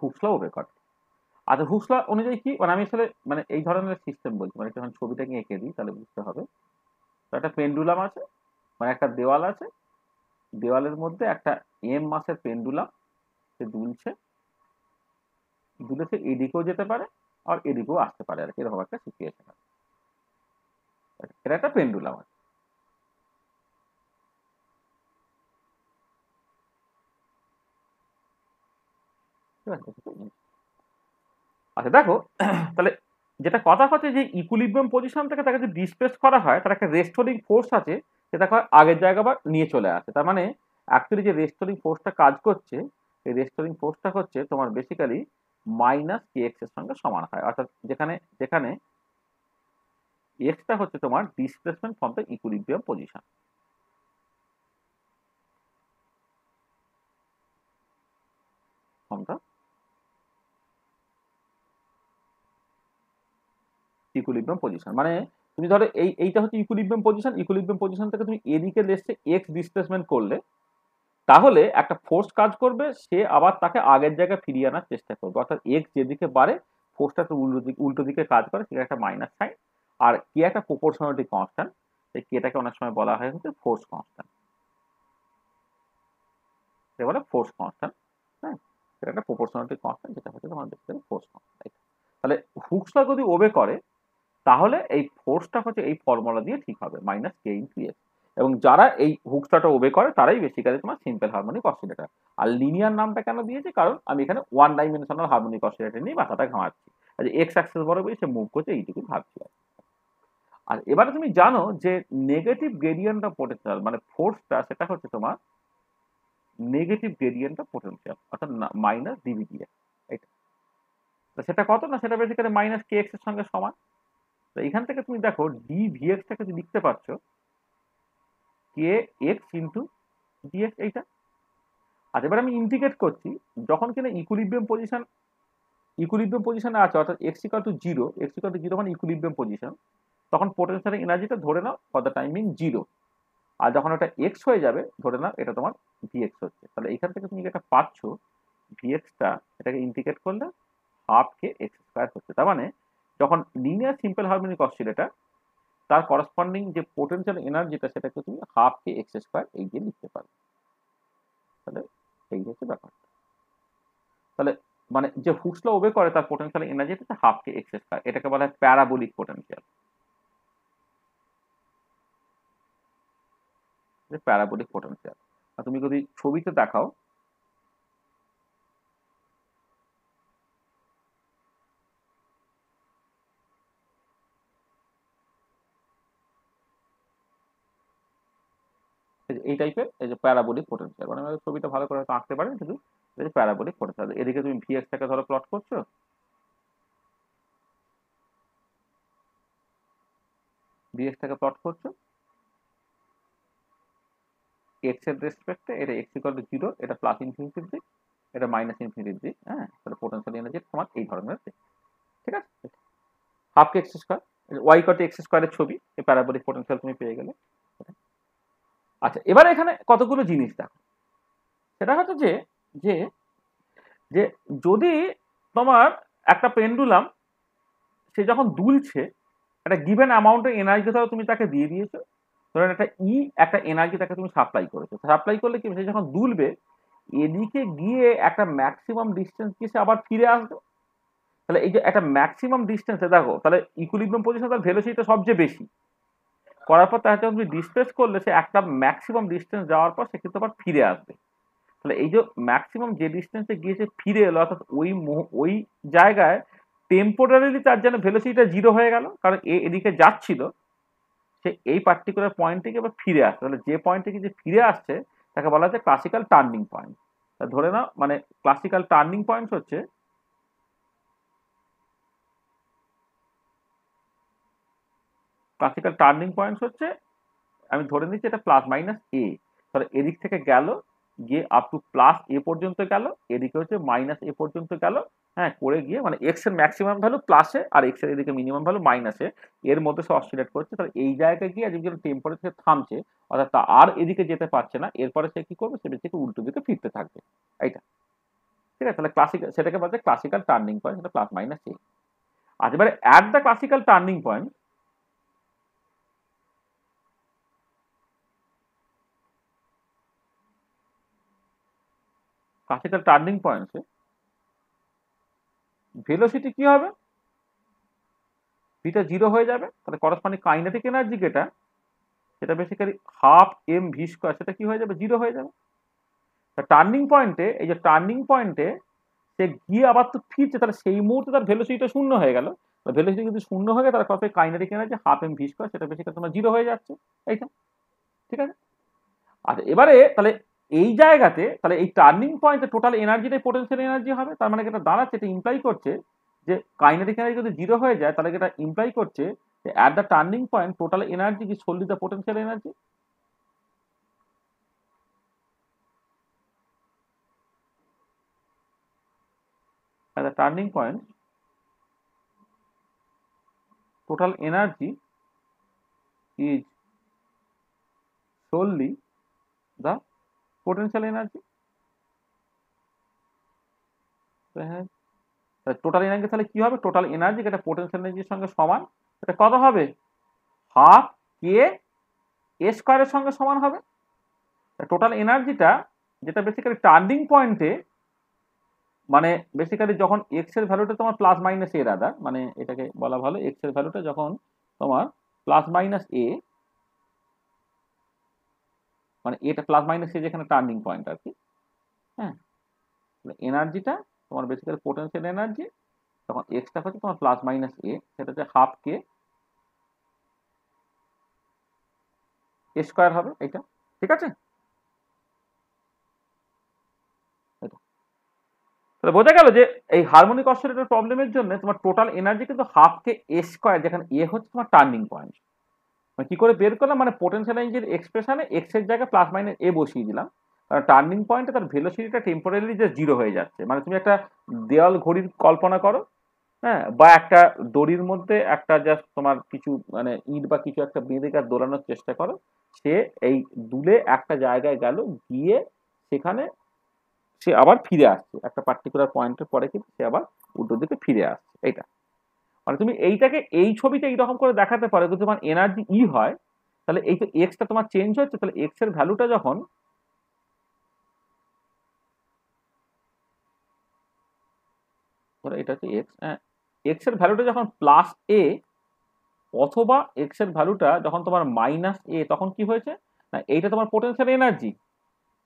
হুকস ল ওবে করে। আচ্ছা, হুকস ল অনুযায়ী কি, মানে আমি আসলে মানে এই ধরনের সিস্টেম বলছি, মানে যখন ছবিটাকে এঁকে দিই তাহলে বুঝতে হবে। তো একটা পেন্ডুলাম আছে, মানে একটা দেওয়াল আছে, দেওয়ালের মধ্যে একটা এম মাসের পেন্ডুলাম, সে দুলছে, দুলেছে এদিকেও যেতে পারে আর এদিকেও আসতে পারে, আর এরকম একটা সিচুয়েশন আছে। এটা একটা পেন্ডুলাম আছে। ঠিক আছে? আচ্ছা দেখো, তাহলে যেটা কথা হচ্ছে যে ইকুইলিব্রিয়াম পজিশন থেকে তাকে যদি ডিসপ্লেস করা হয়, তার একটা রেস্টোরিং ফোর্স আছে, সেটা আগের জায়গা বা নিয়ে চলে আসে। তার মানে অ্যাকচুয়ালি যে রেস্টোরিং ফোর্সটা কাজ করছে, এই রেস্টোরিং ফোর্সটা হচ্ছে তোমার বেসিক্যালি মাইনাস কে এক্স এর সঙ্গে সমান হয়, অর্থাৎ যেখানে যেখানে এক্সটা হচ্ছে তোমার displacement from the equilibrium position. From the equilibrium position, মানে তুমি ধরো এইটা হচ্ছে ইকুইলিব্রিয়াম পজিশন, ইকুইলিব্রিয়াম পজিশন থেকে তুমি এদিকে লেসে এক্স ডিসপ্লেসমেন্ট করলে তাহলে একটা ফোর্স কাজ করবে, সে আবার তাকে আগের জায়গায় ফিরিয়ে আনার চেষ্টা করবে, অর্থাৎ এক্স যেদিকে বাড়ে ফোর্সটা উল্টো দিকে কাজ করে, সেটা একটা মাইনাস সাইন। আর কে একটা প্রপোর্শনালিটি কনস্ট্যান্ট, সেই কেটাকে অনেক সময় বলা হয় হচ্ছে ফোর্স কনস্ট্যান্ট, বলে ফোর্স কনস্ট্যান্ট। হ্যাঁ, সেটা একটা প্রপোর্শনালিটি কনস্ট্যান্ট, যেটা হচ্ছে তোমার বেসিক্যালি ফোর্স কনস্ট্যান্ট। তাহলে হুকসটা যদি ওবে করে তাহলে এই ফোর্সটা হচ্ছে এই ফর্মুলা দিয়ে ঠিক হবে, মাইনাস কে ইন্টু এক্স। এবং যারা এই হুকসটা ওবে করে তারাই বেসিক্যালি তোমার সিম্পল হারমোনিক অসিলেটর। আর লিনিয়ার নামটা কেন দিয়েছে, কারণ আমি এখানে ওয়ান ডাইমেনশনাল হারমোনিক অসিলেটর নিয়ে মাথাটা ঘামাচ্ছি, এক্স অ্যাক্সিস বরাবর সে মুভ করছে, এইটুকু ভাবছি। আর এবারে তুমি জানো যে নেগেটিভ গ্রেডিয়েন্ট অফ পোটেনশিয়াল, মানে ফোর্সটা সেটা হচ্ছে তোমার নেগেটিভ গ্রেডিয়েন্ট অফ পোটেনশিয়াল, অর্থাৎ মাইনাস ডিভিডিএস। এটা সেটা কত না, সেটা বেসিক্যালি মাইনাস কে এক্স এর সঙ্গে সমান। তো এখান থেকে তুমি দেখো ডি ভিএক্সটাকে তুমি লিখতে পারছো কে এক্স ইন্টু ডিএক্স, এইটা। আর এবার আমি ইন্ডিকেট করছি, যখন কিনা ইকুইলিব্রিয়াম পজিশনে আছে, অর্থাৎ এক্স ইকুয়াল টু জিরো, মানে ইকুইলিব্রিয়াম পজিশন, তখন পোটেনশিয়াল এনার্জিটা ধরে নাও for the time being zero. আর যখন ওটা এক্স হয়ে যাবে ধরে নাও এটা তোমার ভিএক্স হচ্ছে, তাহলে এখান থেকে তুমি যেটা পাচ্ছ ভিএক্সটা, এটাকে ইন্ডিকেট করলে হাফ কে এক্স স্কোয়ার হচ্ছে। তার মানে যখন লিনিয়ার সিম্পল হারমোনিক অসিলেটর, তার করসপন্ডিং যে পোটেনশিয়াল এনার্জিটা সেটাকে তুমি হাফ কে এক্স স্কোয়ার এই দিয়ে লিখতে পারো। তাহলে এই হচ্ছে ব্যাপারটা। তাহলে মানে যে হুকস ল ওবে করে তার পোটেনশিয়াল এনার্জি হচ্ছে হাফ কে এক্স স্কোয়ার, এটাকে বলা হয় প্যারাবোলিক পোটেনশিয়াল। Parabolic potential. আর তুমি যদি ছবিতে দেখাও, এই টাইপের এই যে প্যারাবোলিক পোটেনশিয়াল, মানে ছবিটা ভালো করে আঁকতে পারেন কিন্তু এই যে প্যারাবোলিক পোটেনশিয়াল। এদিকে তুমি ভিএক্স টাকে ধরো প্লট করছো, ভিএক্স টাকে প্লট করছো এক্স এর রেসপেক্টে, এটা এক্স ইকুয়াল টু 0, এটা প্লাস ইনফিনিটির দিক, এটা মাইনাস ইনফিনিটির দিক। হ্যাঁ, তাহলে পোটেনশিয়াল এনার্জি তোমার এই ধরনের দিক। ঠিক আছে, half K x square, y equal to x স্কোয়ারের ছবি, এই প্যারাবোলিক পোটেনশিয়াল তুমি পেয়ে গেলে। আচ্ছা, এবার এখানে কতগুলো জিনিস দেখো। সেটা হচ্ছে যে যে যে যদি তোমার একটা পেন্ডুলাম সে যখন দুলছে, একটা গিভেন অ্যামাউন্টের এনার্জি ধরো তুমি তাকে দিয়ে দিয়েছো, ধরেন একটা একটা এনার্জি তাকে তুমি সাপ্লাই করেছো। সাপ্লাই করলে কি সে যখন দুলবে এদিকে গিয়ে একটা ম্যাক্সিমাম ডিস্টেন্স গিয়ে সে আবার ফিরে আসবে। তাহলে এই যে একটা ম্যাক্সিমাম ডিস্টেন্সে দেখো, তাহলে ইকুইলিব্রিয়াম পজিশনে তার ভেলোসিটিটা সবচেয়ে বেশি করার পর তাকে তুমি ডিসপ্লেস করলে সে একটা ম্যাক্সিমাম ডিস্টেন্স যাওয়ার পর সে কিন্তু আবার ফিরে আসবে। তাহলে এই যে ম্যাক্সিমাম যে ডিস্টেন্সে গিয়েছে ফিরে এলো, অর্থাৎ ওই জায়গায় টেম্পোরারিলি তার যেন ভেলোসিটিটা 0 হয়ে গেল, কারণ এদিকে যাচ্ছিল, সে এই পার্টিকুলার পয়েন্ট থেকে এবার ফিরে আসছে। তাহলে যে পয়েন্ট থেকে যে ফিরে আসছে তাকে বলা হচ্ছে ক্লাসিক্যাল টার্নিং পয়েন্ট। ধরে নাও মানে ক্লাসিক্যাল টার্নিং পয়েন্ট হচ্ছে আমি ধরে নিচ্ছি এটা প্লাস মাইনাস এ। তাহলে এদিক থেকে গেল, গিয়ে আপ টু প্লাস এ পর্যন্ত গেল, এদিকে হচ্ছে মাইনাস এ পর্যন্ত গেল। হ্যাঁ, করে গিয়ে মানে এক্স এর ম্যাক্সিমাম ভ্যালু প্লাসে আর এক্স এর এদিকে মিনিমাম ভ্যালু মাইনাসে, এর মধ্যে সে অসিলেট করছে। তাহলে এই জায়গায় গিয়ে আজকে যখন টেম্পারেচার থামছে, অর্থাৎ তা আর এদিকে যেতে পারছে না, এরপরে সে কি করবে, সে বেশি উল্টো দিকে ফিরতে থাকবে। এইটা ঠিক আছে। তাহলে ক্লাসিক্যাল, সেটাকে বলছে ক্লাসিক্যাল টার্নিং পয়েন্ট, সেটা প্লাস মাইনাস এ। আর এবারে at the classical turning point, classical turning পয়েন্টে ভেলোসিটি কি হবে, ভিটা 0 হয়ে যাবে। তাহলে করসপন্ডিং কাইনেটিক এনার্জি যেটা, সেটা basically half m v square, সেটা কি হয়ে যাবে, 0 হয়ে যাবে। টার্নিং পয়েন্টে, এই যে টার্নিং পয়েন্টে সে গিয়ে আবার তো ফিরছে, তাহলে সেই মুহূর্তে তার ভেলোসিটিটা 0 হয়ে গেল। ভেলোসিটি যদি 0 হয়ে গেল, তাহলে কত kinetic energy half m v square, সেটা বেসিক্যালি তোমার 0 হয়ে যাচ্ছে। এইটা ঠিক আছে। আচ্ছা, এবারে তাহলে এই জায়গাতে তাহলে এই টার্নিং পয়েন্টে টোটাল এনার্জিটাই পোটেনশিয়াল এনার্জি হবে। তার মানে এটা দাঁড়াচ্ছে, এটা ইমপ্লাই করছে যে কাইনেটিক এনার্জি যদি 0 হয়ে যায়, তাহলে এটা ইমপ্লাই করছে যে at the turning point total energy কি solely the potential energy. At the turning point, total energy is solely the potential energy. Total energy তাহলে কি হবে, টোটাল এনার্জি যেটা পোটেনশিয়াল এনার্জির সঙ্গে সমান, এটা কত হবে, হাফ কে এ স্কোয়ারের সঙ্গে সমান হবে। টোটাল এনার্জিটা যেটা বেসিক্যালি টার্নিং পয়েন্টে, মানে বেসিক্যালি যখন এক্স এর ভ্যালুটা তোমার প্লাস মাইনাস এ রাদার, মানে এটাকে বলা ভালো এক্স এর ভ্যালুটা যখন তোমার প্লাস মাইনাস এ, মানে এটা প্লাস মাইনাস এ যেখানে টার্নিং পয়েন্ট আর কি। হ্যাঁ, এনার্জিটা তোমার বেসিক্যালি পোটেনশিয়াল এনার্জি তখন এক্সটা হচ্ছে তোমার প্লাস মাইনাস এ, সেটা হচ্ছে হাফ কে স্কোয়ার হবে। এটা ঠিক আছে। তাহলে বোঝা গেল যে এই হারমোনিক অসিলেটর প্রবলেমের জন্য তোমার টোটাল এনার্জি কিন্তু হাফ কে এ স্কোয়ার, যেখানে এ হচ্ছে তোমার টার্নিং পয়েন্ট। কি করে বের করলাম, মানে পোটেনশিয়াল এনার্জির এক্সপ্রেশনে এক্স এর জায়গায় প্লাস মাইনাস এ বসিয়ে দিলাম, কারণ টার্নিং পয়েন্টে তার ভেলোসিটিটা টেম্পোরারি যে 0 হয়ে যাচ্ছে। মানে তুমি একটা দেওয়াল ঘড়ির কল্পনা করো, হ্যাঁ, বা একটা দড়ির মধ্যে একটা জাস্ট তোমার কিছু মানে ইট বা কিছু একটা বেঁধে কাজ দোলানোর চেষ্টা করো, সে এই দুলে একটা জায়গায় গেল, গিয়ে সেখানে সে আবার ফিরে আসছে একটা পার্টিকুলার পয়েন্টের পরে, কিন্তু সে আবার উল্টো দিকে ফিরে আসছে। এটা মানে তুমি এইটাকে এই ছবিতে এইরকম করে দেখাতে পারো, যদি তোমার এনার্জি ই হয় তাহলে এই তো এক্সটা তোমার চেঞ্জ হচ্ছে, তাহলে এক্স এর ভ্যালুটা যখন এটা হচ্ছে এক্স, এক্স এর ভ্যালুটা যখন প্লাস এ অথবা এক্স এর ভ্যালুটা যখন তোমার মাইনাস এ, তখন কি হয়েছে না এইটা তোমার পোটেনশিয়াল এনার্জি,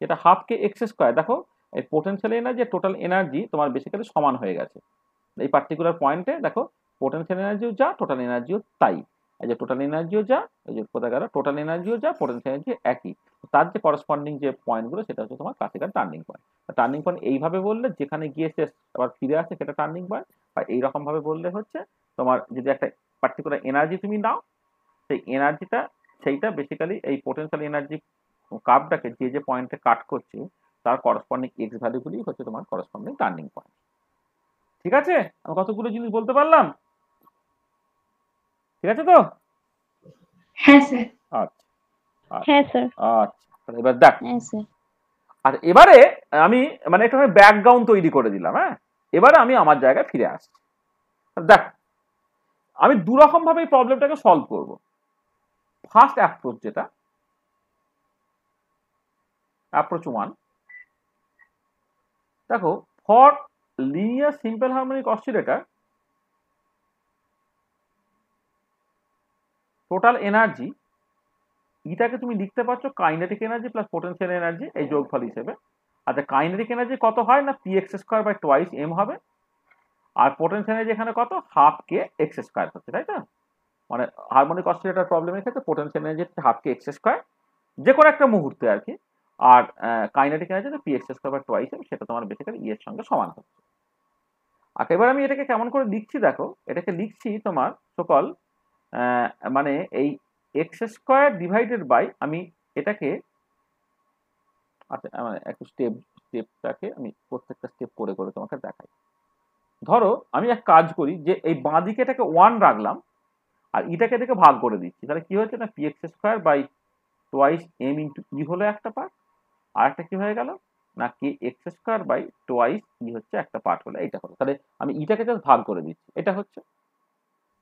যেটা হাফ কে এক্স স্কোয়ার। দেখো এই পোটেনশিয়াল এনার্জি টোটাল এনার্জি তোমার বেসিক্যালি সমান হয়ে গেছে এই পার্টিকুলার পয়েন্টে। দেখো পোটেনশিয়াল এনার্জিও যা, টোটাল এনার্জিও তাই। এই যে টোটাল এনার্জিও যা, এই যে কোথায় গেল, টোটাল এনার্জিও যা, পোটেনশিয়াল এনার্জি একই। তার যে করসপন্ডিং যে পয়েন্টগুলো সেটা হচ্ছে তোমার classical turning point. Turning point এইভাবে বললে যেখানে গিয়ে শেষ আবার ফিরে আসে সেটা টার্নিং পয়েন্ট। আর এইরকম ভাবে বললে হচ্ছে তোমার যদি একটা পার্টিকুলার এনার্জি তুমি নাও, সেই এনার্জিটা সেইটা বেসিক্যালি এই পোটেনশিয়াল এনার্জি কার্ভটাকে যে যে পয়েন্টে কাট করছে তার করসপন্ডিং এক্স ভ্যালুগুলি হচ্ছে তোমার করসপন্ডিং টার্নিং পয়েন্ট। ঠিক আছে, আমি কতগুলো জিনিস বলতে পারলাম? ঠিক আছে তো? হ্যাঁ স্যার। আচ্ছা হ্যাঁ স্যার। আচ্ছা, তাহলে এবার দেখ। হ্যাঁ স্যার। আর এবারে আমি মানে একটু ব্যাকগ্রাউন্ড তৈরি করে দিলাম। হ্যাঁ, এবারে আমি আমার জায়গায় ফিরে আসছি। দেখ, আমি দু রকম ভাবে এই প্রবলেমটাকে সলভ করব। ফার্স্ট অ্যাপ্রোচ যেটা অ্যাপ্রোচ 1, দেখো for linear simple harmonic oscillator total energy এটাকে তুমি লিখতে পারছো kinetic energy plus potential energy এই যোগফল হিসেবে। আচ্ছা, কাইনেটিক এনার্জি কত হয় না px square by twice m হবে, আর পোটেনশিয়াল এনার্জি এখানে কত হাফ কে এক্স স্কয়ার হচ্ছে, তাই তো? মানে হারমোনিক অসিলেটর প্রবলেমের ক্ষেত্রে পোটেনশিয়াল এনার্জি হাফ কে এক্স স্কয়ার যে কোনো একটা মুহূর্তে আর কি, আর kinetic energy px square by twice m, সেটা তোমার বেসিক্যালি ই এর সঙ্গে সমান হচ্ছে। আর এবার আমি এটাকে কেমন করে লিখছি দেখো, এটাকে লিখছি তোমার সকল মানে এই এক্স স্কোয়ার ডিভাইডেড বাই, আমি এটাকে আচ্ছা মানে একটু স্টেপটাকে আমি প্রত্যেকটা স্টেপ করে করে তোমাকে দেখাই। ধরো আমি এক কাজ করি যে এই বাঁ দিকে এটাকে 1 রাখলাম আর এটাকে এটাকে ভাগ করে দিচ্ছি, তাহলে কি হচ্ছে না px square by twice m into E হলো একটা পার্ট, আর একটা কি হয়ে গেল না K x square by twice E হচ্ছে একটা পার্ট হলো, এইটা হলো। তাহলে আমি ইটাকে জাস্ট ভাগ করে দিচ্ছি, এটা হচ্ছে।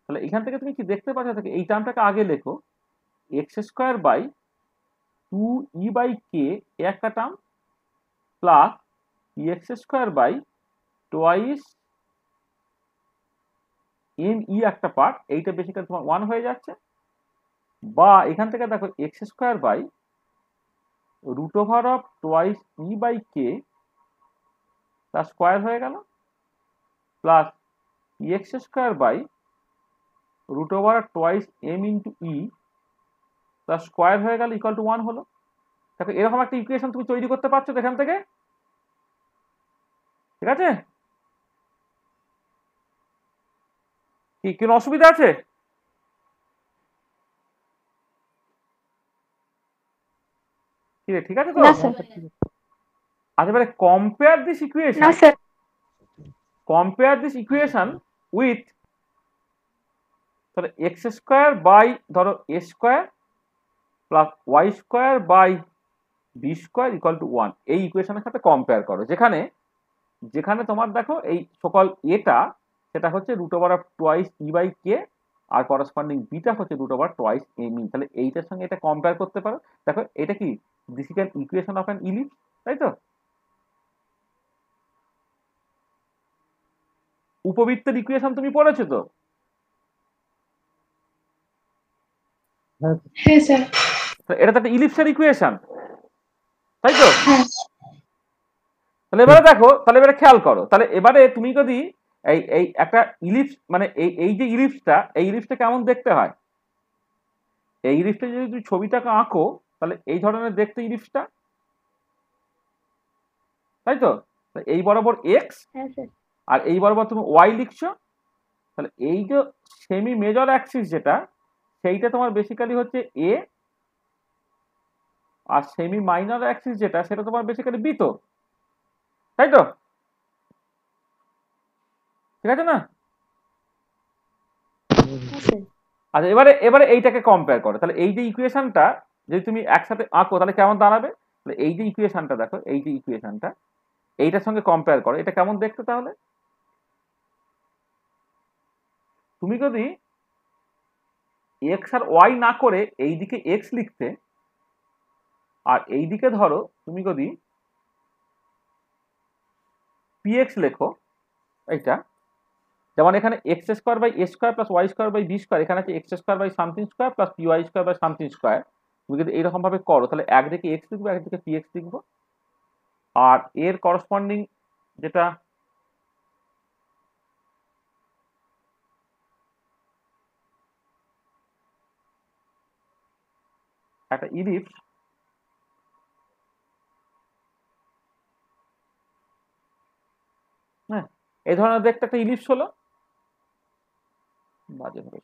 তাহলে এখান থেকে তুমি কি দেখতে পাচ্ছ, থেকে এই টার্মটাকে আগে লেখো X square by 2e by K একটা term plus px square by twice m E একটা পার্ট, এইটা বেসিক্যালি তোমার 1 হয়ে যাচ্ছে। বা এখান থেকে দেখো X square by root over of twice E by K তার স্কোয়ার হয়ে গেল plus px square by root over twice m into E তার স্কোয়ার হয়ে গেল ইকুয়াল টু 1 হলো। দেখো এরকম একটা ইকুয়েশন তুমি তৈরি করতে পারছো তো এখান থেকে, ঠিক আছে? কি কোনো অসুবিধা আছে? কি রে, ঠিক আছে তো? না স্যার। আচ্ছা, এবারে কম্পেয়ার দিস ইকুয়েশন, না sir. Compare this equation with, তাহলে এক্স স্কোয়ার বাই ধরো A square plus Y square by B square equal to 1, এই ইকুয়েশনের সাথে কম্পেয়ার করো, যেখানে যেখানে তোমার দেখো এই সকল এটা সেটা হচ্ছে root over of twice E by K আর করসপন্ডিং বিটা হচ্ছে root over twice M E. তাহলে এইটার সঙ্গে এটা কম্পেয়ার করতে পারো। দেখো এটা কি this is an equation of an ellipse, তাই তো? উপবৃত্তের ইকুয়েশন তুমি পড়েছো তো? হ্যাঁ স্যার। এটা তো একটা ইলিপসের ইকুয়েশন, তাই তো? হ্যাঁ। তাহলে এবারে দেখো, তাহলে এবারে খেয়াল করো, তাহলে এবারে তুমি যদি এই এই একটা ইলিপস মানে এই এই যে ইলিপসটা, এই ইলিপসটা কেমন দেখতে হয়, এই ইলিপসটা যদি তুমি ছবিটাকে আঁকো তাহলে এই ধরনের দেখতে ইলিপসটা, তাই তো? এই বরাবর এক্স হ্যাঁ স্যার। আর এই বরাবর তুমি ওয়াই লিখছো, তাহলে এই যে সেমি মেজর অ্যাক্সিস যেটা সেইটা তোমার বেসিক্যালি হচ্ছে এ, আর সেমি মাইনর অ্যাক্সিস যেটা সেটা তোমার বেসিক্যালি বি, তো তাই তো? ঠিক আছে না? হ্যাঁ স্যার। আচ্ছা, এবারে এবারে এইটাকে কম্পেয়ার করো, তাহলে এই যে ইকুয়েশনটা যদি তুমি একসাথে আঁকো তাহলে কেমন দাঁড়াবে, তাহলে এই যে ইকুয়েশনটা দেখো, এই যে ইকুয়েশনটা এইটার সঙ্গে কম্পেয়ার করো, এটা কেমন দেখতে তাহলে? তুমি যদি এক্স আর ওয়াই না করে এইদিকে এক্স লিখতে, আর এইদিকে ধরো তুমি যদি পিএক্স লেখো, এইটা যেমন এখানে x square by a square plus Y square by B square, এখানে আছে x square by something square plus p y square by something square. তুমি যদি এইরকম ভাবে করো তাহলে একদিকে এক্স লিখবো, একদিকে পিএক্স লিখবো, আর এর করসপন্ডিং যেটা একটা ইলিপস, হ্যাঁ এই ধরনের দেখতে একটা ইলিপস হলো, বাজে ভাবে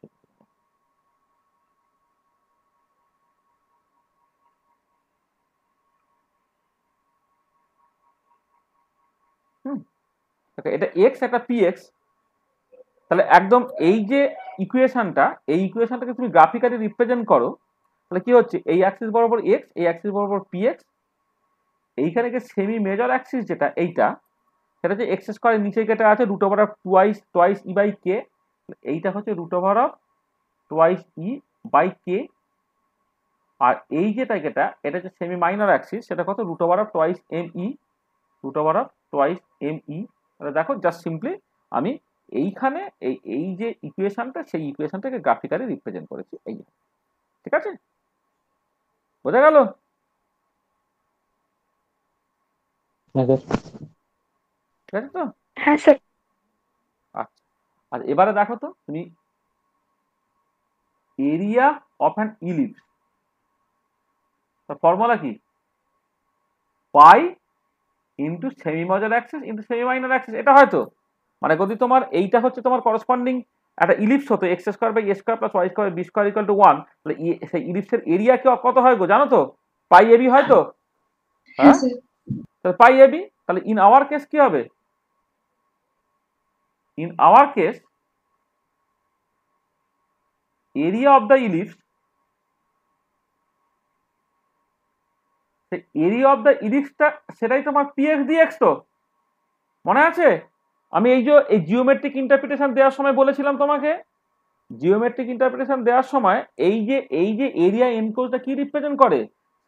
এটা এক্স একটা পিএক্স, তাহলে একদম এই যে ইকুয়েশনটা, এই ইকুয়েশনটাকে তুমি গ্রাফিক্যালি রিপ্রেজেন্ট করো, তাহলে কি হচ্ছে এই অ্যাক্সিস বরাবর এক্স, এই অ্যাক্সিস বরাবর পিএক্স, এইখানে যে সেমি মেজর অ্যাক্সিস যেটা এইটা, সেটা যে এক্স স্কোয়ারের নিচে কেটে আছে root over of twice E by K, এইটা হচ্ছে root over of twice E by K, আর এই যেটা এটা হচ্ছে সেমি মাইনর অ্যাক্সিস, সেটা কত root over of twice M E, root over of twice M E. তাহলে দেখো জাস্ট সিম্পলি আমি এইখানে এই যে ইকুয়েশনটা, সেই ইকুয়েশনটাকে গ্রাফিক্যালি রিপ্রেজেন্ট করেছি, এই ঠিক আছে, বোঝা গেল? ঠিক আছে তো? হ্যাঁ স্যার। আচ্ছা, আর এবারে দেখো তো তুমি এরিয়া অফ অ্যান ইলিপস, তার ফর্মুলা কি? Pi into cm major Axis into cm minor Axis. এটা হয়তো মানে যদি তোমার এইটা হচ্ছে তোমার করসপন্ডিং একটা ইলিপস হতো x square by a square plus Y square b square equal to 1, তাহলে সেই ইলিপসের এরিয়া কি কত হয় গো জানো তো? পাই এবি হয় তো? হ্যাঁ, তাহলে পাই এবি। তাহলে ইন আওয়ার কেস কি হবে? In our case area of the ellipse, area of the ইলিপসটা সেটাই তোমার পিএক্স ডিএক্স, তো মনে আছে? আমি এই জিওমেট্রিক ইন্টারপ্রিটেশন দেওয়ার সময় বলেছিলাম তোমাকে, জিওমেট্রিক ইন্টারপ্রিটেশন দেওয়ার সময় এই যে এরিয়া এনক্লোজটা কি রিপ্রেজেন্ট করে?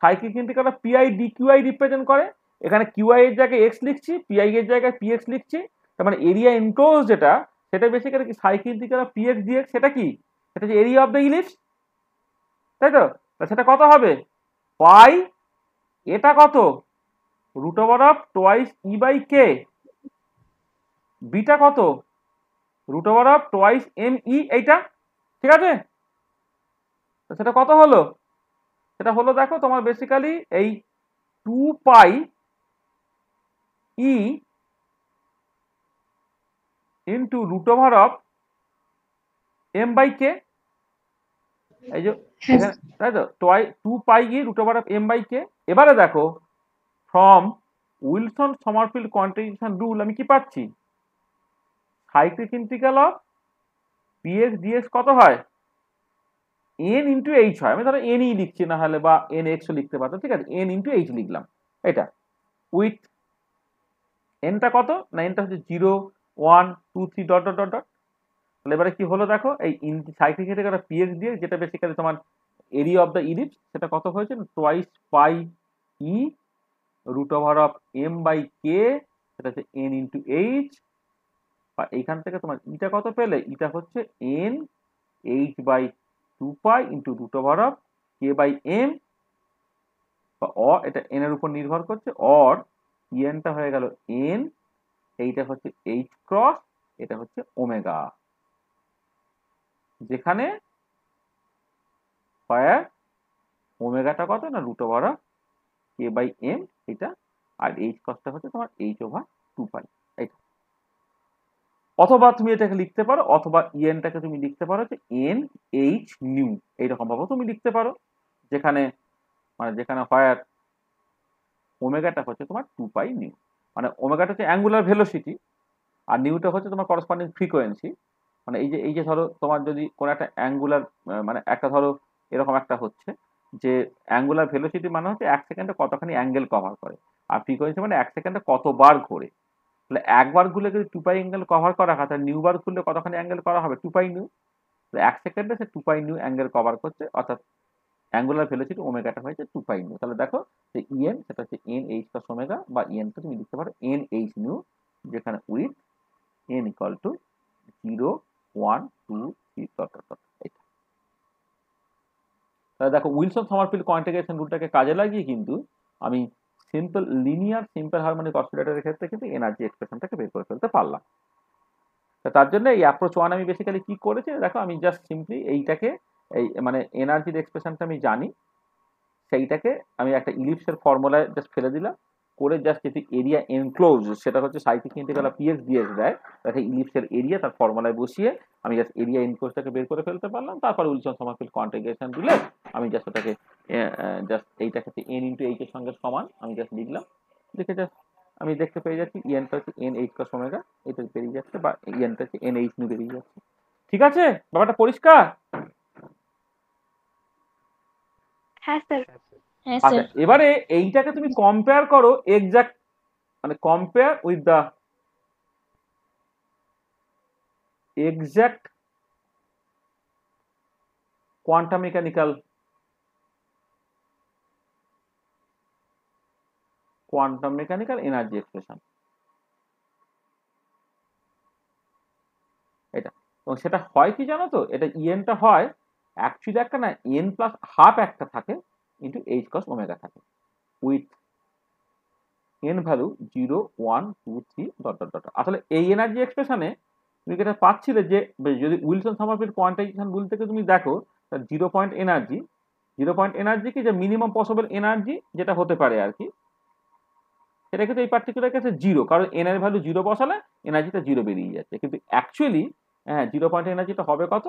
সাইক্লিক ইন্টিগ্রাল পিআই ডিকিউআই রিপ্রেজেন্ট করে। এখানে কিউআই এর জায়গায় এক্স লিখছি, পিআই এর জায়গায় পিএক্স লিখছি, তার মানে এরিয়া এনক্লোজ যেটা, সেটা বেসিক্যালি কি সাইক্লিক ইন্টিগ্রাল পিএক্স ডিএক্স, সেটা কি? সেটা হচ্ছে এরিয়া অফ দ্য ইলিপস, তাই তো? সেটা কত হবে? পাই, এটা কত? Root over of twice E by K, বিটা কত? Root over of twice M E, এইটা ঠিক আছে? সেটা কত হলো? সেটা হলো দেখো তোমার বেসিক্যালি এই 2 pi E into root over of M by K, এই যে তাই তো 2 pi E root over of M by K. এবারে দেখো from Wilson Sommerfeld quantification rule আমি কি পাচ্ছি? Cyclic integral of P X D X কত হয়? এন ইন্টু এইচ হয়। আমি ধরো এন ই লিখছি, না হলে বা এন এক্সও লিখতে পারতো, ঠিক আছে, এন ইন্টু এইচ লিখলাম এটা, উইথ এনটা কত না, এনটা হচ্ছে 0 1 2 3 ডট ডট ডট ডট। তাহলে এবারে কি হলো দেখো, এই সাইক্লিক ইন্টিগ্রাল পিএক্স ডিএক্স যেটা বেসিক্যালি তোমার এরিয়া অফ দ্য ইলিপস, সেটা কত হয়েছে? Twice pi E root over of M by K, সেটা হচ্ছে এন ইন্টু এইচ, বা এইখান থেকে তোমার ইটা কত পেলে? ইটা হচ্ছে n h by 2 pi into root over of k by m, বা এটা এন এর উপর নির্ভর করছে, অর ইএনটা হয়ে গেল এন, এইটা হচ্ছে এইচ ক্রস, এটা হচ্ছে ওমেগা, যেখানে ওমেগাটা কত না root over of k by m এটা, আর এইচ ক্রসটা হচ্ছে তোমার এইচ ওভার 2 পাই এইটা। অথবা তুমি এটাকে লিখতে পারো, অথবা ইএনটাকে তুমি লিখতে পারো যে এন এইচ নিউ, এইরকম ভাবে তুমি লিখতে পারো, যেখানে হয় ওমেগাটা হচ্ছে তোমার 2 পাই নিউ, মানে ওমেগাটা হচ্ছে অ্যাঙ্গুলার ভেলোসিটি, আর নিউটা হচ্ছে তোমার করসপন্ডিং ফ্রিকোয়েন্সি। মানে এই যে ধরো তোমার যদি কোনো একটা অ্যাঙ্গুলার, মানে একটা ধরো এরকম একটা হচ্ছে যে অ্যাঙ্গুলার ভেলোসিটি মানে হচ্ছে 1 সেকেন্ডে কতখানি অ্যাঙ্গেল কভার করে, আর ফ্রিকোয়েন্সি মানে 1 সেকেন্ডে কতবার ঘোরে। তাহলে একবার খুলে যদি 2 পাই অ্যাঙ্গেল কভার করা হয় তাহলে নিউ বার খুললে কতখানি অ্যাঙ্গেল করা হবে 2 পাই নিউ। 1 সেকেন্ডে সে 2 পাই নিউ অ্যাঙ্গেল কভার করছে, অর্থাৎ অ্যাঙ্গুলার ভেলোসিটি ওমেগাটা হয়েছে 2 পাই নিউ। তাহলে দেখো যে ইএন সেটা হচ্ছে এন এইচ প্লাস ওমেগা, বা ইএনকে তুমি লিখতে পারো এন এইচ নিউ, যেখানে with an equal to 0 1 2 3 dot dot dot. তাহলে দেখো উইলসন সমারফিল্ড কোয়ান্টিফিকেশন রুলটাকে কাজে লাগিয়ে কিন্তু আমি সিম্পল লিনিয়ার সিম্পল হারমোনিক অসিলেটরের ক্ষেত্রে কিন্তু এনার্জি এক্সপ্রেশনটাকে বের করে ফেলতে পারলাম। তার জন্য এই অ্যাপ্রোচ 1 আমি বেসিক্যালি কি করেছি দেখো, আমি জাস্ট সিম্পলি এইটাকে এই মানে এনার্জির এক্সপ্রেশনটা আমি জানি, সেইটাকে আমি একটা ইলিপসের ফর্মুলায় জাস্ট ফেলে দিলাম, করে জাস্ট যেটি এরিয়া এনক্লোজ সেটা হচ্ছে সাইক্লিক ইন্টিগ্রাল পিএক্স ডিএক্স দেয়, তাকে ইলিপসের এরিয়া তার ফর্মুলায় বসিয়ে আমি জাস্ট এরিয়া এনক্লোজটাকে বের করে ফেলতে পারলাম। তারপর উইলসন সমারফিল্ড কোয়ান্টিফিকেশন দিলে আমি জাস্ট ওটাকে জাস্ট এইটাকে এন ইন্টু এইচ এর সঙ্গে সমান আমি জাস্ট লিখলাম, লিখে জাস্ট আমি দেখতে পেয়ে যাচ্ছি ইএনটা হচ্ছে এন এইচ কস ওমেগা, এটা বেরিয়ে যাচ্ছে, বা ইএনটা হচ্ছে এন এইচ নিউ বেরিয়ে যাচ্ছে। ঠিক আছে, ব্যাপারটা পরিষ্কার? হ্যাঁ স্যার। হ্যাঁ আচ্ছা, স্যার। এবারে এইটাকে তুমি কম্পেয়ার করো এক্সাক্ট, মানে compare with the exact quantum mechanical energy expression, এটা। এবং সেটা হয় কি জানো তো, এটা ইএনটা হয় অ্যাকচুয়ালি একটা না এন প্লাস হাফ একটা থাকে ইন্টু এইচ কস ওমেগা থাকে, with an value 0 1 2 3 dot dot dot. আসলে এই এনার্জি এক্সপ্রেশনে তুমি যেটা পাচ্ছিলে যে যদি উইলসন সমারফিল্ড কোয়ান্টাইজেশন রুল থেকে তুমি দেখো, 0 পয়েন্ট এনার্জি কি যে মিনিমাম পসিবল এনার্জি যেটা হতে পারে আর কি, সেটা কিন্তু এই পার্টিকুলার কেসে 0, কারণ এন এর ভ্যালু 0 বসালে এনার্জিটা 0 বেরিয়ে যাচ্ছে। কিন্তু অ্যাকচুয়ালি হ্যাঁ 0 পয়েন্ট এনার্জিটা হবে কত,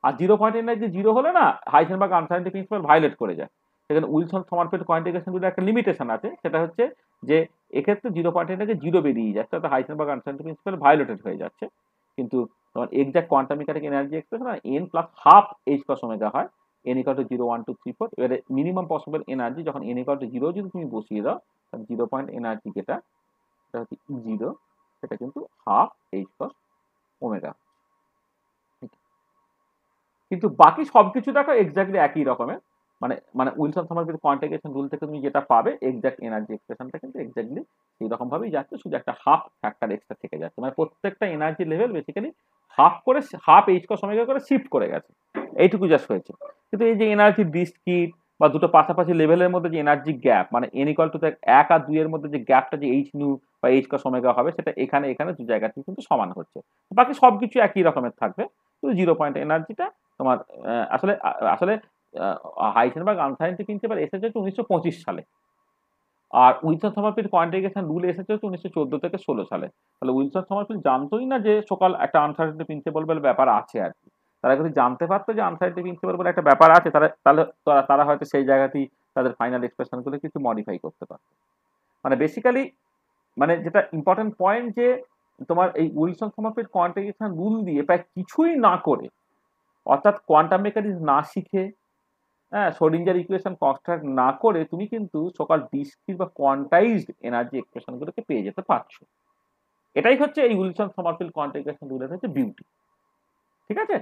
আর 0 পয়েন্ট এনার্জি 0 হলে না হাইজেনবার্গ আনসার্টেনিটি প্রিন্সিপাল ভায়োলেট করে যায়। সেখানে উইলসন সমারফিল্ড কোয়ান্টিফিকেশন রুলের একটা লিমিটেশন আছে, সেটা হচ্ছে যে এক্ষেত্রে 0 পয়েন্ট এনার্জি 0 বেরিয়ে যাচ্ছে, অর্থাৎ হাইজেনবার্গ আনসার্টেনিটি প্রিন্সিপাল ভায়োলেটেড হয়ে যাচ্ছে। কিন্তু তোমার exact quantum mechanic energy expression N plus half H কস ওমেগা হয়, এন ইকুয়াল টু 0 1 2 3 4। এবারে মিনিমাম পসিবল এনার্জি যখন এন ইকুয়াল টু 0 যদি তুমি বসিয়ে দাও, তাহলে 0 পয়েন্ট এনার্জি যেটা সেটা হচ্ছে E0, সেটা কিন্তু হাফ এইচ কস ওমেগা। কিন্তু বাকি সবকিছু দেখো এক্স্যাক্টলি একই রকমের, মানে মানে উইলসন সমারফিল্ড কোয়ান্টিফিকেশন রুল থেকে তুমি যেটা পাবে এক্সাক্ট এনার্জি এক্সপ্রেশনটা কিন্তু এক্স্যাক্টলি সেই রকম ভাবেই যাচ্ছে, শুধু একটা হাফ ফ্যাক্টর এক্সট্রা থেকে যাচ্ছে, মানে প্রত্যেকটা energy level basically half H কস ওমেগা করে শিফট করে গেছে, এইটুকু জাস্ট হয়েছে। কিন্তু এই যে এনার্জি ডিসক্রিট বা দুটো পাশাপাশি লেভেলের মধ্যে যে এনার্জি গ্যাপ, মানে এন ইকুয়াল টু 1 আর 2 এর মধ্যে যে গ্যাপটা যে এইচ নিউ বা এইচ কস ওমেগা হবে, সেটা এখানে দু জায়গাতে কিন্তু সমান হচ্ছে, বাকি সবকিছু একই রকমের থাকবে। শুধু 0 পয়েন্ট এনার্জিটা তোমার আসলে আসলে হাইজেনবার্গ আনসার্টেনিটি প্রিন্সিপাল এসেছে 1925 সালে, আর উইলসন সমারফিল্ড কোয়ান্টিফিকেশন রুল এসেছে 1914 থেকে 16 সালে। তাহলে উইলসন সমারফিল্ড জানতোই না যে সকাল একটা আনসার্টেনিটি প্রিন্সিপাল বলে ব্যাপার আছে আর কি। তারা যদি জানতে পারতো যে আনসার্টেনিটি প্রিন্সিপাল বলে একটা ব্যাপার আছে, তাহলে তারা হয়তো সেই জায়গাতেই তাদের ফাইনাল এক্সপ্রেশনগুলো কিছু মডিফাই করতে পারত। মানে বেসিক্যালি মানে যেটা ইম্পর্টেন্ট পয়েন্ট, যে তোমার এই উইলসন সমারফিল্ড কোয়ান্টিফিকেশন রুল দিয়ে প্রায় কিছুই না করে, অর্থাৎ কোয়ান্টাম মেকানিক্স না শিখে, হ্যাঁ শ্রোডিঞ্জার ইকুয়েশন কনস্ট্রাক্ট না করে তুমি কিন্তু সকাল ডিসক্রিট বা কোয়ান্টাইজড এনার্জি এক্সপ্রেশনগুলোকে পেয়ে যেতে পারছো। এটাই হচ্ছে এই উইলসন সমারফিল্ড কোয়ান্টিফিকেশন রুলের হচ্ছে বিউটি। ঠিক আছে,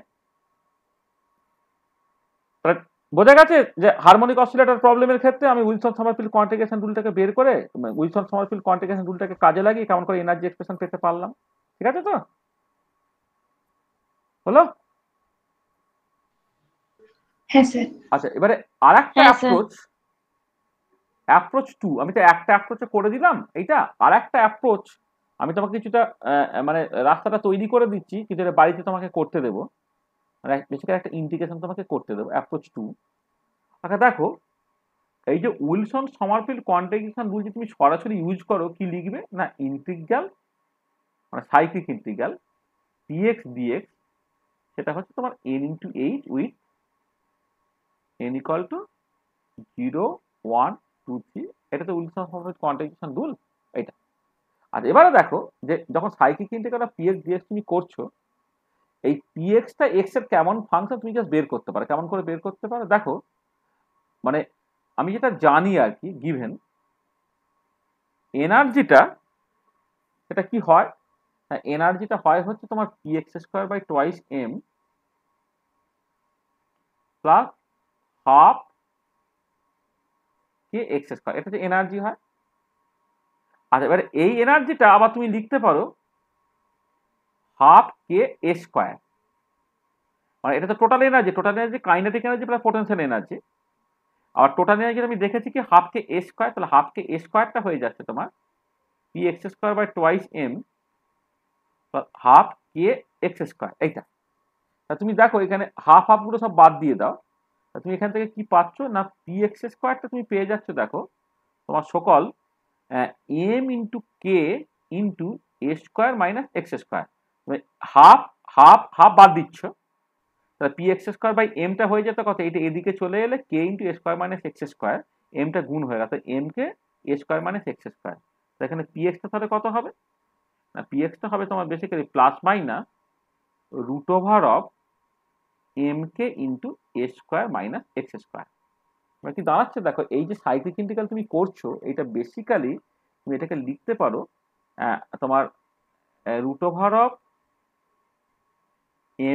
বোঝা গেছে যে হারমোনিক অসিলেটর প্রবলেমের ক্ষেত্রে আমি উইলসন সমারফিল্ড কোয়ান্টিফিকেশন রুলটাকে বের করে উইলসন সমারফিল্ড কোয়ান্টিফিকেশন রুলটাকে কাজে লাগিয়ে কেমন করে এনার্জি এক্সপ্রেশন পেতে পারলাম। ঠিক আছে তো, হলো? হ্যাঁ স্যার। আচ্ছা, এবারে আরেকটা হ্যাঁ, স্যার। অ্যাপ্রোচ 2 আমি তো একটা অ্যাপ্রোচে করে দিলাম এইটা, আর একটা অ্যাপ্রোচ আমি তোমাকে কিছুটা মানে রাস্তাটা তৈরি করে দিচ্ছি, কিন্তু এটা বাড়িতে তোমাকে করতে দেবো, মানে বেসিক্যালি একটা ইন্টিগ্রেশন তোমাকে করতে দেবো, অ্যাপ্রোচ 2। আচ্ছা দেখো, এই যে উইলসন সমারফিল্ড কোয়ান্টিফিকেশন রুল যদি তুমি সরাসরি ইউজ করো, কি লিখবে না ইন্টিগ্রাল, মানে সাইক্লিক ইন্টিগ্রাল px dx, সেটা হচ্ছে তোমার n into H with n equal to 0 1 2 3। এটা তো উইলসন সমারফিল্ড কোয়ান্টিফিকেশন রুল এটা। আর এবারে দেখো যে যখন cyclic integral of px dx তুমি করছো, এই px টা x এর কেমন ফাংশন তুমি জাস্ট বের করতে পারো। কেমন করে বের করতে পারো দেখো, মানে আমি যেটা জানি আর কি, গিভেন এনার্জিটা সেটা কি হয়, এনার্জিটা হয় হচ্ছে তোমার px²/2m প্লাস হাফ kx², এটা যে এনার্জি হয়। আচ্ছা, এবার এই এনার্জিটা আবার তুমি লিখতে পারো হাফ kA², মানে এটা তো total energy kinetic energy plus potential energy. আর টোটাল এনার্জি আমি দেখেছি কি হাফ kA², তাহলে হাফ kA² হয়ে যাচ্ছে তোমার px²/2m হাফ kx², এইটা। তা তুমি দেখো এখানে হাফ হাফ গুলো সব বাদ দিয়ে দাও, তুমি এখান থেকে কি পাচ্ছ না px² তুমি পেয়ে যাচ্ছ, দেখো তোমার সকল m into K into a² - x², half half half বাদ দিচ্ছ, তাহলে px²/m হয়ে যেত কত, এটা এদিকে চলে এলে k ইন্টু a² - x², mটা গুণ হয়ে গেল, m কে a² - x², এখানে px টা তাহলে কত হবে না, px টা হবে তোমার basically plus minus √of mk into a² - x²। মানে কি দাঁড়াচ্ছে দেখো, এই যে সাইক্লিক ইন্টিগ্রাল তুমি করছো, এটা বেসিক্যালি তুমি এটাকে লিখতে পারো তোমার √of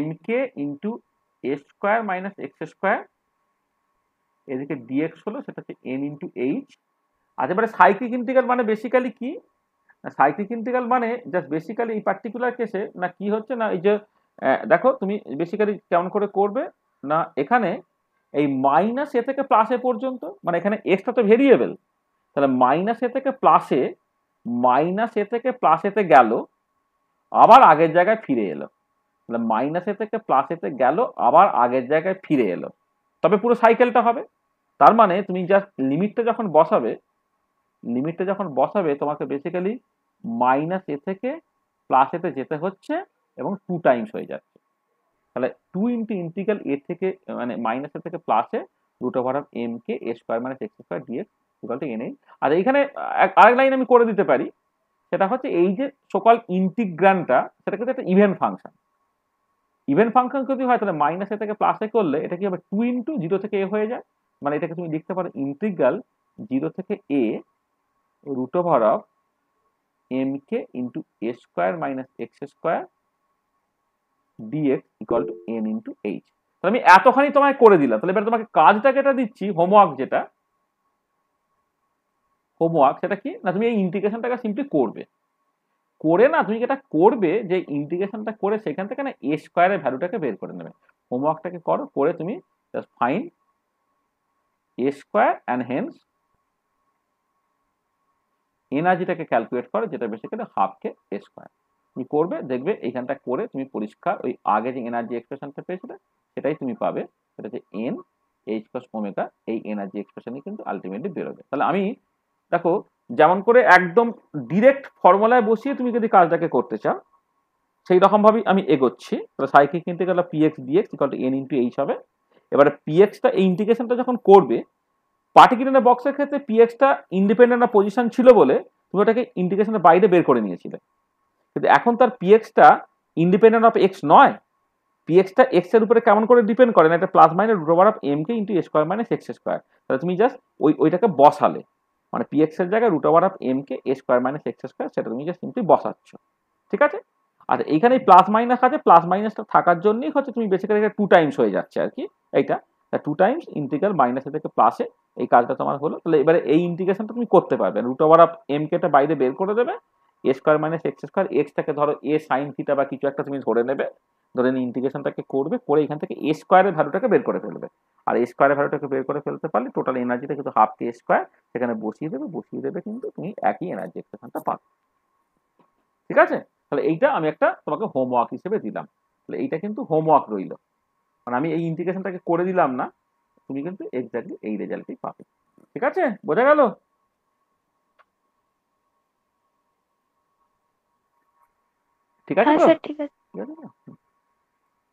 mk into a² - x², এদিকে dx হলো সেটা হচ্ছে n ইন্টু এইচ। আচ্ছা, এবারে সাইক্লিক ইন্টিগ্রাল মানে বেসিক্যালি কি, সাইক্লিক ইন্টিগ্রাল মানে জাস্ট বেসিক্যালি এই পার্টিকুলার কেসে না কি হচ্ছে না, এই যে দেখো তুমি বেসিক্যালি কেমন করে করবে না, এখানে এই মাইনাস এ থেকে প্লাস এ পর্যন্ত, মানে এখানে এক্সটা তো ভেরিয়েবল, তাহলে মাইনাস এ থেকে প্লাসে, মাইনাস এ থেকে প্লাস এতে গেল, আবার আগের জায়গায় ফিরে এলো, তাহলে মাইনাস এ থেকে প্লাস এতে গেল, আবার আগের জায়গায় ফিরে এলো, তবে পুরো সাইকেলটা হবে। তার মানে তুমি জাস্ট লিমিটটা যখন বসাবে তোমাকে বেসিক্যালি মাইনাস এ থেকে প্লাস এতে যেতে হচ্ছে এবং 2 টাইমস হয়ে যাচ্ছে, তাহলে 2 ইন্টু ইন্টিগ্রাল এ থেকে মানে মাইনাস এ থেকে প্লাসে √of mk a² - x² dx equal to na। আর এইখানে আরেক লাইন আমি করে দিতে পারি, সেটা হচ্ছে এই যে সকল ইন্টিগ্রান্ডটা সেটা কিন্তু একটা ইভেন ফাংশন। ইভেন ফাংশন যদি হয় তাহলে মাইনাস এ থেকে প্লাসে করলে এটা কি হবে 2 ইন্টু 0 থেকে a হয়ে যায়, মানে এটাকে তুমি লিখতে পারো ইন্টিগ্রাল 0 থেকে a √of mk into a² - x² dx equal to n into H. তাহলে আমি এতখানি তোমায় করে দিলাম, তাহলে এবার তোমাকে কাজটাকে এটা দিচ্ছি, হোমওয়ার্ক সেটা কি না, তুমি এই ইন্টিগ্রেশনটাকে সিম্পলি করবে, করে না তুমি যেটা করবে যে ইন্টিগ্রেশনটা করে সেখান থেকে না a² এর ভ্যালুটাকে বের করে নেবে। হোমওয়ার্কটাকে করো, করে তুমি just find a² and hence এনার্জিটাকে ক্যালকুলেট করো, যেটা বেসিক্যালি হাফ kA²। তুমি করবে, দেখবে এইখানটা করে তুমি পরিষ্কার ওই আগে যে এনার্জি এক্সপ্রেশনটা পেয়েছিলে সেটাই তুমি পাবে, সেটা হচ্ছে n h + ω, এই এনার্জি এক্সপ্রেশনই কিন্তু আলটিমেটলি বেরোবে। তাহলে আমি দেখো যেমন করে একদম ডিরেক্ট ফর্মুলায় বসিয়ে তুমি যদি কাজটাকে করতে চাও সেই রকম ভাবেই আমি এগোচ্ছি। তাহলে cyclic integral of px dx equal to n into H হবে। এবারে px-টা এই ইন্টিগ্রেশনটা যখন করবে, পার্টিকুলার বক্সের ক্ষেত্রে px-টা ইন্ডিপেন্ডেন্ট অফ পজিশন ছিল বলে তুমি ওটাকে ইন্টিগ্রেশনের বাইরে বের করে নিয়েছিলে, কিন্তু এখন তার px-টা ইন্ডিপেন্ডেন্ট অফ x নয়, px-টা x এর উপরে কেমন করে ডিপেন্ড করে না, এটা plus minus √of mk into a² - x²। তাহলে তুমি জাস্ট ওইটাকে বসালে, মানে px এর জায়গায় √of mk a² - x², সেটা তুমি জাস্ট সিম্পলি বসাচ্ছ, ঠিক আছে। আর এইখানে প্লাস মাইনাস আছে, প্লাস মাইনাসটা থাকার জন্যই হচ্ছে তুমি বেসিক্যালি এটা 2 টাইমস হয়ে যাচ্ছে আর কি, এইটা 2 টাইমস ইন্টিগ্রাল মাইনাস থেকে প্লাসে, এই কাজটা তোমার হলো। তাহলে এবারে এই ইন্টিগ্রেশনটা তুমি করতে পারবে, √of mk টা বাইরে বের করে দেবে, a² - x², এক্সটাকে ধরো a sin θ বা কিছু একটা তুমি ধরে নেবে, ধরে নিয়ে ইন্টিগ্রেশনটাকে করবে, করে এখান থেকে a² এর ভ্যালুটাকে বের করে ফেলবে। আর a² এর ভ্যালুটাকে বের করে ফেলতে পারলে টোটাল এনার্জিটা কিন্তু হাফ kA², সেখানে বসিয়ে দেবে কিন্তু তুমি একই এনার্জি এক্সপ্রেশনটা পাবে, ঠিক আছে। তাহলে এইটা আমি একটা তোমাকে হোমওয়ার্ক হিসেবে দিলাম, তাহলে এইটা কিন্তু হোমওয়ার্ক রইল, মানে আমি এই ইন্টিগ্রেশনটাকে করে দিলাম না, তুমি কিন্তু এক্স্যাক্টলি এই রেজাল্টই পাবে, ঠিক আছে, বোঝা গেল? ঠিক আছে তো? ঠিক আছে।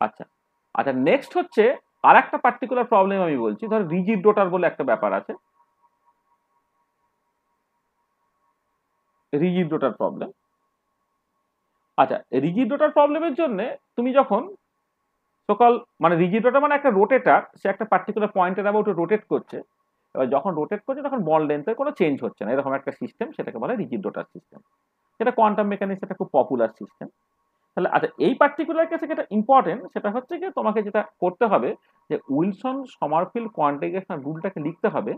আচ্ছা আচ্ছা, নেক্সট হচ্ছে আর একটা পার্টিকুলার প্রবলেম আমি বলছি, ধর রিজিড রোটার বলে একটা ব্যাপার আছে, রিজিড রোটার প্রবলেম। আচ্ছা, রিজিড রোটার প্রবলেমের জন্য তুমি যখন সকল মানে রিজিড রোটার মানে একটা রোটেটার, সে একটা পার্টিকুলার পয়েন্টের অ্যাবাউট রোটেট করছে, এবার যখন রোটেট করছে তখন বল লেন্থের কোনো চেঞ্জ হচ্ছে না, এরকম একটা সিস্টেম, সেটাকে বলে রিজিড রোটার সিস্টেম, সেটা কোয়ান্টাম মেকানিক্স একটা খুব পপুলার সিস্টেম। তাহলে আচ্ছা এই পার্টিকুলার কেসে যেটা ইম্পর্টেন্ট সেটা হচ্ছে যে তোমাকে যেটা করতে হবে যে উইলসন সমারফিল্ড কোয়ান্টিফিকেশন রুলটাকে লিখতে হবে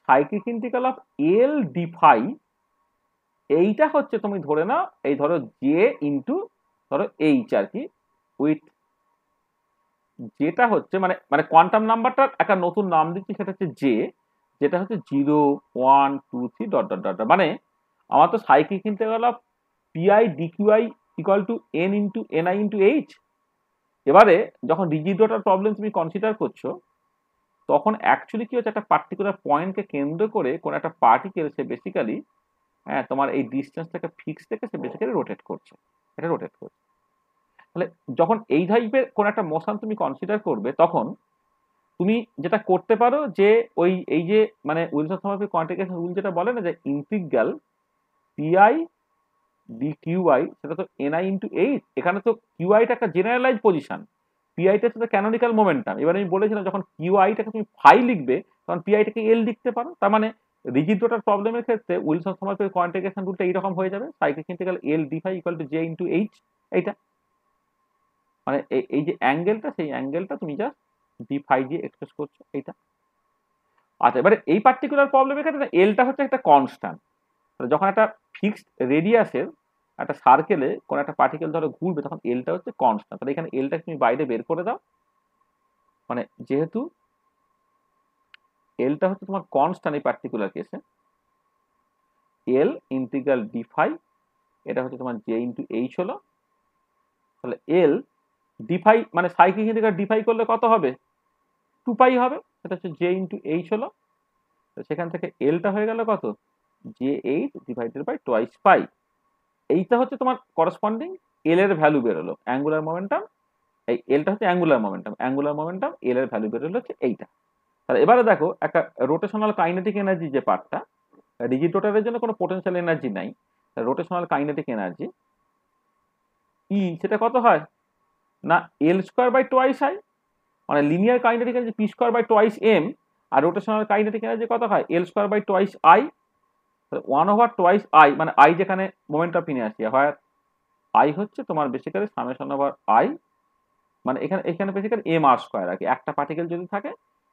cyclic integral of l D phi, এইটা হচ্ছে তুমি ধরে নাও এই ধরো জে ইন্টু ধরো এইচ আর কি, উইথ যেটা হচ্ছে মানে মানে কোয়ান্টাম নাম্বারটার একটা নতুন নাম দিচ্ছি সেটা হচ্ছে জে, যেটা হচ্ছে 0 1 2 3 ডট ডট ডট, মানে আমার তো cyclic integral of P I D Q I equal to N into N I into H. এবারে যখন রিজিড ডটার প্রবলেম তুমি কনসিডার করছো তখন অ্যাকচুয়ালি কি হচ্ছে একটা পার্টিকুলার পয়েন্টকে কেন্দ্র করে কোন একটা পার্টিকেল সে বেসিক্যালি হ্যাঁ তোমার এই ডিস্টেন্সটাকে ফিক্স থেকে সে বেসিক্যালি রোটেট করছে, এটা রোটেট করছে। তাহলে যখন এই টাইপের কোন একটা মোশন তুমি কনসিডার করবে তখন তুমি যেটা করতে পারো যে ওই এই যে মানে উইলসন সমারফিল্ড কোয়ান্টিফিকেশন রুল যেটা বলে না যে ইন্টিগ্রাল পিআই ডি কিউআই, সেটা তো এনআই ইন্টু এইচ, এখানে তো কিউআইটা একটা জেনারেলাইজ পজিশন, পিআইটা হচ্ছে ক্যানোনিক্যাল মোমেন্টাম। এবার আমি বলেছিলাম যখন কিউআইটাকে তুমি ফাই লিখবে তখন পিআইটাকে এল লিখতে পারো, তার মানে রিজিড ডটার প্রবলেমের ক্ষেত্রে উইলসন সমারফিল্ড কোয়ান্টিফিকেশন রুলটা এইরকম হয়ে যাবে cyclic integral L D phi equal to j into h, এইটা মানে এই যে অ্যাঙ্গেলটা সেই অ্যাঙ্গেলটা তুমি জাস্ট ডি ফাই দিয়ে এক্সপ্রেস করছো এইটা। আচ্ছা এবারে এই পার্টিকুলার প্রবলেমের ক্ষেত্রে এলটা হচ্ছে একটা কনস্ট্যান্ট, যখন একটা ফিক্সড রেডিয়াসের একটা সার্কেলে কোন একটা পার্টিকেল ধরো ঘুরবে তখন এলটা হচ্ছে কনস্ট্যান্ট। তাহলে এখানে এলটা তুমি বাইরে বের করে দাও, মানে যেহেতু এলটা হচ্ছে তোমার কনস্ট্যান্ট এই পার্টিকুলার কেসে, এল ইন্টিগ্রাল ডি ফাই এটা হচ্ছে তোমার জে ইন্টু এইচ হলো, তাহলে এল ডি ফাই মানে সাইক্লিক ইন্টিগ্রাল ডি ফাই করলে কত হবে 2 পাই হবে, সেটা হচ্ছে জে ইন্টু এইচ হলো, সেখান থেকে এলটা হয়ে গেল কত j h divided by twice pi, এইটা হচ্ছে তোমার করসপন্ডিং এল এর ভ্যালু বেরোলো অ্যাঙ্গুলার মোমেন্টাম, এই এলটা হচ্ছে অ্যাঙ্গুলার মোমেন্টাম, অ্যাঙ্গুলার মোমেন্টাম এল এর ভ্যালু বেরোলো হচ্ছে এইটা। তাহলে এবারে দেখো একটা রোটেশনাল কাইনেটিক এনার্জি যে পার্টটা, রিজিড রোটারের জন্য কোনো পোটেনশিয়াল এনার্জি নাই, রোটেশনাল কাইনেটিক এনার্জি ই সেটা কত হয় না L square by twice I, মানে linear kinetic energy P square by twice M, আর রোটেশনাল কাইনেটিক এনার্জি কত হয় L square by twice I, 1/2 I, মানে আই যেখানে মোমেন্ট অফ ইনার্সিয়া হয়, আই হচ্ছে তোমার বেসিক্যালি সামেশন ওভার আই, মানে এখানে এখানে বেসিক্যালি এম আর স্কোয়ার আর কি, একটা পার্টিকেল যদি থাকে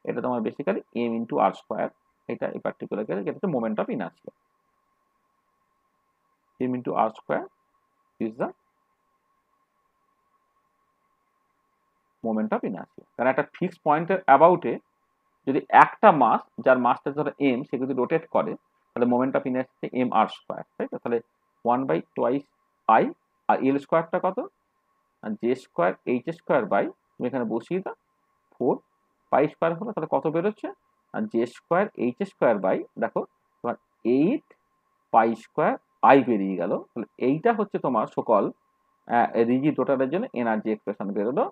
এটা তোমার basically m into r square, এটা এই পার্টিকুলার কেসে যেটা হচ্ছে moment of inertia, m into r square is the moment of inertia. কারণ একটা ফিক্সড পয়েন্টের অ্যাবাউটে যদি একটা মাস যার মাসটা ধরো এম সে যদি রোটেট করে তাহলে moment of inertia M R square, তাই তো? তাহলে 1/2 আই, আর এল স্কোয়ারটা কত আর J square H square by তুমি এখানে বসিয়ে দাও 4 পাই স্কোয়ার হলো, তাহলে কত বেরোচ্ছে আর J square H square by দেখো তোমার 8 পাই স্কোয়ার আই বেরিয়ে গেল। তাহলে এইটা হচ্ছে তোমার সকল রিজিড রোটারের জন্য এনার্জি এক্সপ্রেশন বেরোলো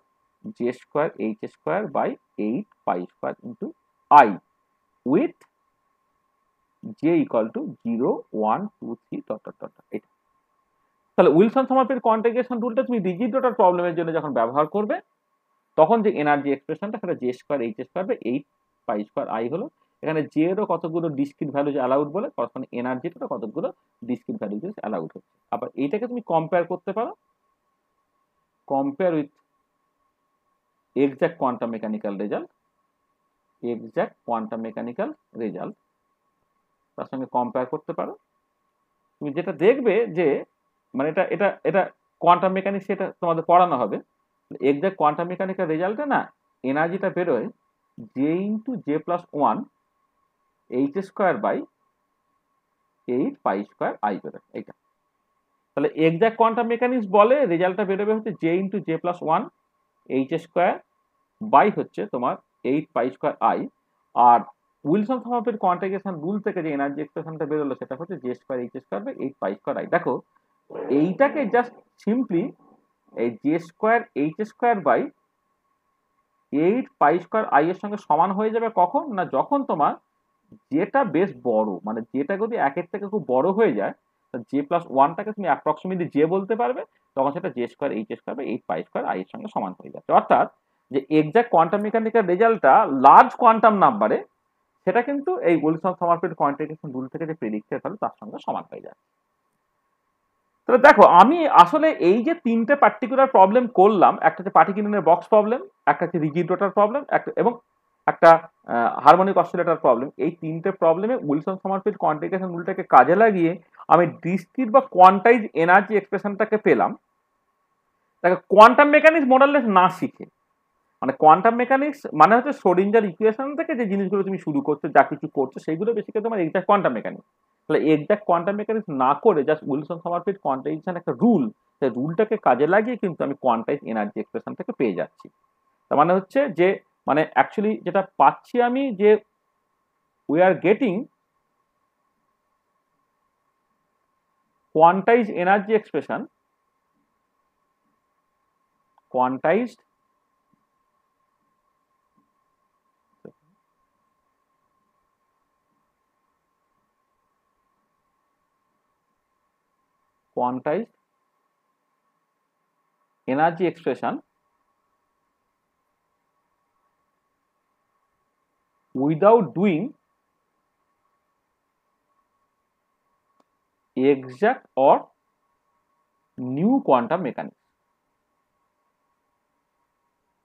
j square H square by 8 pi square into I with j equal to 0 1 2 3 dot dot dot এটা। তাহলে উইলসন সমারফিল্ড কোয়ান্টিফিকেশন রুলটা তুমি রিজিড রোটার প্রবলেমের জন্য যখন ব্যবহার করবে তখন যে এনার্জি এক্সপ্রেশনটা সেটা j square H square by 8 pi square I হলো, এখানে জে এরও কতগুলো ডিসক্রিট ভ্যালু অ্যালাউড বলে করসপন্ডিং এনার্জিটা কতগুলো ডিসক্রিট ভ্যালু অ্যালাউড হচ্ছে। আবার এইটাকে তুমি কম্পেয়ার করতে পারো, compare with exact quantum mechanical result, exact quantum mechanical result তার সঙ্গে কম্পেয়ার করতে পারো। তুমি যেটা দেখবে যে মানে এটা এটা এটা কোয়ান্টাম মেকানিক্স এটা তোমাদের পড়ানো হবে, এক্সাক্ট কোয়ান্টাম মেকানিক্যাল রেজাল্টে না এনার্জিটা বেরোয় j into j plus 1 h square by 8 pi square I বেরোয় এইটা। তাহলে এক্সাক্ট কোয়ান্টাম মেকানিক্স বলে রেজাল্টটা বেরোবে হচ্ছে j into j plus 1 h square by হচ্ছে তোমার 8 পাই স্কোয়ার আই, আর উইলসন সমারফিল্ড কোয়ান্টিফিকেশন রুল থেকে যে এনার্জি এক্সপ্রেশনটা বেরোলো সেটা হচ্ছে j square H square by 8 pi square I. দেখো এইটাকে জাস্ট সিম্পলি এই j square H square by 8 pi square I এর সঙ্গে সমান হয়ে যাবে কখন না যখন তোমার যেটা বেশ বড়, মানে যেটা যদি একের থেকে খুব বড় হয়ে যায় জে প্লাস 1টাকে তুমি অ্যাপ্রক্সিমেটলি জে বলতে পারবে, তখন সেটা j square H square by 8 pi square I এর সঙ্গে সমান হয়ে যাচ্ছে। অর্থাৎ যে এক্সাক্ট কোয়ান্টাম মেকানিক্যাল রেজাল্টটা লার্জ কোয়ান্টাম নাম্বারে সেটা কিন্তু এই উইলসন সমারফিল্ড কোয়ান্টিফিকেশন রুল থেকে যে প্রেডিক্টেড হলো তার সঙ্গে সমান হয়ে যায়। তাহলে দেখো আমি আসলে এই যে তিনটে পার্টিকুলার প্রবলেম করলাম, একটা হচ্ছে পার্টিকুলার বক্স প্রবলেম, একটা হচ্ছে রিজিড রোটার প্রবলেম, এবং একটা হারমোনিক অসিলেটর প্রবলেম, এই তিনটে প্রবলেমে উইলসন সমারফিল্ড কোয়ান্টিফিকেশন রুলটাকে কাজে লাগিয়ে আমি ডিসক্রিট বা কোয়ান্টাইজ এনার্জি এক্সপ্রেশনটাকে পেলাম। তাকে কোয়ান্টাম মেকানিক্স মোরাললেস না শিখে, মানে কোয়ান্টাম মেকানিক্স মানে হচ্ছে শ্রোডিঞ্জার ইকুয়েশন থেকে যে জিনিসগুলো তুমি শুরু করছো, যা কিছু করছো, সেইগুলো বেসিক্যালি তোমার এক্সাক্ট কোয়ান্টাম মেকানিক্স। তাহলে এক্সাক্ট কোয়ান্টাম মেকানিক্স না করে জাস্ট উইলসন সমারফিল্ড কোয়ান্টাইজেশন একটা রুল, সেই রুলটাকে কাজে লাগিয়ে কিন্তু আমি কোয়ান্টাইজ এনার্জি এক্সপ্রেশন থেকে পেয়ে যাচ্ছি। তার মানে হচ্ছে যে মানে অ্যাকচুয়ালি যেটা পাচ্ছি আমি, যে we are getting quantize energy expression, quantized energy expression without doing exact or new quantum mechanics।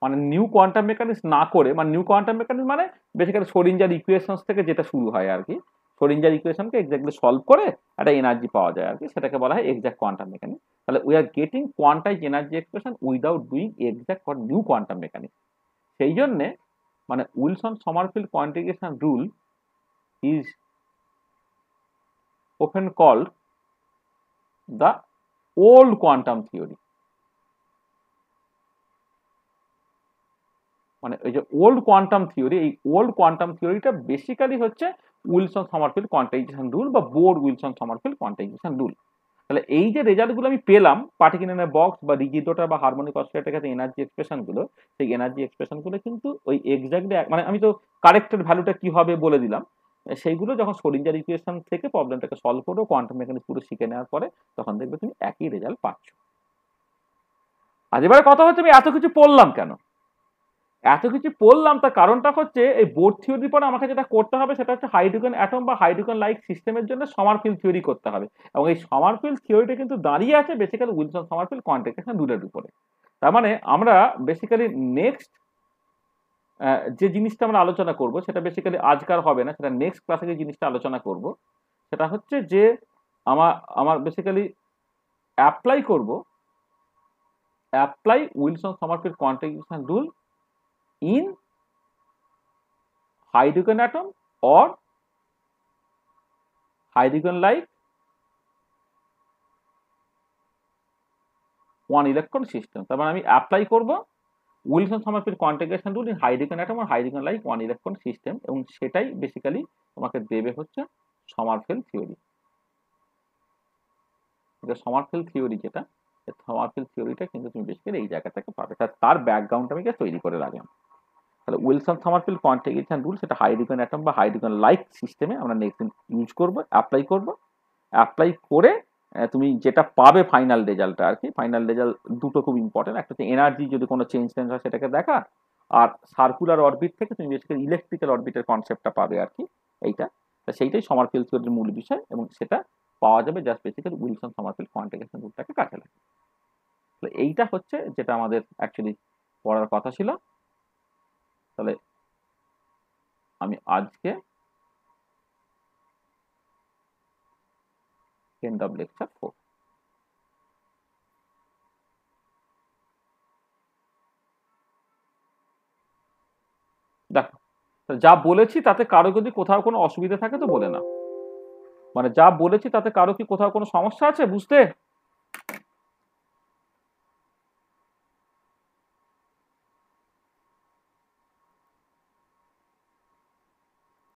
মানে নিউ কোয়ান্টাম মেকানিক্স না করে, মানে নিউ কোয়ান্টাম মেকানিক্স মানে বেসিক্যালি শ্রোডিঞ্জার ইকুয়েশনস থেকে যেটা শুরু হয় আর কি, শ্রোডিঞ্জার ইকুয়েশনকে এক্স্যাক্টলি সলভ করে একটা এনার্জি পাওয়া যায় আর কি, সেটাকে বলা হয় এক্সাক্ট কোয়ান্টাম মেকানিক্স। তাহলে we are getting quantize energy expression without doing exact or new quantum mechanics. সেই জন্যে মানে Wilson Sommerfeld quantification rule is often called the old quantum theory। মানে এই যে ওল্ড কোয়ান্টাম থিওরি, এই ওল্ড কোয়ান্টাম থিওরিটা basically হচ্ছে উইলসন সমারফিল্ড কোয়ান্টাইজেশন রুল বা Bohr Wilson Sommerfeld quantisation rule. তাহলে এই যে রেজাল্টগুলো আমি পেলাম পার্টিকুলার বক্স বা রিজিড রোটার বা হারমোনিক অসিলেটরের কাছে এনার্জি এক্সপ্রেশনগুলো, সেই এনার্জি এক্সপ্রেশনগুলো কিন্তু ওই এক্স্যাক্টলি, মানে আমি তো কারেক্টেড ভ্যালুটা কি হবে বলে দিলাম, সেইগুলো যখন শ্রোডিঞ্জার ইকুয়েশন থেকে প্রবলেমটাকে সলভ করো, কোয়ান্টাম মেকানিক্স পুরো শিখে নেওয়ার পরে, তখন দেখবে তুমি একই রেজাল্ট পাচ্ছ। আজ এবারে কথা হচ্ছে আমি এত কিছু পড়লাম কেন? এত কিছু পড়লাম তার কারণটা হচ্ছে এই বোর থিওরির পরে আমাকে যেটা করতে হবে সেটা হচ্ছে হাইড্রোজেন অ্যাটম বা হাইড্রোজেন লাইক সিস্টেমের জন্য সমারফিল্ড থিওরি করতে হবে, এবং এই সমারফিল্ড থিওরিটা কিন্তু দাঁড়িয়ে আছে বেসিক্যালি উইলসন সমারফিল্ড কোয়ান্টিফিকেশন রুলের উপরে। তার মানে আমরা বেসিক্যালি নেক্সট যে জিনিসটা আমরা আলোচনা করব সেটা বেসিক্যালি আজকার হবে না, সেটা নেক্সট ক্লাসে যে জিনিসটা আলোচনা করব সেটা হচ্ছে যে আমার basically apply Wilson Sommerfeld quantification rule in hydrogen atom or hydrogen like one electron system। তার মানে আমি অ্যাপ্লাই করব Wilson Sommerfeld quantification rule in hydrogen atom আর hydrogen like one electron system, এবং সেটাই বেসিক্যালি তোমাকে দেবে হচ্ছে সমারফিল্ড থিওরি। সমারফিল্ড থিওরি যেটা, সমারফিল্ড থিওরিটা কিন্তু তুমি বেসিক্যালি এই জায়গা থেকে পাবে, তার ব্যাকগ্রাউন্ড আমি তৈরি করে রাখলাম। তাহলে উইলসন সমারফিল্ড কোয়ান্টিফিকেশন রুল সেটা হাইড্রোজেন অ্যাটম বা হাইড্রোজেন লাইক সিস্টেমে আমরা নেক্সট দিন ইউজ করব, অ্যাপ্লাই করে তুমি যেটা পাবে ফাইনাল রেজাল্টটা আর কি। ফাইনাল রেজাল্ট দুটো খুব ইম্পর্টেন্ট, একটা হচ্ছে এনার্জি যদি কোনো চেঞ্জ হয় সেটাকে দেখা, আর সার্কুলার অরবিট থেকে তুমি বেসিক্যালি ইলেকট্রিক্যাল অরবিটের কনসেপ্টটা পাবে আর কি, এইটা। সেইটাই সমারফিল্ড থিওরির মূল বিষয়, এবং সেটা পাওয়া যাবে just basically Wilson Sommerfeld quantification রুলটাকে কাজে লাগে। তাহলে এইটা হচ্ছে যেটা আমাদের অ্যাকচুয়ালি পড়ার কথা ছিল। তাহলে আমি আজকে end of lecture 4। দেখো যা বলেছি তাতে কারো যদি কোথাও কোনো অসুবিধা থাকে তো বলে না, মানে যা বলেছি তাতে কারো কি কোথাও কোনো সমস্যা আছে বুঝতে?